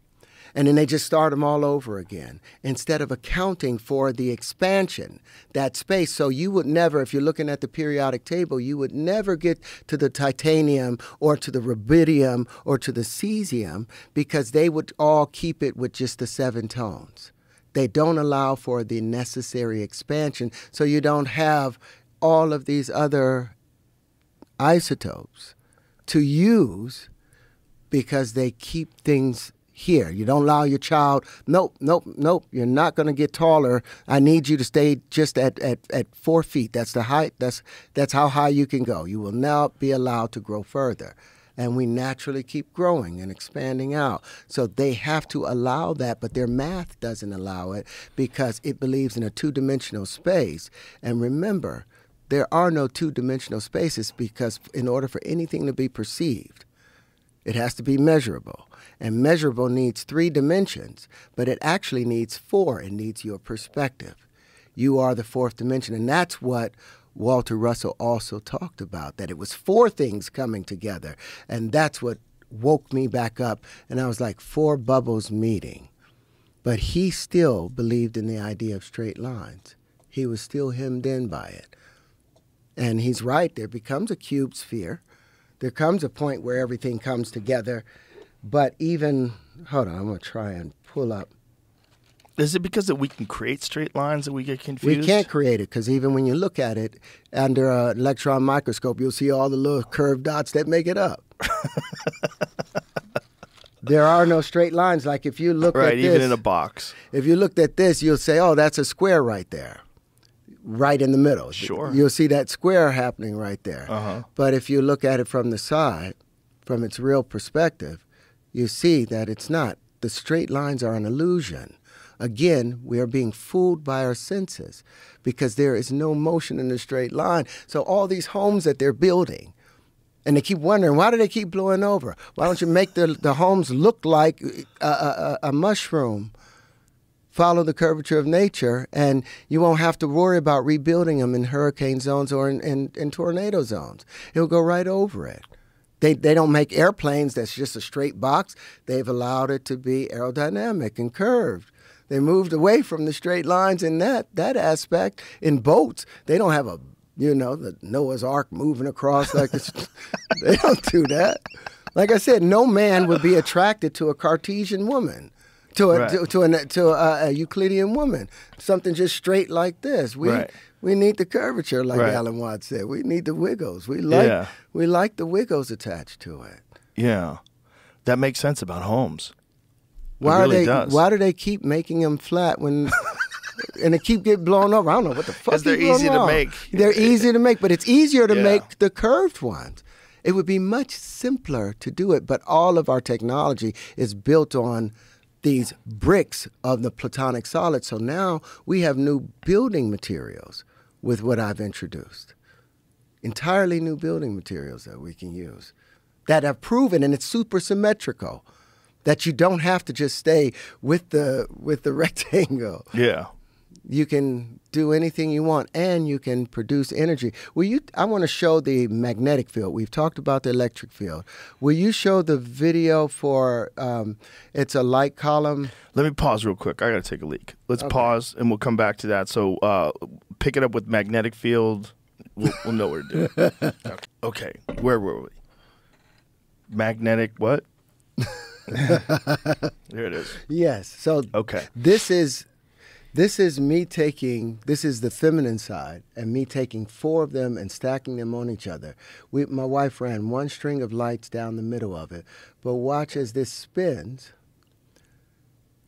and then they just start them all over again instead of accounting for the expansion, that space. So you would never, if you're looking at the periodic table, you would never get to the titanium or to the rubidium or to the cesium because they would all keep it with just the 7 tones. They don't allow for the necessary expansion, so you don't have all of these other isotopes to use because they keep things here. You don't allow your child, nope, you're not going to get taller. I need you to stay just at 4 feet. That's the height. That's how high you can go. You will now be allowed to grow further. And we naturally keep growing and expanding out. So they have to allow that, but their math doesn't allow it because it believes in a 2-dimensional space. And remember, there are no 2-dimensional spaces because in order for anything to be perceived, it has to be measurable. And measurable needs 3 dimensions, but it actually needs 4. It needs your perspective. You are the 4th dimension, and that's what Walter Russell also talked about, that it was 4 things coming together. And that's what woke me back up. And I was like, 4 bubbles meeting. But he still believed in the idea of straight lines. He was still hemmed in by it. And he's right. There becomes a cube sphere. There comes a point where everything comes together. But even, hold on, I'm going to try and pull up. Is it because that we can create straight lines that we get confused? We can't create it because even when you look at it under an electron microscope, you'll see all the little curved dots that make it up. There are no straight lines. Like if you look at this. Right, even in a box. If you looked at this, you'll say, oh, that's a square right there. Right in the middle. Sure. You'll see that square happening right there. Uh-huh. But if you look at it from the side, from its real perspective, you see that it's not. The straight lines are an illusion. Again, we are being fooled by our senses because there is no motion in a straight line. So all these homes that they're building, and they keep wondering, why do they keep blowing over? Why don't you make the homes look like a mushroom? Follow the curvature of nature, and you won't have to worry about rebuilding them in hurricane zones or in tornado zones. It'll go right over it. They don't make airplanes that's just a straight box. They've allowed it to be aerodynamic and curved. They moved away from the straight lines in that aspect. In boats, they don't have the Noah's Ark moving across like this. They don't do that. Like I said, no man would be attracted to a Cartesian woman, to a Euclidean woman. Something just straight like this. We need the curvature, like Alan Watts said. We need the wiggles. We like the wiggles attached to it. Yeah, that makes sense about homes. Why does. do they keep making them flat when and they keep getting blown over? I don't know what the fuck. Because they're easy to make. They're easy to make, but it's easier to make the curved ones. It would be much simpler to do it, but all of our technology is built on these bricks of the platonic solid. So now we have new building materials with what I've introduced. Entirely new building materials that we can use that have proven, and it's super symmetrical, that you don't have to just stay with the rectangle. Yeah. You can do anything you want, and you can produce energy. I want to show the magnetic field. We've talked about the electric field. Will you show the video for, it's a light column? Let me pause real quick. I got to take a leak. Let's pause, and we'll come back to that. So pick it up with magnetic field. We'll know what to do. Okay. Where were we? Magnetic what? There it is. Yes. So this is me taking, this is the feminine side, and me taking 4 of them and stacking them on each other. My wife ran 1 string of lights down the middle of it. But watch as this spins.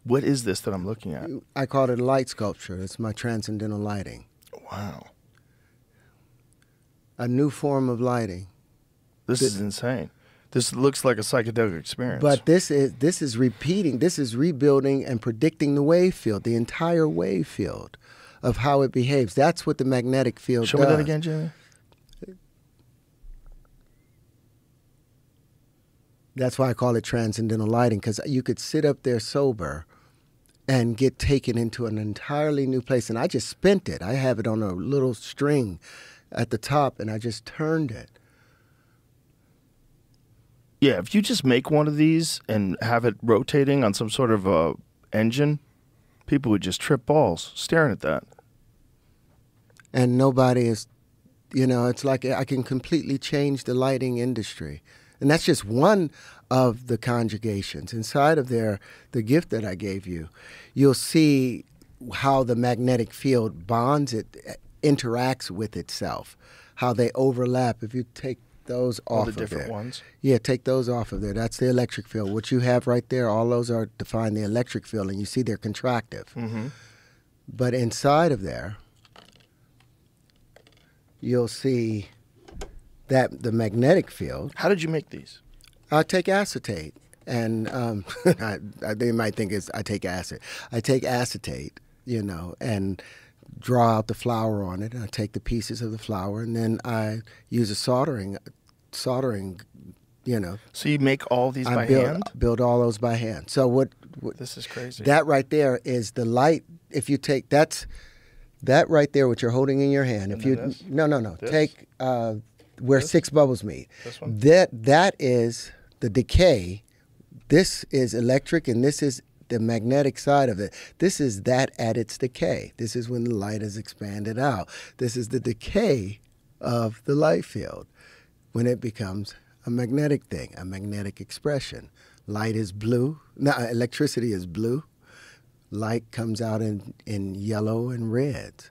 What is this that I'm looking at? I call it a light sculpture. It's my transcendental lighting. Wow. A new form of lighting. This is insane. This looks like a psychedelic experience. But this is repeating, this is rebuilding and predicting the wave field, the entire wave field of how it behaves. That's what the magnetic field does. Show me that again, Jimmy. That's why I call it transcendental lighting, because you could sit up there sober and get taken into an entirely new place. And I just spent it. I have it on a little string at the top, and I just turned it. Yeah, if you just make one of these and have it rotating on some sort of a engine, people would just trip balls staring at that. And nobody is, it's like I can completely change the lighting industry. And that's just one of the conjugations. Inside of there, the gift that I gave you, you'll see how the magnetic field bonds, it interacts with itself, how they overlap. If you take those off All the of different there. ones? Yeah, take those off of there. That's the electric field. What you have right there, all those are define the electric field, and you see they're contractive. Mm-hmm. But inside of there, you'll see that the magnetic field. How did you make these? I take acetate, and they might think I take acid. I take acetate, and draw out the flour on it, and I take the pieces of the flour, and then I use a soldering, So you make all these by hand? Build all those by hand. So what? This is crazy. That right there is the light. If you take that right there, what you're holding in your hand. If you this? no, This? take where This? 6 bubbles meet. This one? That is the decay. This is electric, and this is the magnetic side of it. This is that at its decay. This is when the light is expanded out. This is the decay of the light field when it becomes a magnetic thing, a magnetic expression. Light is blue. No, electricity is blue. Light comes out in yellow and reds.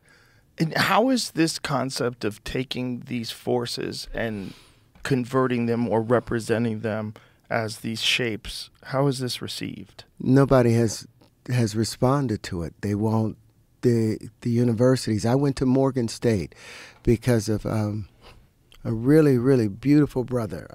And how is this concept of taking these forces and converting them or representing them as these shapes, how is this received? Nobody has responded to it. They won't. The universities. I went to Morgan State because of a really, really beautiful brother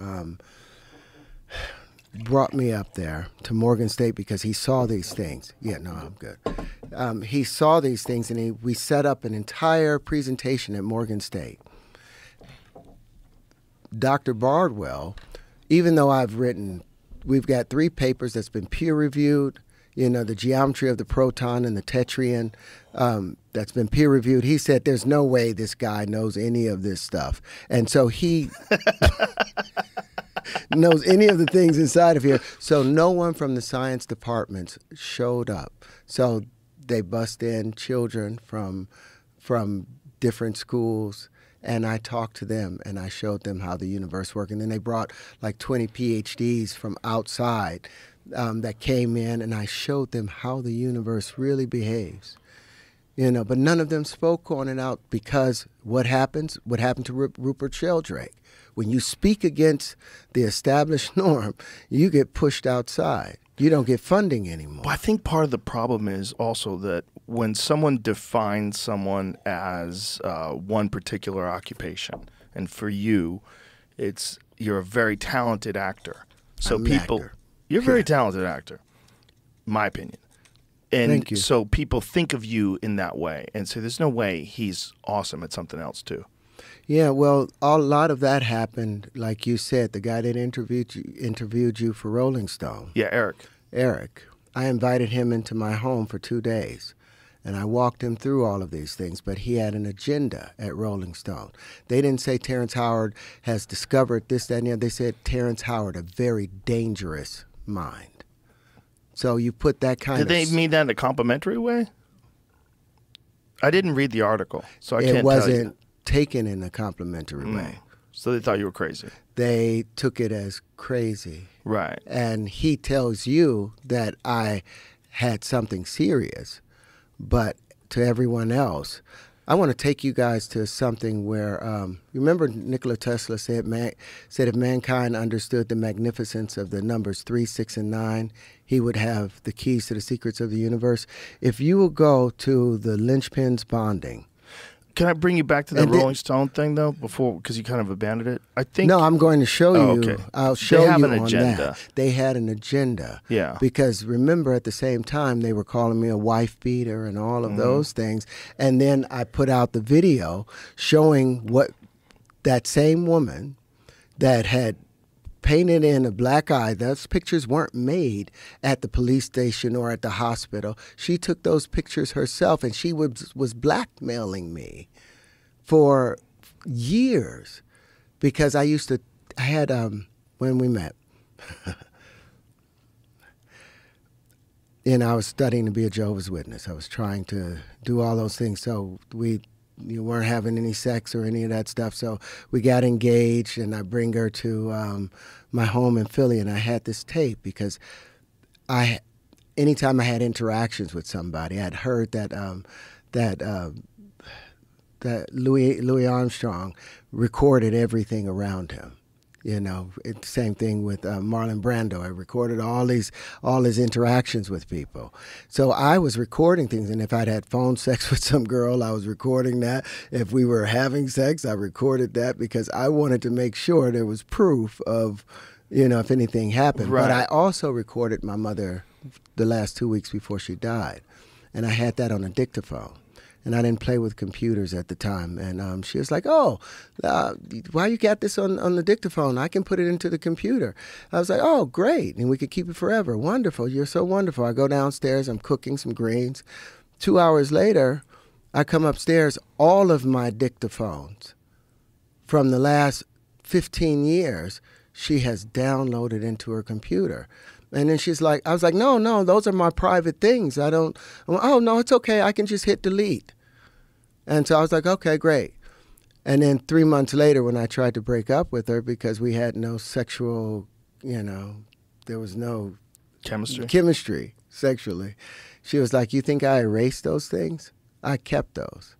brought me up there to Morgan State because he saw these things. Yeah, no, I'm good. He saw these things, and we set up an entire presentation at Morgan State. Dr. Bardwell, even though we've got 3 papers that's been peer-reviewed, the geometry of the proton and the tetryon, that's been peer-reviewed. He said there's no way this guy knows any of this stuff. And so he knows any of the things inside of here. So no one from the science departments showed up. So they bust in children from different schools, and I talked to them, and I showed them how the universe worked. And then they brought like 20 PhDs from outside that came in, and I showed them how the universe really behaves. But none of them spoke on it out because what happened to Rupert Sheldrake? When you speak against the established norm, you get pushed outside. You don't get funding anymore. Well, I think part of the problem is also that when someone defines someone as one particular occupation, and for you, you're a very talented actor. So I'm an actor. You're a very talented actor, my opinion. And Thank you. So people think of you in that way, and so there's no way he's awesome at something else too. Yeah, well, a lot of that happened, like you said, the guy that interviewed you for Rolling Stone. Yeah, Eric. Eric. I invited him into my home for 2 days, and I walked him through all of these things, but he had an agenda at Rolling Stone. They didn't say Terrence Howard has discovered this, that, and the other. They said Terrence Howard, a very dangerous mind. So you put that kind of... Did they mean that in a complimentary way? I didn't read the article, so I can't tell you. It wasn't taken in a complimentary way. So they thought you were crazy. They took it as crazy. Right. And he tells you that I had something serious, but to everyone else, I want to take you guys to something where, you remember Nikola Tesla said if mankind understood the magnificence of the numbers 3, 6, and 9, he would have the keys to the secrets of the universe. If you will go to the linchpins bonding. Can I bring you back to the Rolling Stone thing, though, because you kind of abandoned it? I think. No, I'm going to show you. Okay. I'll show they have you an on agenda. that. They had an agenda. Yeah. Because remember, at the same time, they were calling me a wife beater and all of those things. And then I put out the video showing what that same woman that had painted in a black eye. Those pictures weren't made at the police station or at the hospital. She took those pictures herself, and she was blackmailing me for years because I had, when we met, I was studying to be a Jehovah's Witness. I was trying to do all those things. So you weren't having any sex or any of that stuff. So we got engaged, and I bring her to my home in Philly, and I had this tape because anytime I had interactions with somebody, I'd heard that Louis Armstrong recorded everything around him. Same thing with Marlon Brando. I recorded all his interactions with people. So I was recording things, and if I'd had phone sex with some girl, I was recording that. If we were having sex, I recorded that because I wanted to make sure there was proof of, if anything happened. Right. But I also recorded my mother the last 2 weeks before she died, and I had that on a dictaphone. And I didn't play with computers at the time. And she was like, oh, why you got this on the dictaphone? I can put it into the computer. I was like, oh, great. And we could keep it forever. Wonderful. You're so wonderful. I go downstairs. I'm cooking some greens. 2 hours later, I come upstairs. All of my dictaphones from the last 15 years, she has downloaded into her computer. And then I was like, no, those are my private things. Oh, no, it's okay. I can just hit delete. And so I was like, okay, great. And then 3 months later, when I tried to break up with her because we had no sexual, there was no chemistry sexually, she was like, you think I erased those things? I kept those.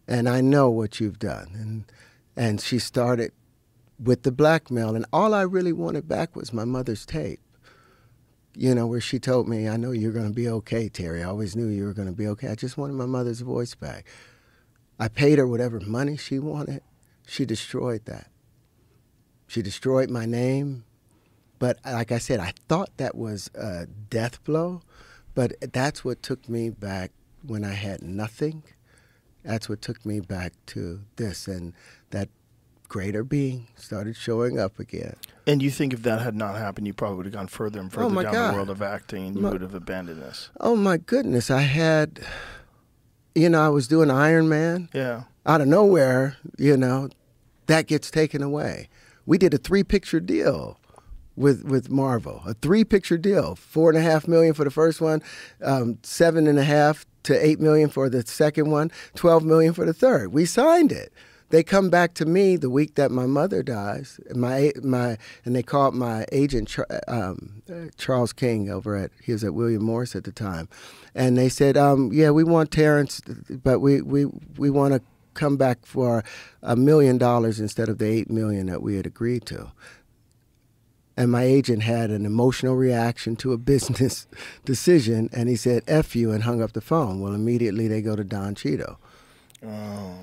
And I know what you've done. And she started with the blackmail. And all I really wanted back was my mother's tape. Where she told me, I know you're going to be okay, Terry. I always knew you were going to be okay. I just wanted my mother's voice back. I paid her whatever money she wanted. She destroyed that. She destroyed my name. But like I said, I thought that was a death blow. But that's what took me back when I had nothing. That's what took me back to this. And that greater being started showing up again. And you think if that had not happened, you probably would have gone further and further down the world of acting, and you would have abandoned this. Oh, my goodness. I had, I was doing Iron Man. Yeah. Out of nowhere, that gets taken away. We did a 3-picture deal with Marvel, a 3-picture deal, $4.5 million for the first one, $7.5 to $8 million for the second one, $12 million for the third. We signed it. They come back to me the week that my mother dies, and they called my agent, Charles King, he was at William Morris at the time, and they said, yeah, we want Terrence, but we want to come back for $1 million instead of the $8 million that we had agreed to. And my agent had an emotional reaction to a business decision, and he said, F you, and hung up the phone. Well, immediately they go to Don Cheadle. Oh.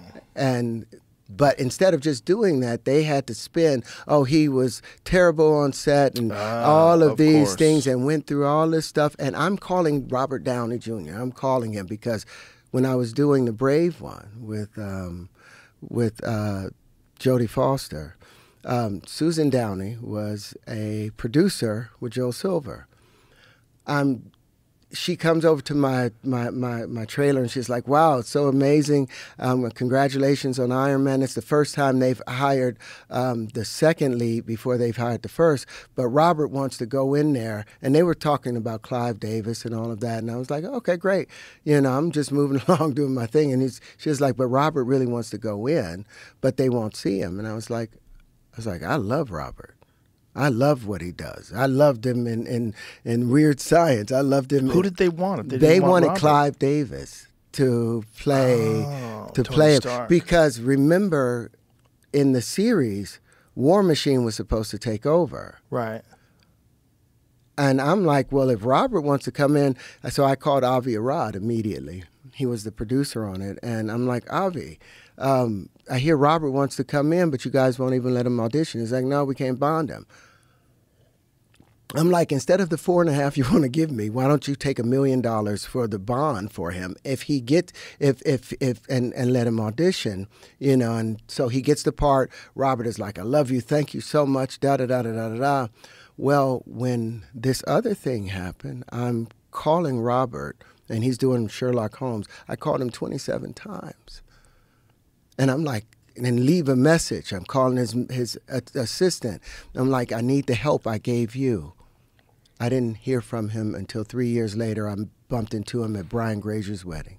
But instead of just doing that, they had to spin, he was terrible on set and all of these things, and went through all this stuff. And I'm calling Robert Downey Jr. I'm calling him because when I was doing the Brave one with Jodie Foster, Susan Downey was a producer with Joe Silver. She comes over to my trailer, and she's like, wow, it's so amazing. Congratulations on Iron Man. It's the first time they've hired the second lead before they've hired the first. But Robert wants to go in there. And they were talking about Clive Davis and all of that. And I was like, okay, great. I'm just moving along doing my thing. And she was like, but Robert really wants to go in, but they won't see him. And I was like, I love Robert. I love what he does. I loved him in Weird Science. I loved him. Who did they want? They wanted Clive Davis to play him because remember, in the series, War Machine was supposed to take over. Right. And I'm like, well, if Robert wants to come in, so I called Avi Arad immediately. He was the producer on it, and I'm like, Avi, I hear Robert wants to come in, but you guys won't even let him audition. He's like, no, we can't bond him. I'm like, instead of the 4.5 you want to give me, why don't you take $1 million for the bond for him? If he gets, and let him audition, you know, and so he gets the part. Robert is like, I love you, thank you so much, da da da da da da da. Well, when this other thing happened, I'm calling Robert, and he's doing Sherlock Holmes. I called him 27 times, and I'm like, and leave a message. I'm calling his assistant. I'm like, I need the help I gave you. I didn't hear from him until 3 years later. I bumped into him at Brian Grazier's wedding.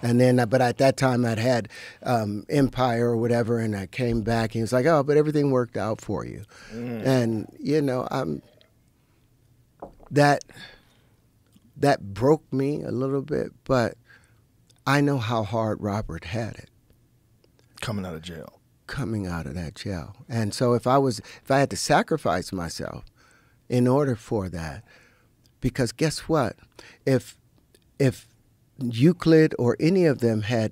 And then, but at that time I'd had Empire or whatever, and I came back, and he was like, oh, but everything worked out for you. And, you know, that broke me a little bit, but I know how hard Robert had it. Coming out of jail. Coming out of that jail. And so if I had to sacrifice myself in order for that, because guess what? If Euclid or any of them had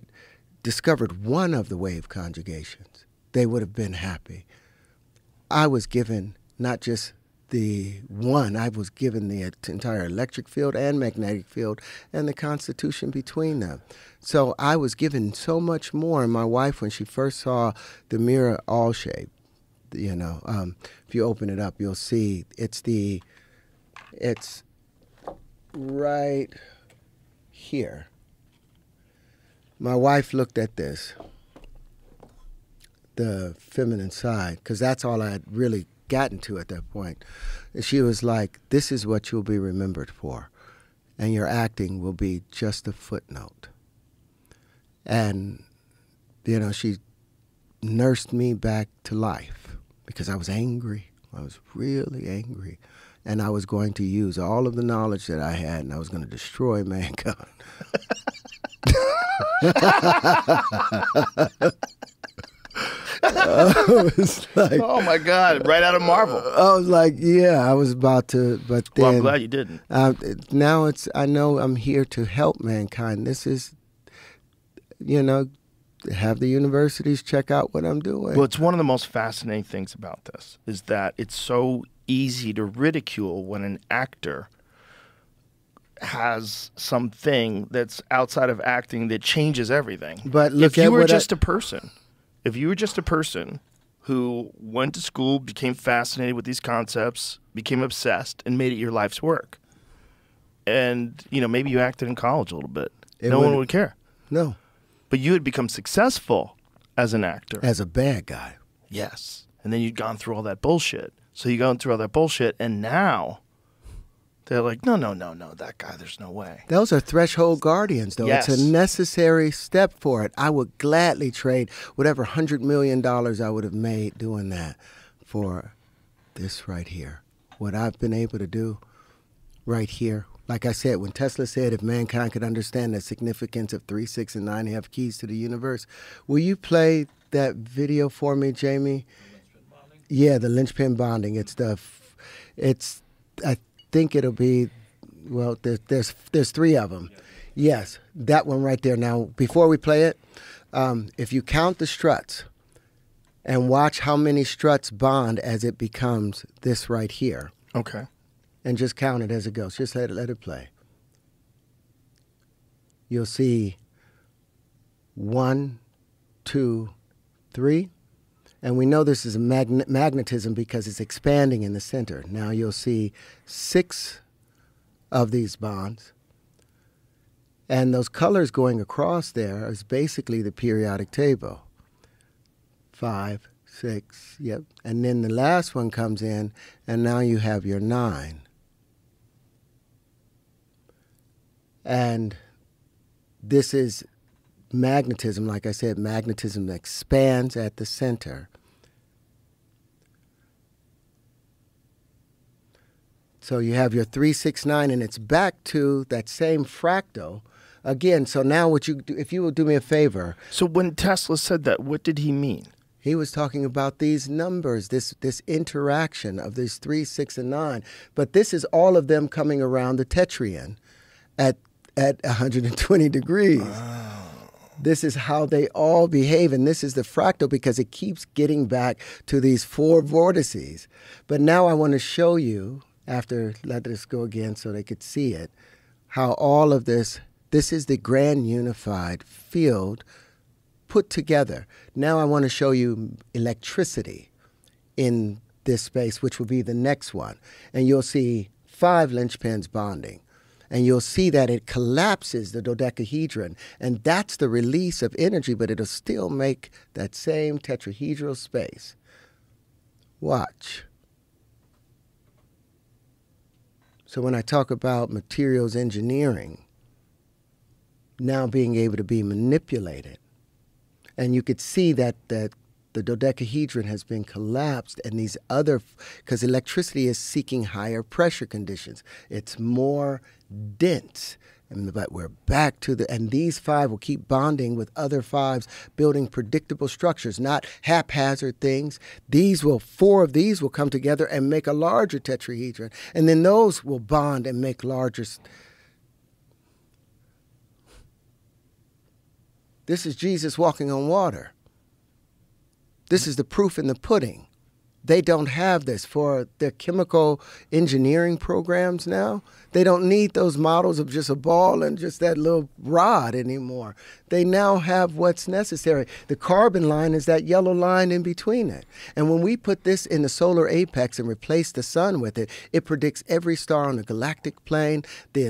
discovered one of the wave conjugations, they would have been happy. I was given not just the one, I was given the entire electric field and magnetic field and the constitution between them. So I was given so much more. And my wife, when she first saw the mirror all shape, you know, if you open it up, you'll see it's right here. My wife looked at this, the feminine side, because that's all I had really gotten to at that point. And she was like, this is what you'll be remembered for, and your acting will be just a footnote. And, you know, she nursed me back to life because I was angry. I was really angry. And I was going to use all of the knowledge that I had, and I was going to destroy mankind. I was like, oh my God! Right out of Marvel. I was like, yeah, I was about to, but then. Well, I'm glad you didn't. Now I know I'm here to help mankind. This is, you know, have the universities check out what I'm doing. Well, it's one of the most fascinating things about this is that it's so easy to ridicule when an actor has something that's outside of acting that changes everything. But look, if you were just a person, if you were just a person who went to school, became fascinated with these concepts, became obsessed, and made it your life's work, and you know maybe you acted in college a little bit, no one would care. No. But you had become successful as an actor. As a bad guy. Yes. And then you'd gone through all that bullshit. So you've gone through all that bullshit, and now they're like, no, that guy, there's no way. Those are threshold guardians, though. Yes. It's a necessary step for it. I would gladly trade whatever $100 million I would have made doing that for this right here. What I've been able to do right here. Like I said, when Tesla said if mankind could understand the significance of 3, 6, and 9 have keys to the universe, will you play that video for me, Jamie? Yeah, the linchpin bonding. I think it'll be, well, there's 3 of them. Yes, that one right there. Now, before we play it, if you count the struts and watch how many struts bond as it becomes this right here. Okay. And just count it as it goes. Just let it play. You'll see 1, 2, 3. And we know this is a magnetism because it's expanding in the center. Now you'll see 6 of these bonds. And those colors going across there is basically the periodic table. 5, 6, yep. And then the last one comes in, and now you have your 9. And this is magnetism. Like I said, magnetism expands at the center. So you have your 3, 6, 9, and it's back to that same fractal again. So now what you do, if you will do me a favor. So when Tesla said that, what did he mean? He was talking about these numbers, this interaction of these 3, 6, and 9. But this is all of them coming around the tetryon at 120 degrees. Oh. This is how they all behave, and this is the fractal because it keeps getting back to these 4 vortices. But now I want to show you after let this go again so they could see it, how all of this is the grand unified field put together. Now I want to show you electricity in this space, which will be the next one. And you'll see 5 linchpins bonding. And you'll see that it collapses the dodecahedron. And that's the release of energy, but it'll still make that same tetrahedral space. Watch. So when I talk about materials engineering now being able to be manipulated, and you could see that the dodecahedron has been collapsed, and these other, because electricity is seeking higher pressure conditions. It's more dense. But we're back to and these 5 will keep bonding with other 5s, building predictable structures, not haphazard things. 4 of these will come together and make a larger tetrahedron. And then those will bond and make larger. This is Jesus walking on water. This is the proof in the pudding. They don't have this for their chemical engineering programs now. They don't need those models of just a ball and just that little rod anymore. They now have what's necessary. The carbon line is that yellow line in between it. And when we put this in the solar apex and replace the sun with it, it predicts every star on the galactic plane, the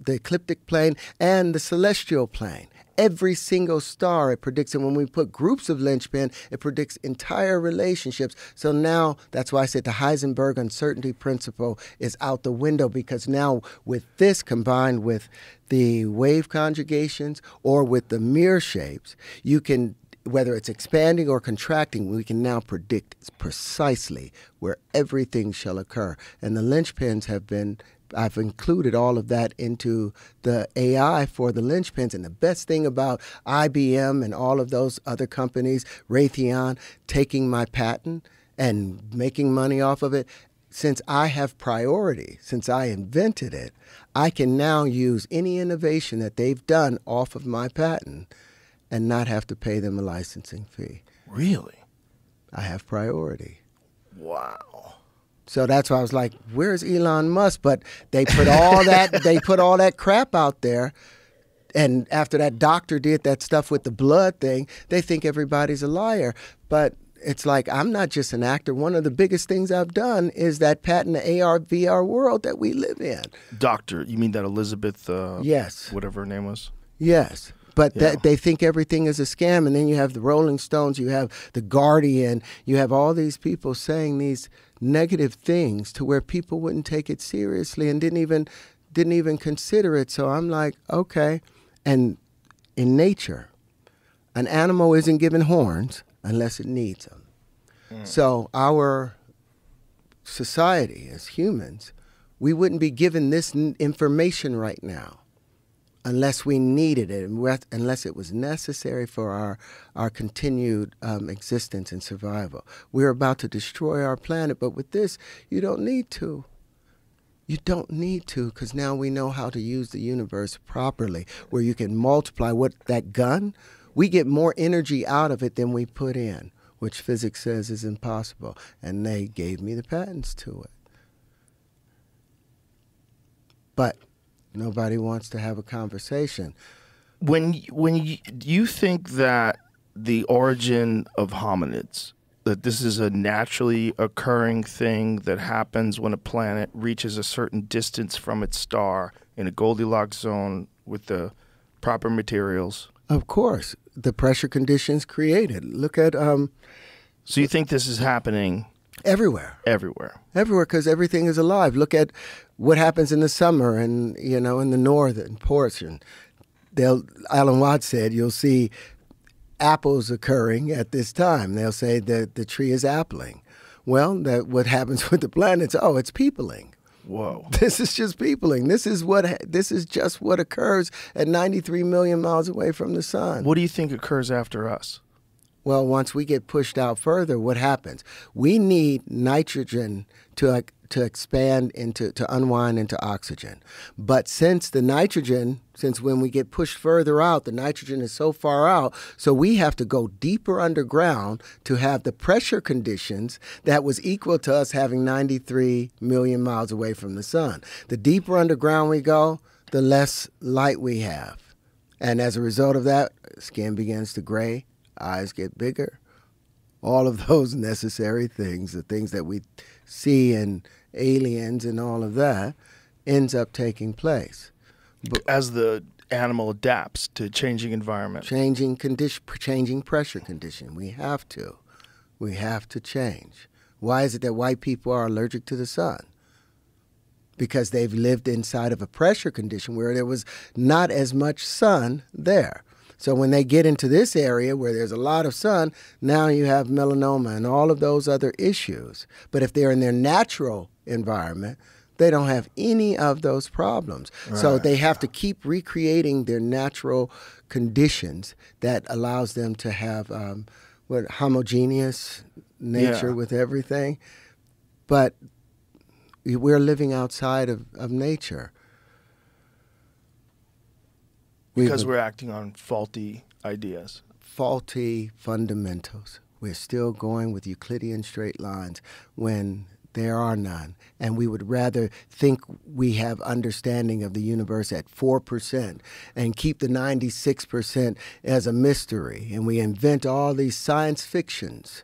ecliptic plane, and the celestial plane. Every single star it predicts, and when we put groups of linchpin, it predicts entire relationships. So now, that's why I said the Heisenberg uncertainty principle is out the window, because now with this combined with the wave conjugations or with the mirror shapes, you can, whether it's expanding or contracting, we can now predict precisely where everything shall occur. And the linchpins have been, I've included all of that into the AI for the linchpins. And the best thing about IBM and all of those other companies, Raytheon, taking my patent and making money off of it, since I have priority, since I invented it, I can now use any innovation that they've done off of my patent and not have to pay them a licensing fee. Really? I have priority. Wow. So that's why I was like, where's Elon Musk? But they put all that crap out there. And after that doctor did that stuff with the blood thing, they think everybody's a liar. But it's like, I'm not just an actor. One of the biggest things I've done is that patent the AR, VR world that we live in. Doctor, you mean that Elizabeth, yes, whatever her name was? Yes. But they think everything is a scam. And then you have the Rolling Stones, you have the Guardian, you have all these people saying these negative things to where people wouldn't take it seriously and didn't even consider it. So I'm like, okay. And in nature, an animal isn't given horns unless it needs them. So our society as humans, we wouldn't be given this information right now unless we needed it, unless it was necessary for our continued existence and survival. We're about to destroy our planet, but with this, you don't need to. You don't need to, because now we know how to use the universe properly, where you can multiply that gun. We get more energy out of it than we put in, which physics says is impossible. And they gave me the patents to it. But nobody wants to have a conversation. When you think that the origin of hominids, that this is a naturally occurring thing that happens when a planet reaches a certain distance from its star in a Goldilocks zone with the proper materials? Of course. The pressure conditions created. Look at... So you think this is happening... Everywhere. Everywhere, because everything is alive. Look at what happens in the summer and, in the northern portion. Alan Watts said you'll see apples occurring at this time. They'll say that the tree is appling. Well, what happens with the planets, it's peopling. Whoa. This is just peopling. This is just what occurs at 93 million miles away from the sun. What do you think occurs after us? Well, once we get pushed out further, what happens? We need nitrogen to to expand into, to unwind into oxygen. But since the nitrogen, since when we get pushed further out, the nitrogen is so far out, so we have to go deeper underground to have the pressure conditions that was equal to us having 93 million miles away from the sun. The deeper underground we go, the less light we have. And as a result of that, skin begins to gray, eyes get bigger. All of those necessary things, the things that we see in aliens and all of that, ends up taking place. But as the animal adapts to changing environment. Changing pressure condition. We have to change. Why is it that white people are allergic to the sun? Because they've lived inside of a pressure condition where there was not as much sun there. So when they get into this area where there's a lot of sun, now you have melanoma and all of those other issues. But if they're in their natural environment, they don't have any of those problems. Right. So they have to keep recreating their natural conditions that allows them to have homogeneous nature with everything. But we're living outside of nature. Because we're acting on faulty ideas. Faulty fundamentals. We're still going with Euclidean straight lines when there are none. And we would rather think we have understanding of the universe at 4% and keep the 96% as a mystery. And we invent all these science fictions.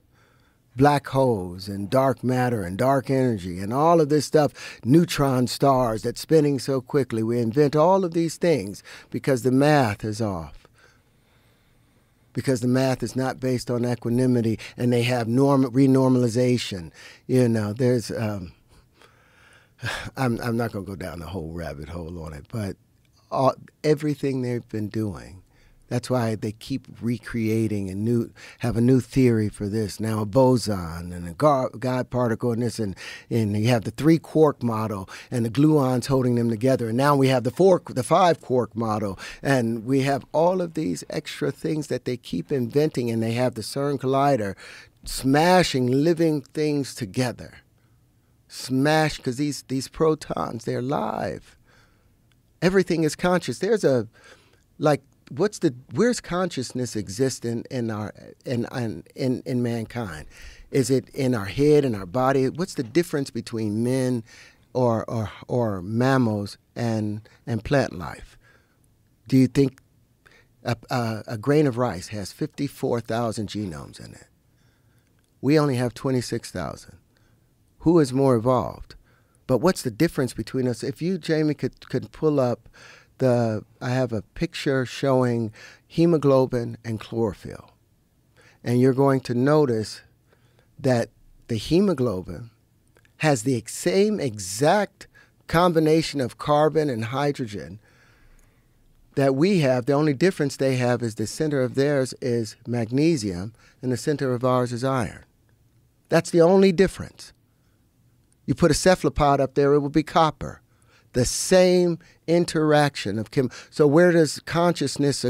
Black holes and dark matter and dark energy and all of this stuff, neutron stars that's spinning so quickly. We invent all of these things because the math is off. Because the math is not based on equanimity and they have renormalization. You know, there's, I'm not going to go down the whole rabbit hole on it, but everything they've been doing. That's why they keep recreating have a new theory for this. Now a boson and a God particle and this, and you have the 3 quark model and the gluons holding them together. And now we have the 5 quark model, and we have all of these extra things that they keep inventing, and they have the CERN collider smashing living things together. Smash, because these protons, they're live. Everything is conscious. There's where's consciousness exist in mankind? Is it in our head, in our body? What's the difference between men or mammals and plant life? Do you think a grain of rice has 54,000 genomes in it? We only have 26,000. Who is more evolved? But what's the difference between us? If you, Jamie, could pull up I have a picture showing hemoglobin and chlorophyll. And you're going to notice that the hemoglobin has the same exact combination of carbon and hydrogen that we have. The only difference they have is the center of theirs is magnesium and the center of ours is iron. That's the only difference. You put a cephalopod up there, it will be copper. The same interaction of So where does consciousness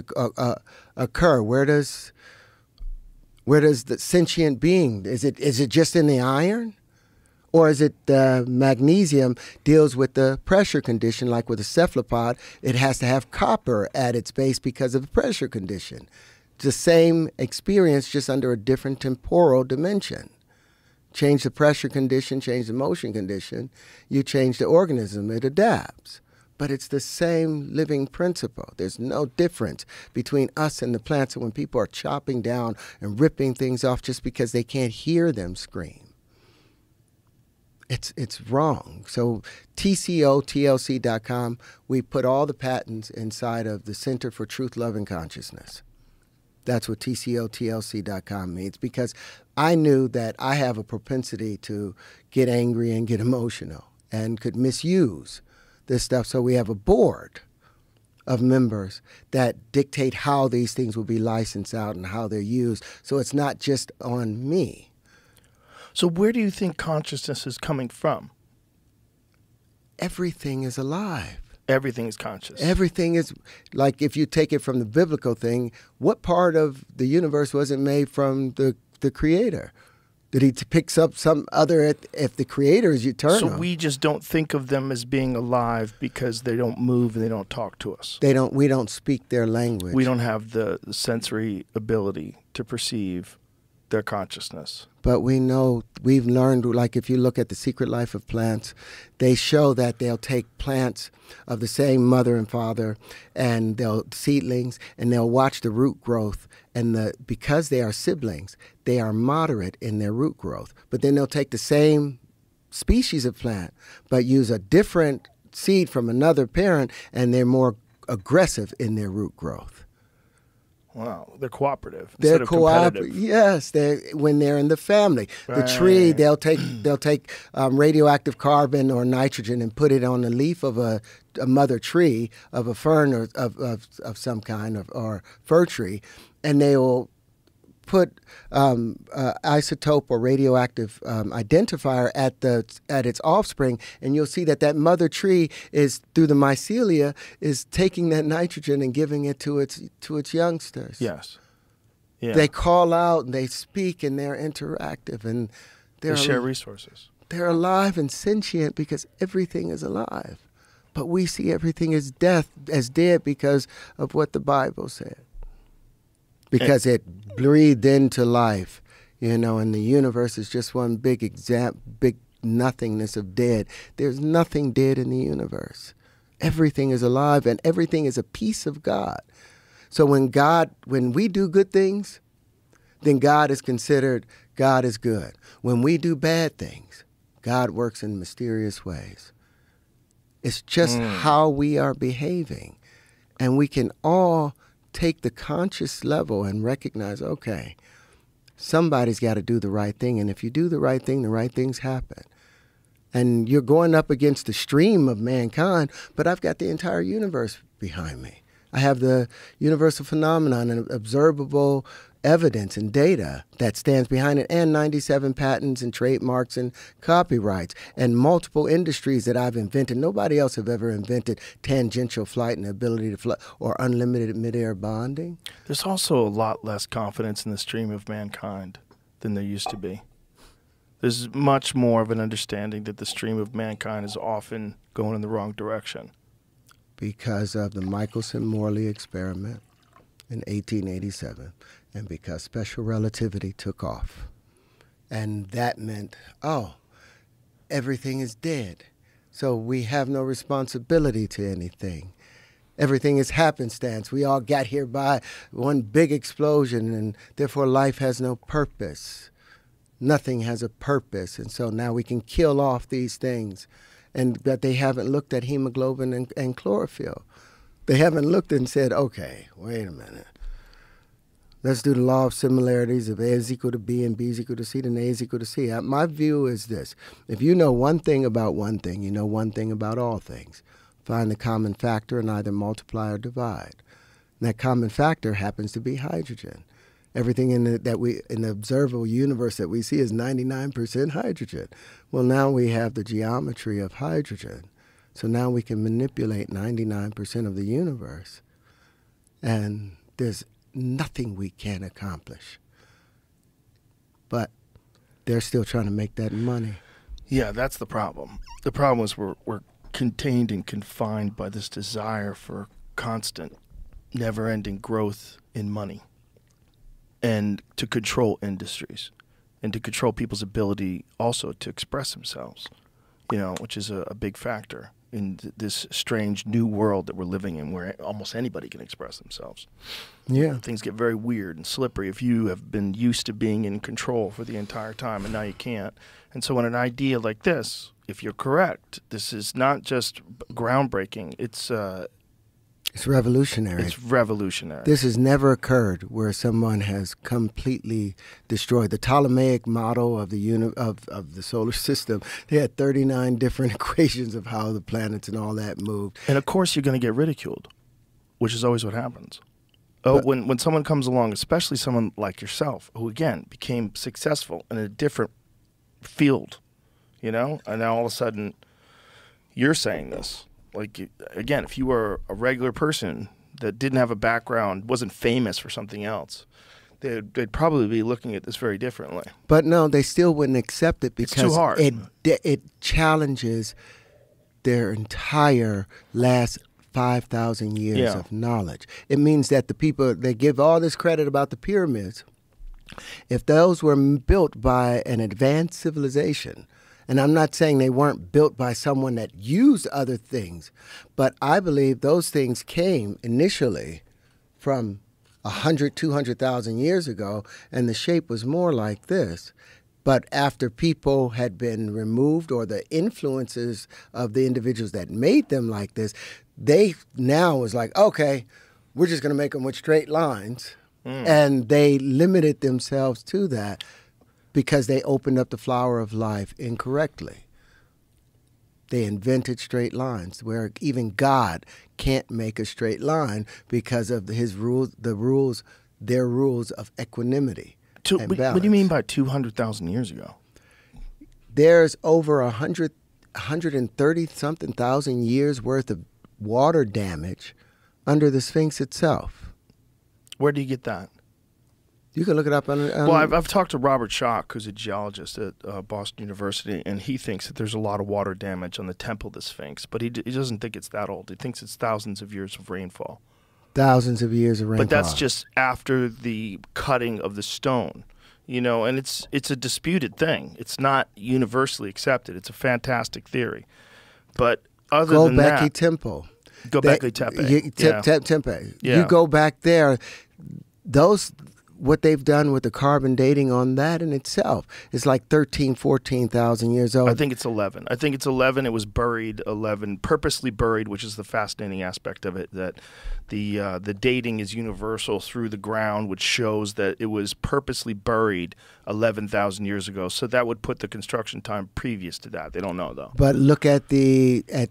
occur? Where does the sentient being? Is it just in the iron? Or is it the magnesium deals with the pressure condition, like with a cephalopod, it has to have copper at its base because of the pressure condition. It's the same experience, just under a different temporal dimension. Change the pressure condition, change the motion condition, you change the organism, it adapts. But it's the same living principle. There's no difference between us and the plants. And when people are chopping down and ripping things off just because they can't hear them scream, it's wrong. So TCOTLC.com, we put all the patents inside of the Center for Truth, Love, and Consciousness. That's what TCOTLC.com means, because I knew that I have a propensity to get angry and get emotional and could misuse this stuff. So we have a board of members that dictate how these things will be licensed out and how they're used. So it's not just on me. So where do you think consciousness is coming from? Everything is alive. Everything is conscious. Everything is, like, if you take it from the biblical thing, what part of the universe wasn't made from the Creator? That he picks up some other, if the creator is eternal. So we just don't think of them as being alive because they don't move and they don't talk to us. We don't speak their language. We don't have the sensory ability to perceive their consciousness. But we know, we've learned, like if you look at The Secret Life of Plants, they show that they'll take plants of the same mother and father and they'll seedlings and they'll watch the root growth, and because they are siblings, they are moderate in their root growth. But then they'll take the same species of plant but use a different seed from another parent and they're more aggressive in their root growth. Wow, they're cooperative. They're instead of competitive. Yes, when they're in the family. The tree, they'll take radioactive carbon or nitrogen and put it on the leaf of a mother tree, of a fern or of some kind, or fir tree, and they will put isotope or radioactive identifier at its offspring, and you'll see that mother tree is, through the mycelia, is taking that nitrogen and giving it to its youngsters. Yes. Yeah. They call out and they speak and they're interactive and they share resources. They're alive and sentient because everything is alive. But we see everything as dead because of what the Bible said. Because it breathed into life, and the universe is just one big nothingness of dead. There's nothing dead in the universe. Everything is alive and everything is a piece of God. So when we do good things, then God is good. When we do bad things, God works in mysterious ways. It's just how we are behaving. And we can all take the conscious level and recognize, okay, somebody's got to do the right thing. And if you do the right things happen. And you're going up against the stream of mankind, but I've got the entire universe behind me. I have the universal phenomenon and observable evidence and data that stands behind it, and 97 patents and trademarks and copyrights and multiple industries that I've invented. Nobody else have ever invented tangential flight and the ability to fly or unlimited midair bonding. There's also a lot less confidence in the stream of mankind than there used to be. There's much more of an understanding that the stream of mankind is often going in the wrong direction. Because of the Michelson-Morley experiment in 1887, and because special relativity took off. And that meant, everything is dead. So we have no responsibility to anything. Everything is happenstance. We all got here by one big explosion, and therefore life has no purpose. Nothing has a purpose. And so now we can kill off these things. But they haven't looked at hemoglobin and chlorophyll. They haven't looked and said, okay, wait a minute. Let's do the law of similarities. If A is equal to B and B is equal to C, then A is equal to C. My view is this. If you know one thing about one thing, you know one thing about all things. Find the common factor and either multiply or divide. And that common factor happens to be hydrogen. Everything in the observable universe that we see is 99% hydrogen. Well, now we have the geometry of hydrogen. So now we can manipulate 99% of the universe. And there's nothing we can't accomplish. But they're still trying to make that money. Yeah, that's the problem. The problem is we're contained and confined by this desire for constant, never-ending growth in money. And to control industries and to control people's ability also to express themselves, which is a big factor in this strange new world that we're living in where almost anybody can express themselves. Yeah. Things get very weird and slippery if you have been used to being in control for the entire time and now you can't. And so when an idea like this, if you're correct, this is not just groundbreaking, it's revolutionary. It's revolutionary. This has never occurred where someone has completely destroyed the Ptolemaic model of the solar system. They had 39 different equations of how the planets and all that moved. And of course, you're going to get ridiculed, which is always what happens. When someone comes along, especially someone like yourself, who again became successful in a different field, and now all of a sudden you're saying this. Like, again, if you were a regular person that didn't have a background, wasn't famous for something else, they'd probably be looking at this very differently. But no, they still wouldn't accept it because too hard. It challenges their entire last 5,000 years of knowledge. It means that the people, they give all this credit about the pyramids. If those were built by an advanced civilization, and I'm not saying they weren't built by someone that used other things, but I believe those things came initially from 100, 200,000 years ago, and the shape was more like this. But after people had been removed, or the influences of the individuals that made them like this, they now was like, okay, we're just going to make them with straight lines. And they limited themselves to that because they opened up the flower of life incorrectly. They invented straight lines where even God can't make a straight line because of his rules, their rules of equanimity. And What do you mean by 200,000 years ago? There's over 130-something thousand years worth of water damage under the Sphinx itself. Where do you get that? You can look it up on Well, I've talked to Robert Schock, who's a geologist at Boston University, and he thinks that there's a lot of water damage on the Temple of the Sphinx, but he doesn't think it's that old. He thinks it's thousands of years of rainfall. Thousands of years of rainfall. But that's just after the cutting of the stone, you know, and it's a disputed thing. It's not universally accepted. It's a fantastic theory. But other than that... Göbekli Temple. Göbekli Tepe. Tepe. Yeah. You go back there, what they've done with the carbon dating on that in itself is like 13, 14,000 years old. I think it's 11. It was buried 11, purposely buried, which is the fascinating aspect of it, that the dating is universal through the ground, which shows that it was purposely buried 11,000 years ago. So that would put the construction time previous to that. They don't know, though. But look at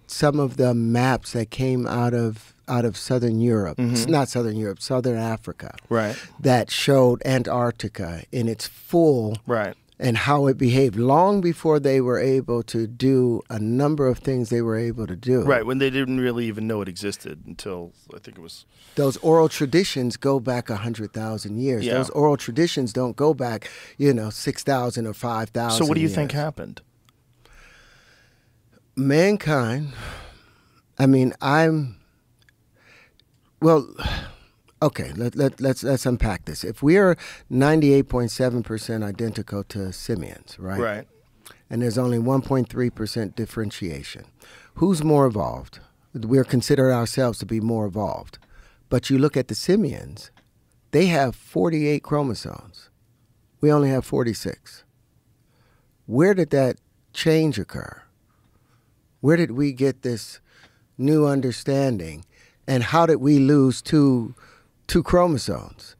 some of the maps that came out of Southern Europe. It's not Southern Europe, Southern Africa. Right. That showed Antarctica in its full, and how it behaved long before they were able to do a number of things they were able to do. Right, when they didn't really even know it existed until, I think it was... Those oral traditions go back 100,000 years. Yeah. Those oral traditions don't go back, 6,000 or 5,000 So what do you years. think happened? Mankind, well, okay, let's unpack this. If we are 98.7% identical to simians, right? Right. And there's only 1.3% differentiation, who's more evolved? We're consider ourselves to be more evolved. But you look at the simians, they have 48 chromosomes. We only have 46. Where did that change occur? Where did we get this new understanding? And how did we lose two chromosomes,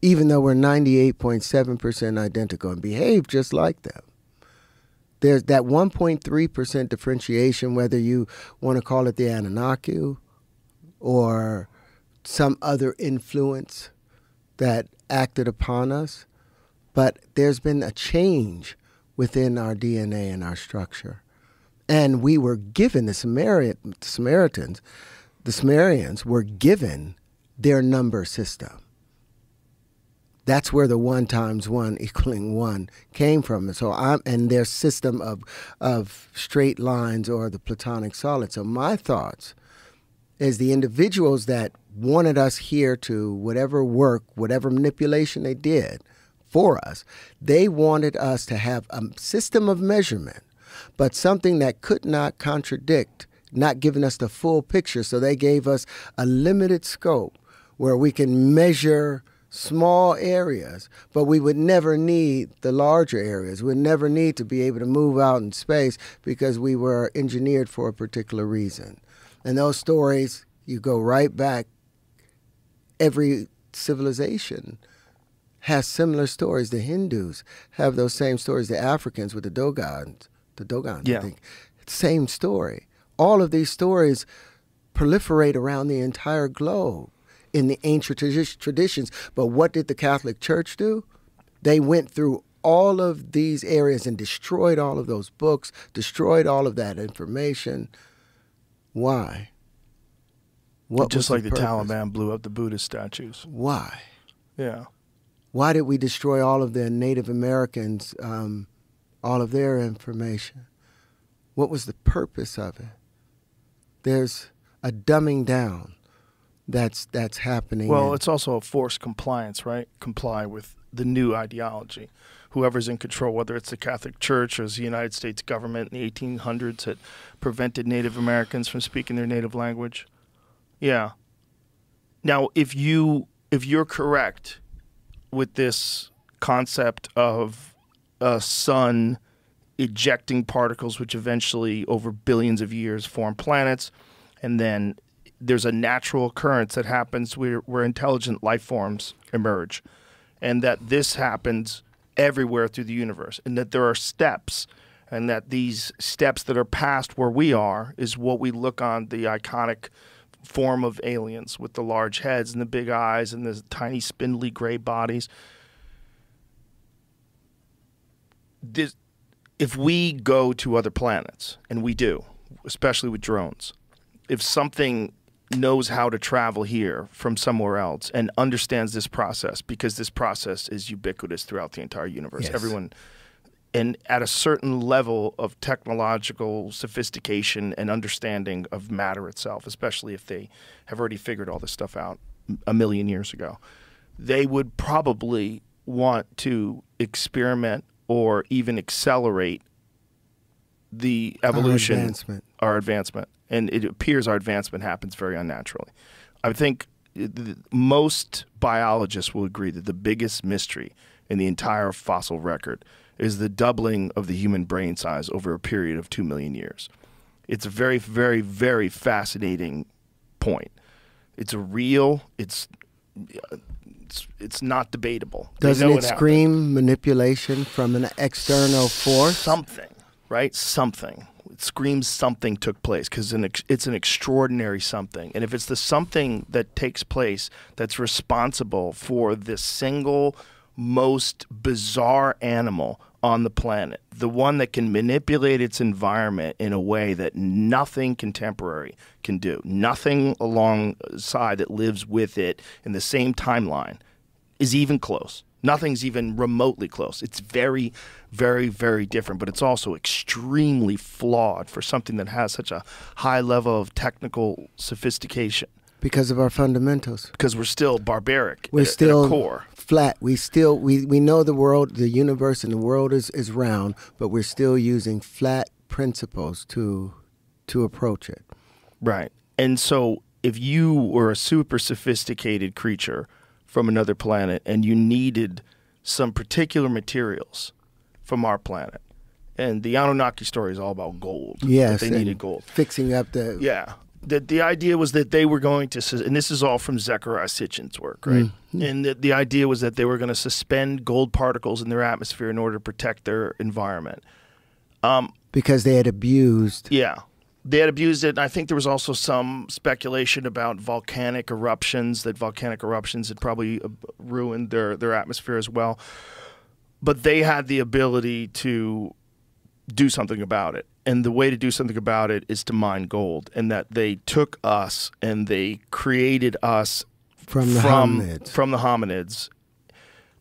even though we're 98.7% identical and behave just like them? There's that 1.3% differentiation, whether you want to call it the Anunnaki or some other influence that acted upon us. But there's been a change within our DNA and our structure. And we were given, the Sumerians were given their number system. That's where the 1 × 1 = 1 came from. And their system of straight lines or the Platonic solid. So my thoughts is the individuals that wanted us here to whatever work, whatever manipulation they did for us, they wanted us to have a system of measurement, but something that could not contradict, not giving us the full picture. So they gave us a limited scope where we can measure small areas, but we would never need the larger areas. We'd never need to be able to move out in space because we were engineered for a particular reason. And those stories, you go right back. Every civilization has similar stories. The Hindus have those same stories. The Africans with the Dogons, I think, same story. All of these stories proliferate around the entire globe in the ancient traditions. But what did the Catholic Church do? They went through all of these areas and destroyed all of those books, destroyed all of that information. Why? Just like the Taliban blew up the Buddhist statues. Why? Yeah. Why did we destroy all of the Native Americans, all of their information? What was the purpose of it? There's a dumbing down that's happening. Well, it's also a forced compliance, right? Comply with the new ideology. Whoever's in control, whether it's the Catholic Church or the United States government in the 1800s that prevented Native Americans from speaking their native language. Yeah. Now, if you're correct with this concept of a sun ejecting particles which eventually over billions of years form planets, and then there's a natural occurrence that happens where intelligent life forms emerge, and that this happens everywhere through the universe, and that there are steps, and that these steps that are past where we are is what we look on the iconic form of aliens with the large heads and the big eyes and the tiny spindly gray bodies. If we go to other planets, and we do, especially with drones, if something knows how to travel here from somewhere else and understands this process, because this process is ubiquitous throughout the entire universe. Yes. Everyone, and at a certain level of technological sophistication and understanding of matter itself, especially if they have already figured all this stuff out a million years ago, they would probably want to experiment or even accelerate the evolution, our advancement. And it appears our advancement happens very unnaturally. I think most biologists will agree that the biggest mystery in the entire fossil record is the doubling of the human brain size over a period of 2 million years. It's a very, very, very fascinating point. It's real. It's not debatable. Doesn't it scream manipulation from an external force? Something, right? Something. It screams something took place, because it's an extraordinary something. And if it's the something that takes place that's responsible for the single most bizarre animal on the planet, the one that can manipulate its environment in a way that nothing contemporary can do, nothing alongside that lives with it in the same timeline is even close. Nothing's even remotely close. It's very, very, very different, but it's also extremely flawed for something that has such a high level of technical sophistication. Because of our fundamentals. Because we're still barbaric. We're still at a core. Flat. We know the world, the universe and the world is round, but we're still using flat principles to approach it. Right. And so if you were a super sophisticated creature from another planet and you needed some particular materials from our planet, and the Anunnaki story is all about gold. Yes. They needed gold. Fixing up the... Yeah. The idea was that they were going to, and this is all from Zecharia Sitchin's work, right? Mm-hmm. And the idea was that they were going to suspend gold particles in their atmosphere in order to protect their environment. Because they had abused. Yeah. They had abused it, and I think there was also some speculation about volcanic eruptions, that volcanic eruptions had probably ruined their atmosphere as well. But they had the ability to do something about it. And the way to do something about it is to mine gold. And that they took us and they created us from the hominids. From the hominids.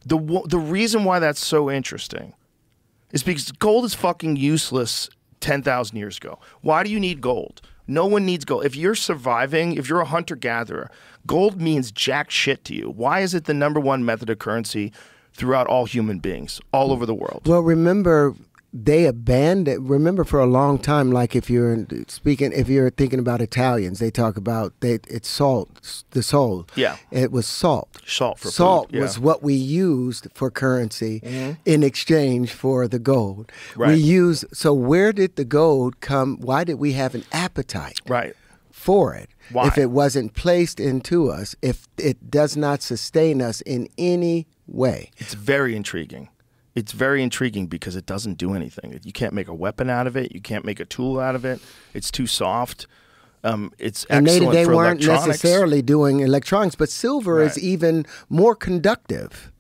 The reason why that's so interesting is because gold is fucking useless 10,000 years ago. Why do you need gold? No one needs gold. If you're surviving, if you're a hunter-gatherer, gold means jack shit to you. Why is it the number one method of currency throughout all human beings, all over the world? Well, remember, they abandoned. Remember, for a long time, like if you're thinking about Italians, they talk about it's salt, the soul. Yeah, it was salt. Salt for salt food, yeah. was what we used for currency in exchange for the gold. Right. So where did the gold come? Why did we have an appetite? Right. For it? Why? If it wasn't placed into us, if it does not sustain us in any way. It's very intriguing. It's very intriguing because it doesn't do anything. You can't make a weapon out of it. You can't make a tool out of it. It's too soft. It's excellent they for weren't electronics. necessarily doing electronics, but silver is even more conductive.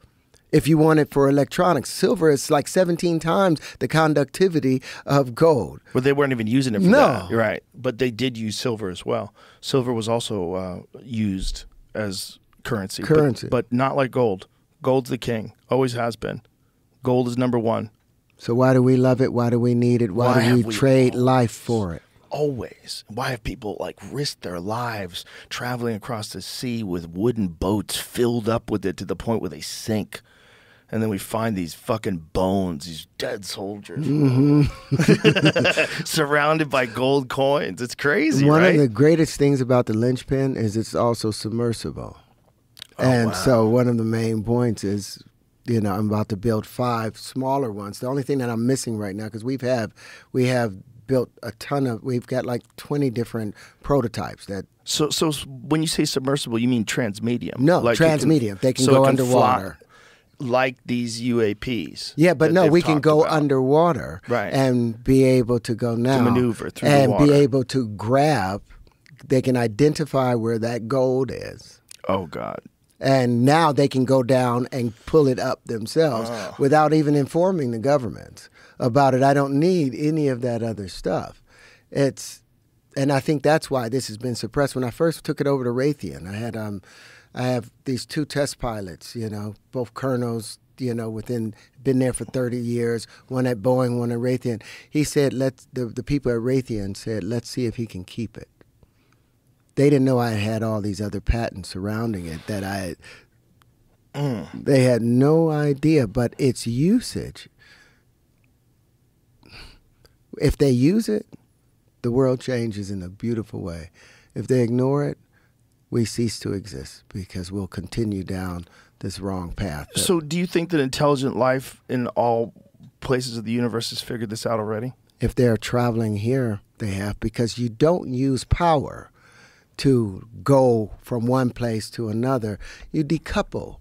If you want it for electronics, silver is like 17 times the conductivity of gold. Well, they weren't even using it for that. You're right. But they did use silver as well. Silver was also used as currency. But not like gold. Gold's the king. Always has been. Gold is number one. So why do we love it? Why do we need it? Why do have we trade life for it? Always. Why have people like risked their lives traveling across the sea with wooden boats filled up with it to the point where they sink? And then we find these fucking bones, these dead soldiers, surrounded by gold coins. It's crazy, One right? of the greatest things about the linchpin is it's also submersible. And so one of the main points is, you know, I'm about to build 5 smaller ones. The only thing that I'm missing right now, because we have built a ton of, we've got like 20 different prototypes that. So when you say submersible, you mean transmedium? No, like transmedium. They can so go it can underwater. Fly like these UAPs. Yeah, but that no, they've we can talked go about. underwater Right. and be able to go now. To maneuver through the and water. be able to grab. They can identify where that gold is. Oh, God. And now they can go down and pull it up themselves without even informing the government about it. I don't need any of that other stuff. And I think that's why this has been suppressed. When I first took it over to Raytheon, I have these 2 test pilots, you know, both colonels, you know, been there for 30 years, one at Boeing, one at Raytheon. He said, the people at Raytheon said, let's see if he can keep it. They didn't know I had all these other patents surrounding it that they had no idea, but its usage, if they use it, the world changes in a beautiful way. If they ignore it, we cease to exist because we'll continue down this wrong path. So do you think that intelligent life in all places of the universe has figured this out already? If they're traveling here, they have, because you don't use power to go from one place to another. You decouple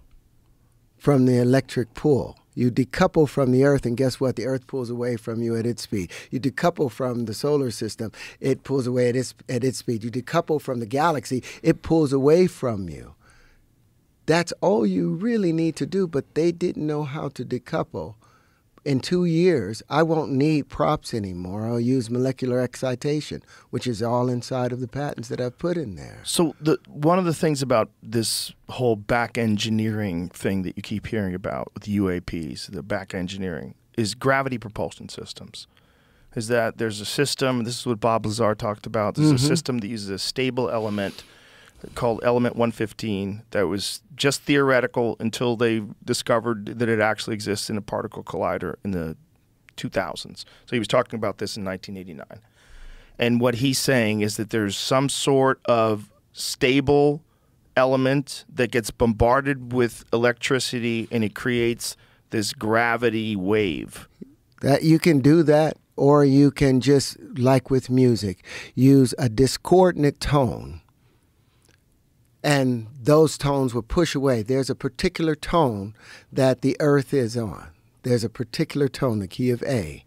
from the electric pull. You decouple from the Earth, and guess what? The Earth pulls away from you at its speed. You decouple from the solar system. It pulls away at its speed. You decouple from the galaxy. It pulls away from you. That's all you really need to do, but they didn't know how to decouple. In 2 years, I won't need props anymore. I'll use molecular excitation, which is all inside of the patents that I've put in there. So one of the things about this whole back engineering thing that you keep hearing about with UAPs, the back engineering, is gravity propulsion systems. Is that there's a system, this is what Bob Lazar talked about, there's a system that uses a stable element called element 115 that was just theoretical until they discovered that it actually exists in a particle collider in the 2000s. So he was talking about this in 1989. And what he's saying is that there's some sort of stable element that gets bombarded with electricity and it creates this gravity wave. That you can do that, or you can just, like with music, use a discordant tone. And those tones will push away. There's a particular tone that the Earth is on. There's a particular tone, the key of A.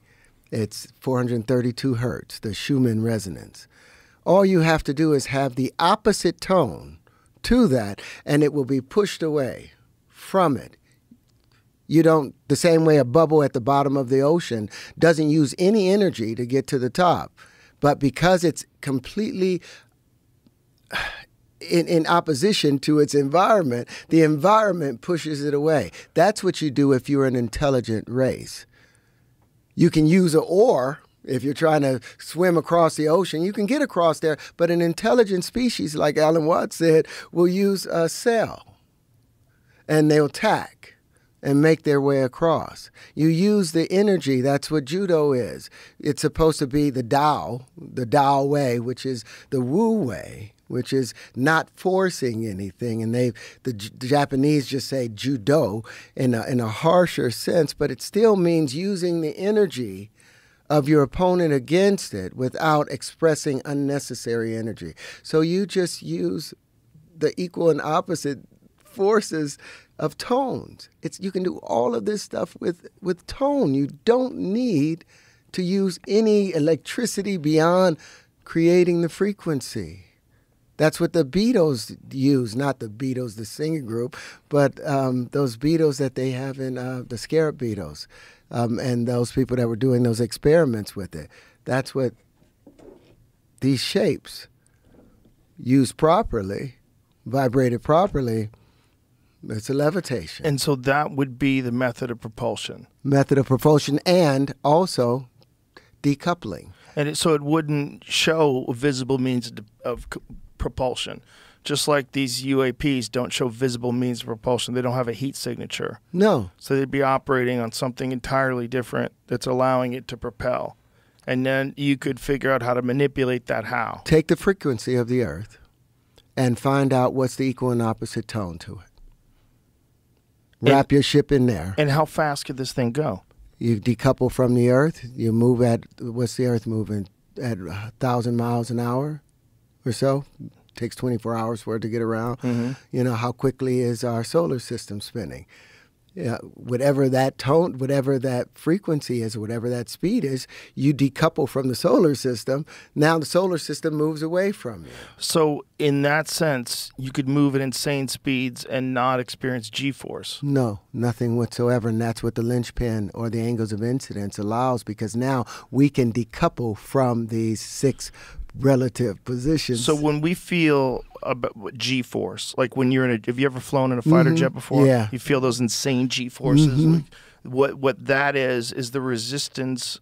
It's 432 hertz, the Schumann resonance. All you have to do is have the opposite tone to that, and it will be pushed away from it. You don't, the same way a bubble at the bottom of the ocean doesn't use any energy to get to the top. But because it's completely in opposition to its environment, the environment pushes it away. That's what you do if you're an intelligent race. You can use an oar if you're trying to swim across the ocean. You can get across there, but an intelligent species, like Alan Watts said, will use a sail, and they'll tack and make their way across. You use the energy. That's what judo is. It's supposed to be the Tao way, which is the Wu way, which is not forcing anything. And the Japanese just say judo in a harsher sense, but it still means using the energy of your opponent against it without expressing unnecessary energy. So you just use the equal and opposite forces of tones. You can do all of this stuff with tone. You don't need to use any electricity beyond creating the frequency. That's what the Beatles use, not the Beatles, the singing group, but those Beatles that they have in the Scarab Beatles, and those people that were doing those experiments with it. That's what these shapes, used properly, vibrated properly, It's a levitation. And so that would be the method of propulsion. Method of propulsion and also decoupling. And so it wouldn't show visible means of propulsion. Just like these UAPs don't show visible means of propulsion. They don't have a heat signature. No. So they'd be operating on something entirely different that's allowing it to propel. And then you could figure out how to manipulate that how. Take the frequency of the Earth and find out what's the equal and opposite tone to it. Wrap your ship in there. And how fast could this thing go? You decouple from the Earth. You move at, what's the Earth moving? At 1,000 miles an hour or so. Takes 24 hours for it to get around. Mm-hmm. You know, how quickly is our solar system spinning? Yeah, whatever that tone, whatever that frequency is, whatever that speed is, you decouple from the solar system. Now the solar system moves away from you. So in that sense, you could move at insane speeds and not experience G-force. No, nothing whatsoever. And that's what the linchpin or the angles of incidence allows, because now we can decouple from these 6 relative positions. So when we feel about G-force, like when you're in a, have you ever flown in a fighter jet before? Yeah. You feel those insane G-forces. Like, what that is the resistance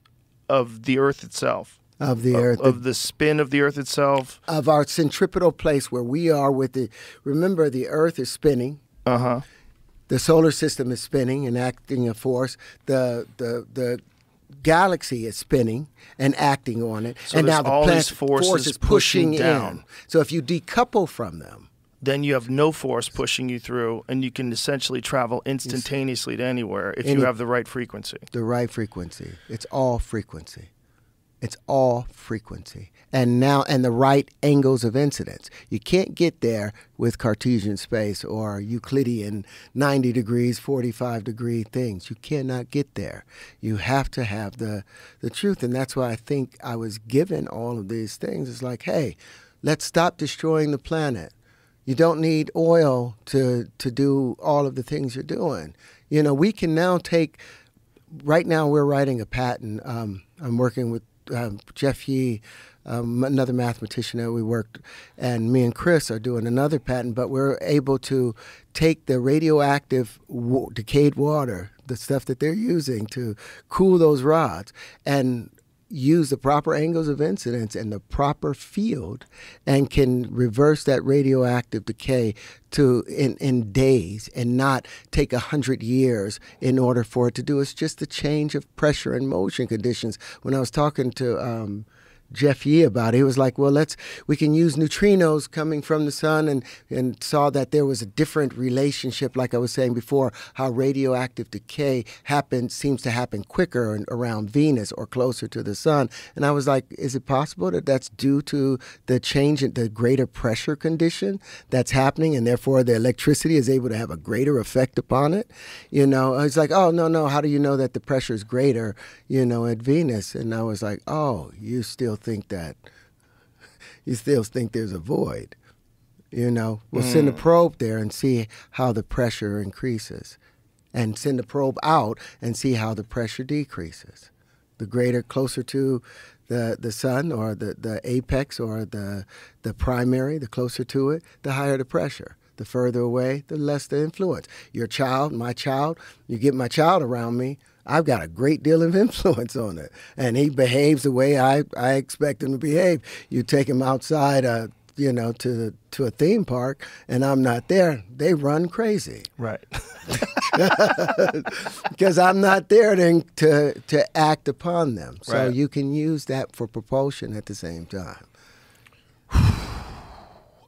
of the Earth itself. Of the Earth. Of the spin of the Earth itself. Of our centripetal place where we are with the, remember the Earth is spinning. Uh-huh. The solar system is spinning and acting a force. The galaxy is spinning and acting on it, So and now the all planet these forces is pushing down. in. So if you decouple from them, then you have no force pushing you through, and you can essentially travel instantaneously to anywhere if you have the right frequency. the right frequency, it's all frequency. It's all frequency. And the right angles of incidence. You can't get there with Cartesian space or Euclidean 90 degrees, 45 degree things. You cannot get there. You have to have the truth. And that's why I think I was given all of these things. It's like, hey, let's stop destroying the planet. You don't need oil to do all of the things you're doing. You know, we can now take, right now we're writing a patent. I'm working with Jeff Yee, another mathematician that we worked, and me and Chris are doing another patent, but we're able to take the radioactive decayed water, the stuff that they're using to cool those rods, and use the proper angles of incidence and the proper field, and can reverse that radioactive decay to in days and not take 100 years in order for it to do. It's just a change of pressure and motion conditions. When I was talking to Jeff Yee about it, he was like, well, we can use neutrinos coming from the sun, and saw that there was a different relationship, like I was saying before, how radioactive decay seems to happen quicker around Venus or closer to the sun. And I was like, is it possible that that's due to the change in the greater pressure condition that's happening, and therefore the electricity is able to have a greater effect upon it? You know, it's like, oh, no, how do you know that the pressure is greater, you know, at Venus? And I was like, oh, you still think there's a void, you know. We'll send a probe there and see how the pressure increases, and send the probe out and see how the pressure decreases. The greater, closer to the sun or the apex or the primary, the closer to it, the higher the pressure. The further away, the less the influence. Your child, my child, you get my child around me, I've got a great deal of influence on it. And he behaves the way I expect him to behave. You take him outside, you know, to a theme park, and I'm not there, they run crazy. Right. Because I'm not there to act upon them. So Right. you can use that for propulsion at the same time.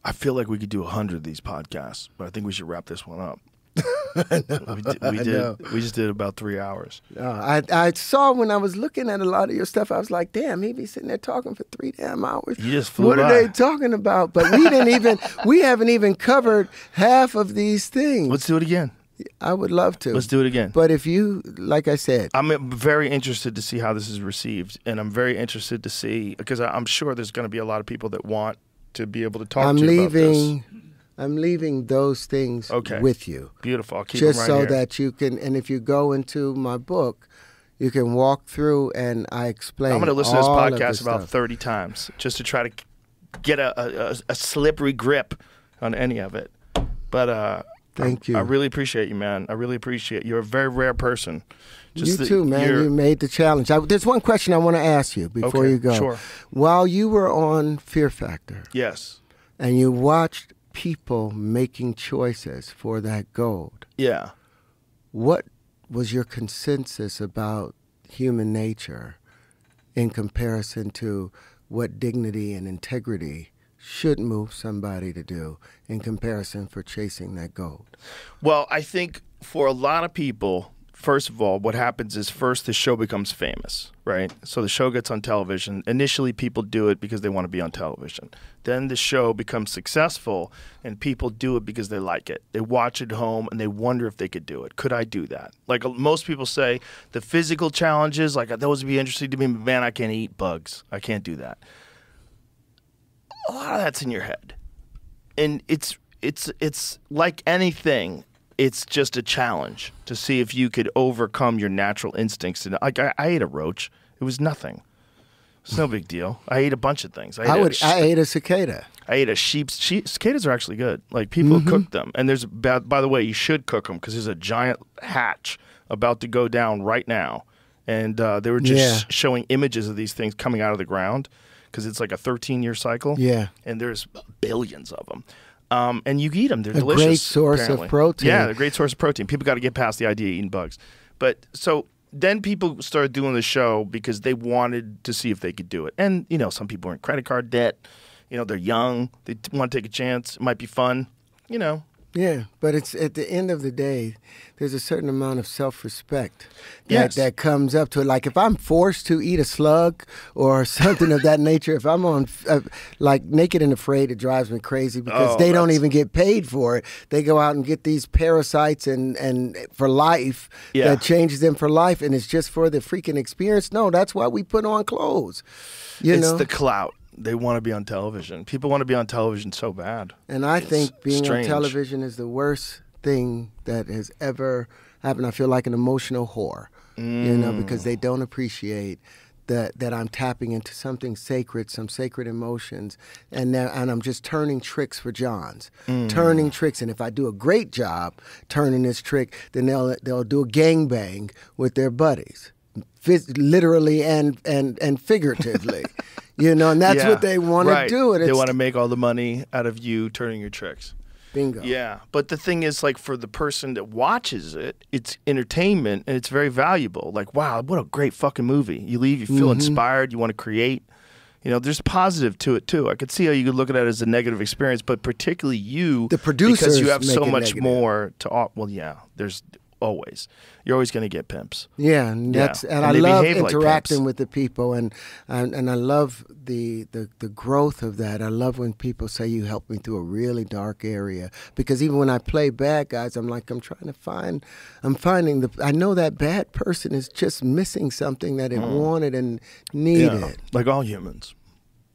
I feel like we could do 100 of these podcasts, but I think we should wrap this one up. We just did about 3 hours. I saw when I was looking at a lot of your stuff, I was like, damn, he be sitting there talking for 3 damn hours. You just flew What by. are they talking about? But we haven't even covered half of these things. Let's do it again. I would love to. Let's do it again. But if you, like I said, I'm very interested to see how this is received, and I'm very interested to see, because I'm sure there's going to be a lot of people that want to be able to talk to you about this. I'm leaving those things with you. Beautiful. I'll keep just them right so here. that you can, and if you go into my book, you can walk through and I explain. I'm going to listen to this all of podcast about stuff. 30 times just to try to get a slippery grip on any of it. But Thank you. I really appreciate you, man. I really appreciate you. You're a very rare person. You too, man. You made the challenge. There's one question I want to ask you before you go. Sure. While you were on Fear Factor, yes, and you watched people making choices for that gold, yeah, what was your consensus about human nature in comparison to what dignity and integrity should move somebody to do in comparison for chasing that gold? Well, I think for a lot of people, first of all, what happens is first the show becomes famous, right? So the show gets on television. Initially, people do it because they want to be on television. Then the show becomes successful, and people do it because they like it. They watch it at home, and they wonder if they could do it. Could I do that? Like most people say, the physical challenges, like those would be interesting to me, but man, I can't eat bugs. I can't do that. A lot of that's in your head. And it's like anything. It's just a challenge to see if you could overcome your natural instincts. And I ate a roach. It was nothing. It's no big deal. I ate a bunch of things. I ate a cicada. I ate a sheep. Cicadas are actually good. Like people cook them. And there's, by the way, you should cook them because there's a giant hatch about to go down right now. And they were just showing images of these things coming out of the ground because it's like a 13-year cycle. Yeah. And there's billions of them. And you eat them. They're delicious. A great source of protein. Yeah, a great source of protein. People got to get past the idea of eating bugs. But so then people started doing the show because they wanted to see if they could do it. And, you know, some people are in credit card debt. You know, they're young. They want to take a chance. It might be fun, you know. Yeah, but it's at the end of the day, there's a certain amount of self-respect that comes up to it. Like if I'm forced to eat a slug or something of that nature, if I'm on like Naked and Afraid, it drives me crazy because they don't even get paid for it. They go out and get these parasites and for life that changes them for life, and it's just for the freaking experience. No, that's why we put on clothes. It's the clout. They want to be on television. People want to be on television so bad. And I think being on television is the worst thing that has ever happened. I feel like an emotional whore, you know, because they don't appreciate that I'm tapping into something sacred, some sacred emotions, and I'm just turning tricks for Johns, turning tricks. And if I do a great job turning this trick, then they'll do a gangbang with their buddies, literally and figuratively. You know, and that's what they want to do. They want to make all the money out of you turning your tricks. Bingo. Yeah. But the thing is, like, for the person that watches it, it's entertainment and it's very valuable. Like, wow, what a great fucking movie. You leave, you feel inspired, you want to create. You know, there's positive to it, too. I could see how you could look at it as a negative experience, but particularly you, the producers, because you have so much negative. More to offer. Well, yeah, there's always. You're always going to get pimps. Yeah, and I love interacting with the people, and I love the growth of that. I love when people say you helped me through a really dark area, because even when I play bad guys, I'm finding I know that bad person is just missing something that it wanted and needed. Yeah, like all humans.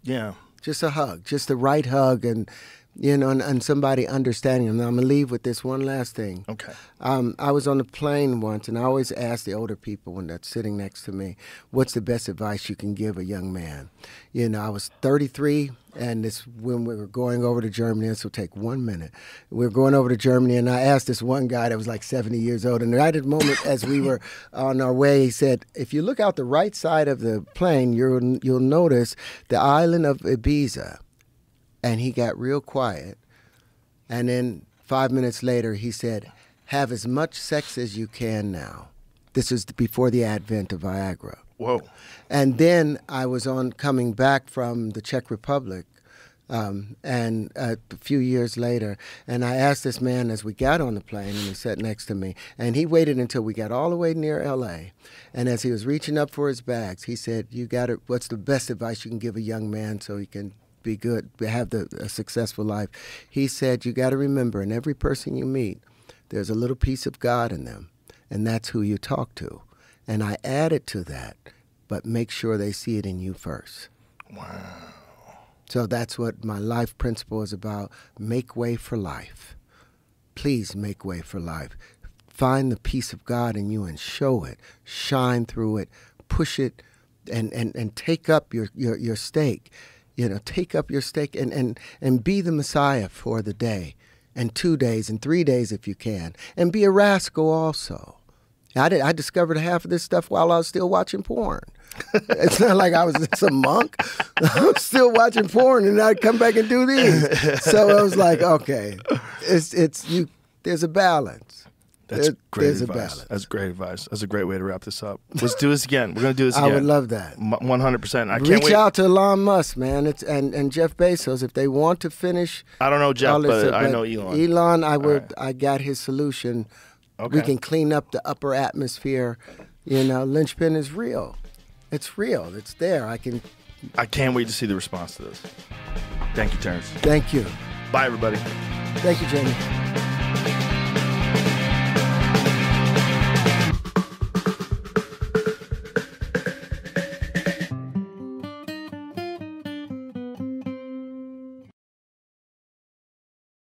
Yeah. Just a hug, just the right hug, and you know, and somebody understanding them. Now, I'm going to leave with this one last thing. Okay. I was on a plane once, and I always ask the older people when they're sitting next to me, what's the best advice you can give a young man? You know, I was 33, and when we were going over to Germany. This will take 1 minute. We were going over to Germany, and I asked this one guy that was like 70 years old, and right at the moment as we were on our way, he said, if you look out the right side of the plane, you'll notice the island of Ibiza. And he got real quiet. And then 5 minutes later, he said, have as much sex as you can now. This is before the advent of Viagra. Whoa. And then I was coming back from the Czech Republic, and a few years later, and I asked this man as we got on the plane, and he sat next to me, and he waited until we got all the way near L.A., and as he was reaching up for his bags, he said, what's the best advice you can give a young man so he can be good, have a successful life? He said, you got to remember, in every person you meet, there's a little piece of God in them, and that's who you talk to. And I added to that, but make sure they see it in you first. Wow. So that's what my life principle is about. Make way for life. Please make way for life. Find the peace of God in you and show it. Shine through it. Push it, and take up your stake. You know, take up your stake and be the Messiah for the day. and 2 days and 3 days if you can. And be a rascal also. I discovered half of this stuff while I was still watching porn. It's not like I was some monk. I was still watching porn, and I'd come back and do these. So I was like, okay, there's a balance. That's great there's advice. a balance. That's great advice. That's a great way to wrap this up. Let's do this again. We're going to do this again. I would love that. 100%. I can't Reach wait. out to Elon Musk, man. And Jeff Bezos if they want to finish. I don't know Jeff, all this but stuff, I know Elon. Elon, right. I got his solution. Okay. We can clean up the upper atmosphere. You know, linchpin is real. It's real. It's there. I can't wait to see the response to this. Thank you, Terrence. Thank you. Bye, everybody. Thank you, Jamie.